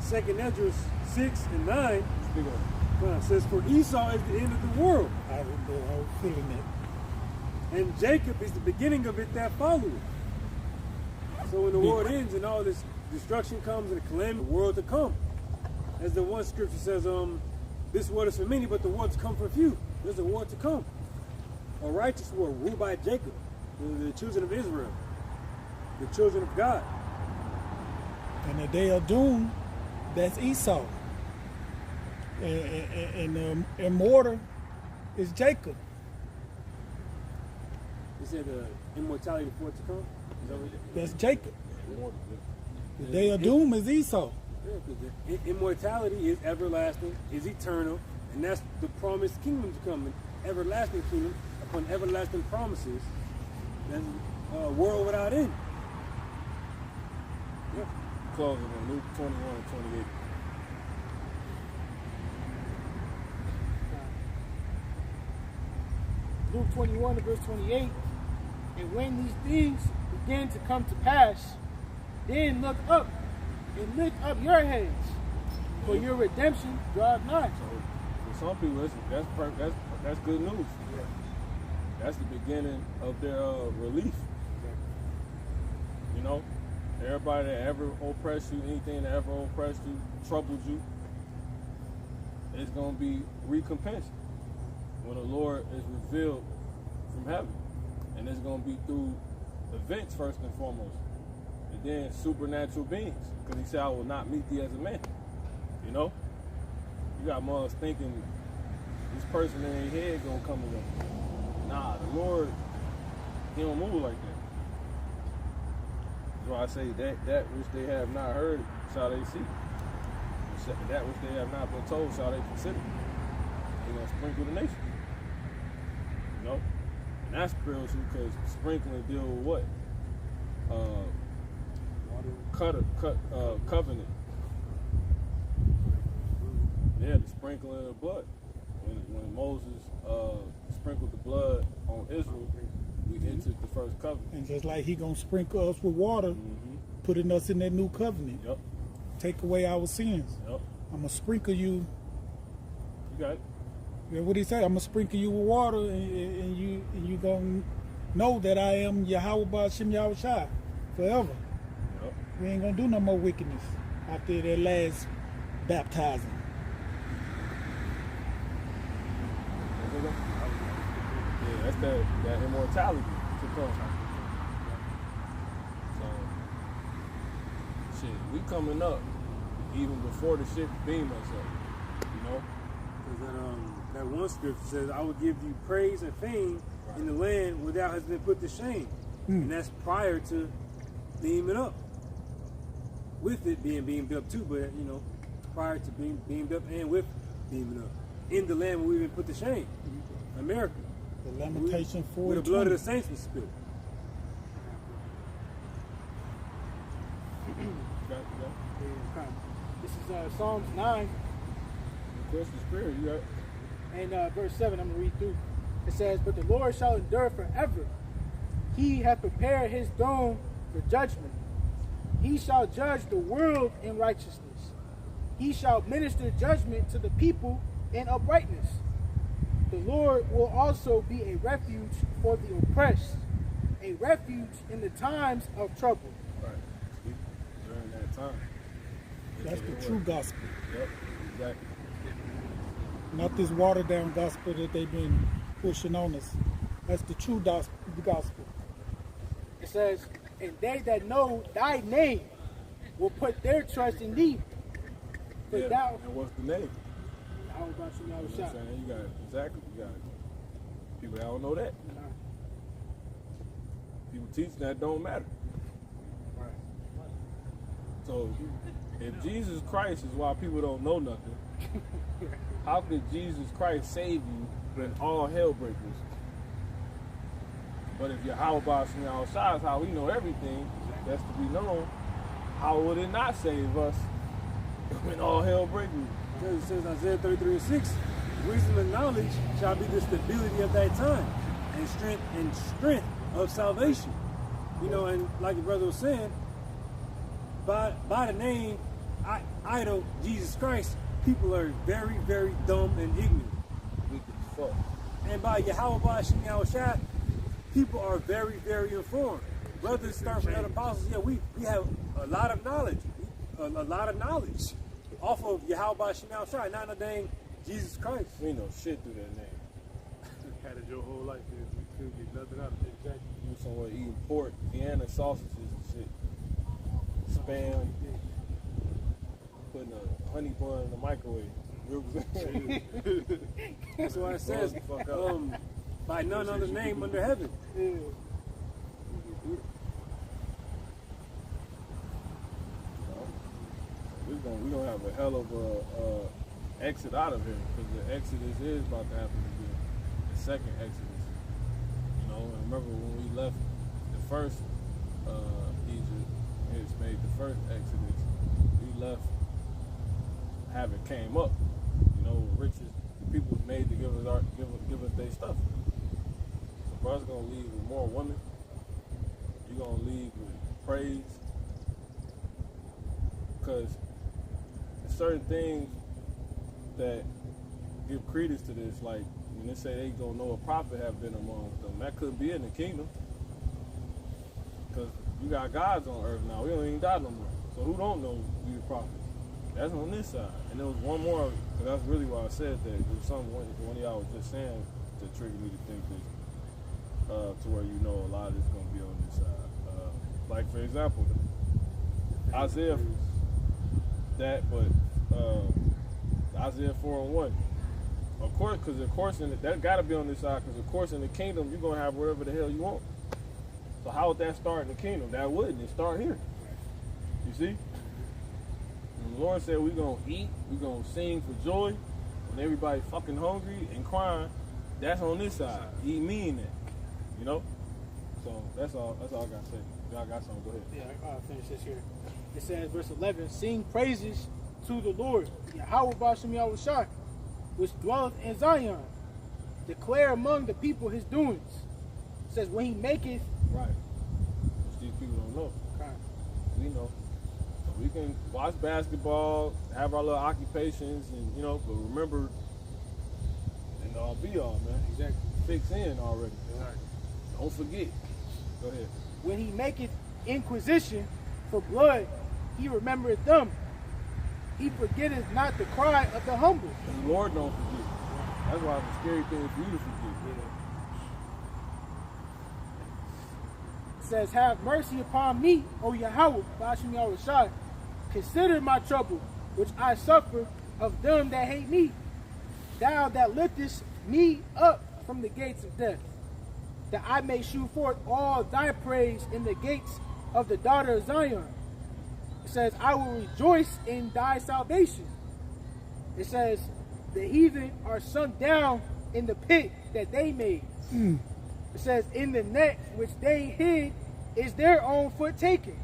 Second Esdras 6 and 9 says, for Esau is the end of the world, I was feeling that. and Jacob is the beginning of it that followeth. So when the world ends and all this destruction comes and the calamity, the world to come. As the one scripture says, this world is for many, but the world to come for few. There's a world to come. A righteous world ruled by Jacob, the children of Israel, the children of God. And the day of doom, that's Esau. And the immortal is Jacob. He said immortality for it to come. Is that what it is? That's Jacob. The day of doom is Esau. Yeah, because the immortality is everlasting, is eternal, and that's the promised kingdom to come, an everlasting kingdom upon everlasting promises. That's a world without end. Yeah. Closing on Luke 21 and 28. Luke 21 verse 28. And when these things begin to come to pass, then look up and lift up your heads, for your redemption draweth nigh. So for some people, that's good news. Yeah. That's the beginning of their relief. You know, everybody that ever oppressed you, anything that ever oppressed you, troubled you, it's going to be recompensed when the Lord is revealed from heaven. And it's going to be through events first and foremost, and then supernatural beings, because he said, I will not meet thee as a man. You know, you got mothers thinking this person in their head gonna come along. Nah, the Lord, he don't move like that. That's why I say that which they have not heard shall they see, that which they have not been told shall they consider. He gonna sprinkle the nation. You know, and that's spiritual, because sprinkling deal with what? Covenant. Yeah, the sprinkling of the blood. When Moses sprinkled the blood on Israel, we entered the first covenant. And just like he gonna sprinkle us with water, putting us in that new covenant. Yep. Take away our sins. Yep. I'm gonna sprinkle you. You got it. Yeah, what he say? I'm gonna sprinkle you with water, and you gonna know that I am Yahweh Ba'Shem Yahushai forever. Yep. We ain't gonna do no more wickedness after that last baptizing. Yeah, that's that immortality to come. So, shit, we coming up even before the shit beam us up, you know? Because that one scripture says, I will give you praise and fame in the land where thou hast been put to shame. And that's prior to beaming up. With it being beamed up too, but you know, prior to being beamed up and with beaming up. In the land where we've been put to shame. America. The Lamentation 4. Where the blood of the saints was spilled. This is Psalms 9 Cross the spirit, you got. and verse 7. I'm going to read through. It says, but the Lord shall endure forever. He hath prepared his throne for judgment. He shall judge the world in righteousness. He shall minister judgment to the people in uprightness. The Lord will also be a refuge for the oppressed, a refuge in the times of trouble. Right. During that time. That's the true gospel. Yep, exactly. Not this watered down gospel that they've been pushing on us. That's the true gospel. It says, and they that know thy name will put their trust in thee. For Yeah. thou, And what's the name? how about you now, You know what I'm saying? You got it. Exactly. You got it. People that don't know that. People teach that don't matter. So if Jesus Christ is why people don't know nothing, How could Jesus Christ save you when all hell breaks loose? But if Yahweh Bashim Yahushua is how we know everything, that's to be known, how would it not save us when all hell breaks loose? Because it says Isaiah 33:6, wisdom and knowledge shall be the stability of that time, and strength of salvation. You know, and like the brother was saying, by the name idol Jesus Christ, people are very, very dumb and ignorant. We can fuck. And by Yahweh Bashim Yahushua, people are very, very informed. Brothers start from other apostles. Yeah, we have a lot of knowledge, off of Yahweh Bashim Yahushua, not a dang Jesus Christ. We know shit through that name. Had it your whole life, you couldn't get nothing out of it. Exactly. You somewhere eating pork, Vienna sausages and shit. Spam. Putting a honey bun in the microwave. That's why it says, by none other name under heaven. Yeah. We're gonna have a hell of a exit out of here, because the Exodus is about to happen again. The second Exodus. You know, and remember when we left the first Egypt, it's made the first Exodus. We left, having came up. You know, riches people was made to give us their stuff. So brother's gonna leave with more women. You're gonna leave with praise. Because there's certain things that give credence to this, like when they say they don't know a prophet have been amongst them, that could be in the kingdom. Because you got gods on earth now. We don't even die no more. So who don't know you the prophet? That's on this side. And there was one more, because that's really why I said that. There was something one of y'all was just saying to trigger me to think this, to where you know a lot of this is going to be on this side. Like, for example, Isaiah, Isaiah 4:1. Of course, because of course, that got to be on this side, because of course in the kingdom, you're going to have whatever the hell you want. So how would that start in the kingdom? That wouldn't. It start here. You see? The Lord said we're going to eat, we're going to sing for joy, when everybody fucking hungry and crying. That's on this side. He mean that, you know? So that's all I got to say. Y'all got something, go ahead. Yeah, I'll finish this here. It says, verse 11, sing praises to the Lord, Yahweh Bashim Yahushua, which dwelleth in Zion. Declare among the people his doings. It says, when he maketh... Right. Which these people don't know. Okay. We know. We can watch basketball, have our little occupations, and but remember, and all be all, man. Exactly. Fix in already. Exactly. Don't forget. Go ahead. When he maketh inquisition for blood, he remembereth them. He forgetteth not the cry of the humble. The Lord don't forget. That's why it's a scary thing for you to forget. It says, have mercy upon me, O Yahweh, Bashim Yahushua. Consider my trouble, which I suffer of them that hate me. Thou that liftest me up from the gates of death, that I may shew forth all thy praise in the gates of the daughter of Zion. It says, I will rejoice in thy salvation. It says, the heathen are sunk down in the pit that they made. It says, in the net which they hid is their own foot taken.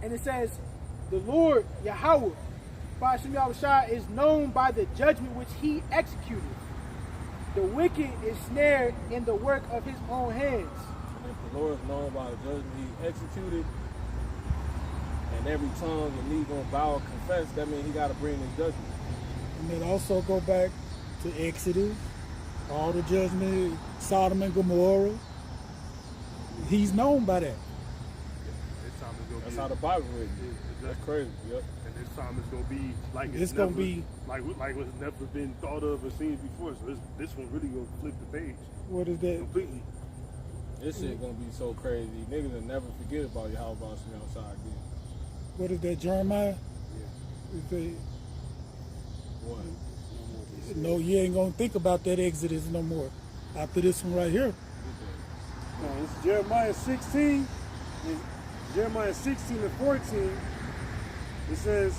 And it says, the Lord, Yahweh, Bashim Yahushua, is known by the judgment which he executed. The wicked is snared in the work of his own hands. And if the Lord is known by the judgment he executed, and every tongue and knee gonna bow and confess, that means he got to bring his judgment. And then also go back to Exodus, all the judgment, Sodom and Gomorrah. He's known by that. This time it's gonna That's be, how the Bible written. Exactly. That's crazy. Yep. And this time it's gonna be like It's gonna be like what's never been thought of or seen before. So this one really gonna flip the page what is that? completely. This shit gonna be so crazy. Niggas will never forget about Yahweh Bashim outside again. What is that, Jeremiah? Is that, What? no, you ain't gonna think about that Exodus no more. After this one right here. No, it's Jeremiah 16. Jeremiah 16 and 14. It says,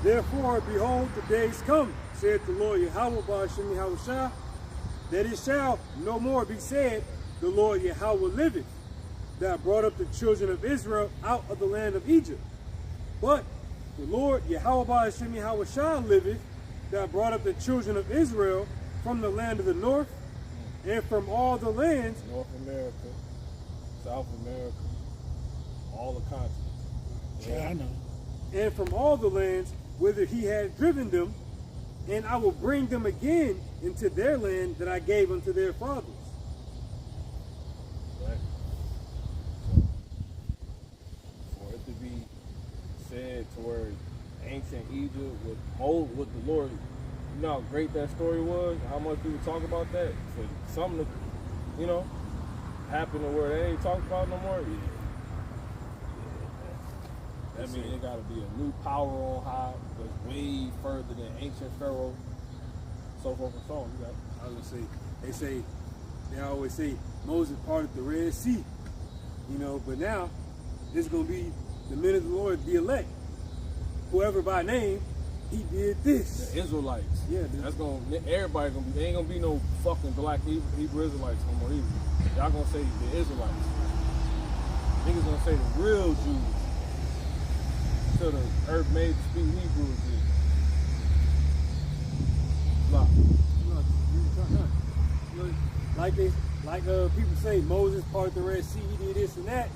Therefore, behold, the days come, saith the Lord Yahweh Ba'ashem Yahushua, that it shall no more be said, the Lord Yahweh liveth, that brought up the children of Israel out of the land of Egypt. But the Lord Yahweh Ba'ashem Yahushua liveth, that brought up the children of Israel from the land of the north, and from all the lands, North America, South America, all the continents. Yeah, I know. and from all the lands whither he had driven them, and I will bring them again into their land that I gave unto their fathers. Right? For it to be said to where ancient Egypt with the Lord, you know how great that story was, how much people talk about that. For something to, you know, happen to where they ain't talked about no more. Yeah. That means it got to be a new power on high that's way further than ancient Pharaoh, so forth and so on. You got it. I was gonna say, they always say Moses parted the Red Sea, you know, but now it's gonna be the men of the Lord, the elect, whoever by name, he did this. The Israelites. Yeah, that's gonna, everybody gonna be, there ain't gonna be no fucking black Hebrew Israelites no more either. Y'all gonna say the Israelites. Niggas gonna say the real Jews. To the earth made to speak Hebrew again. Look. Like people say, Moses parted the Red Sea, he did this and that.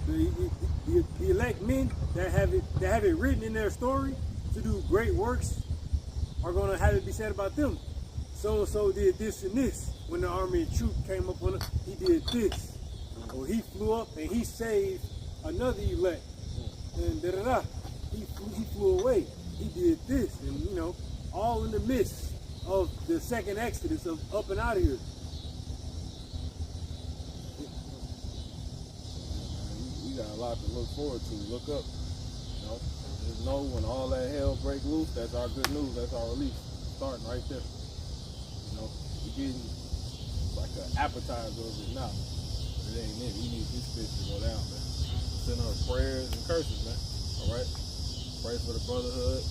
The elect men that have it written in their story to do great works are going to have it be said about them. So and so did this and this. When the army of truth came up on us, he did this. Or he flew up and he saved another elect. And he flew away. He did this, and you know, all in the midst of the second Exodus of up and out of here. We got a lot to look forward to. Look up, you know. Just know when all that hell break loose, that's our good news. That's our release, starting right there. You know, we getting like an appetizer of it now. It ain't it. We need this fish to go down, man. Send our prayers and curses, man. All right. Pray for the brotherhood.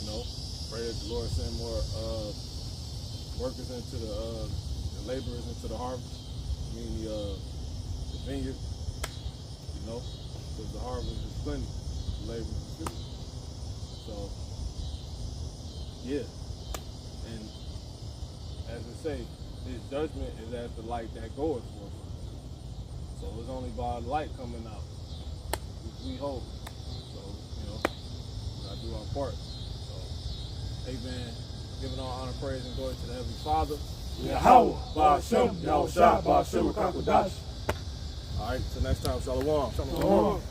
You know, pray that the Lord send more workers into the laborers into the harvest. I mean the vineyard. You know, because the harvest is plenty, the labor is few. So, yeah. And as I say, his judgment is as the light that goeth forth. So it's only by light coming out. We hope. So, you know, we gotta do our part. So, amen. Giving all honor, praise, and glory to the Heavenly Father. Yahweh, Ba'ashem, Yahushua, Ba'ashem, Rakakadash. All right, till next time, Shalom. Shalom.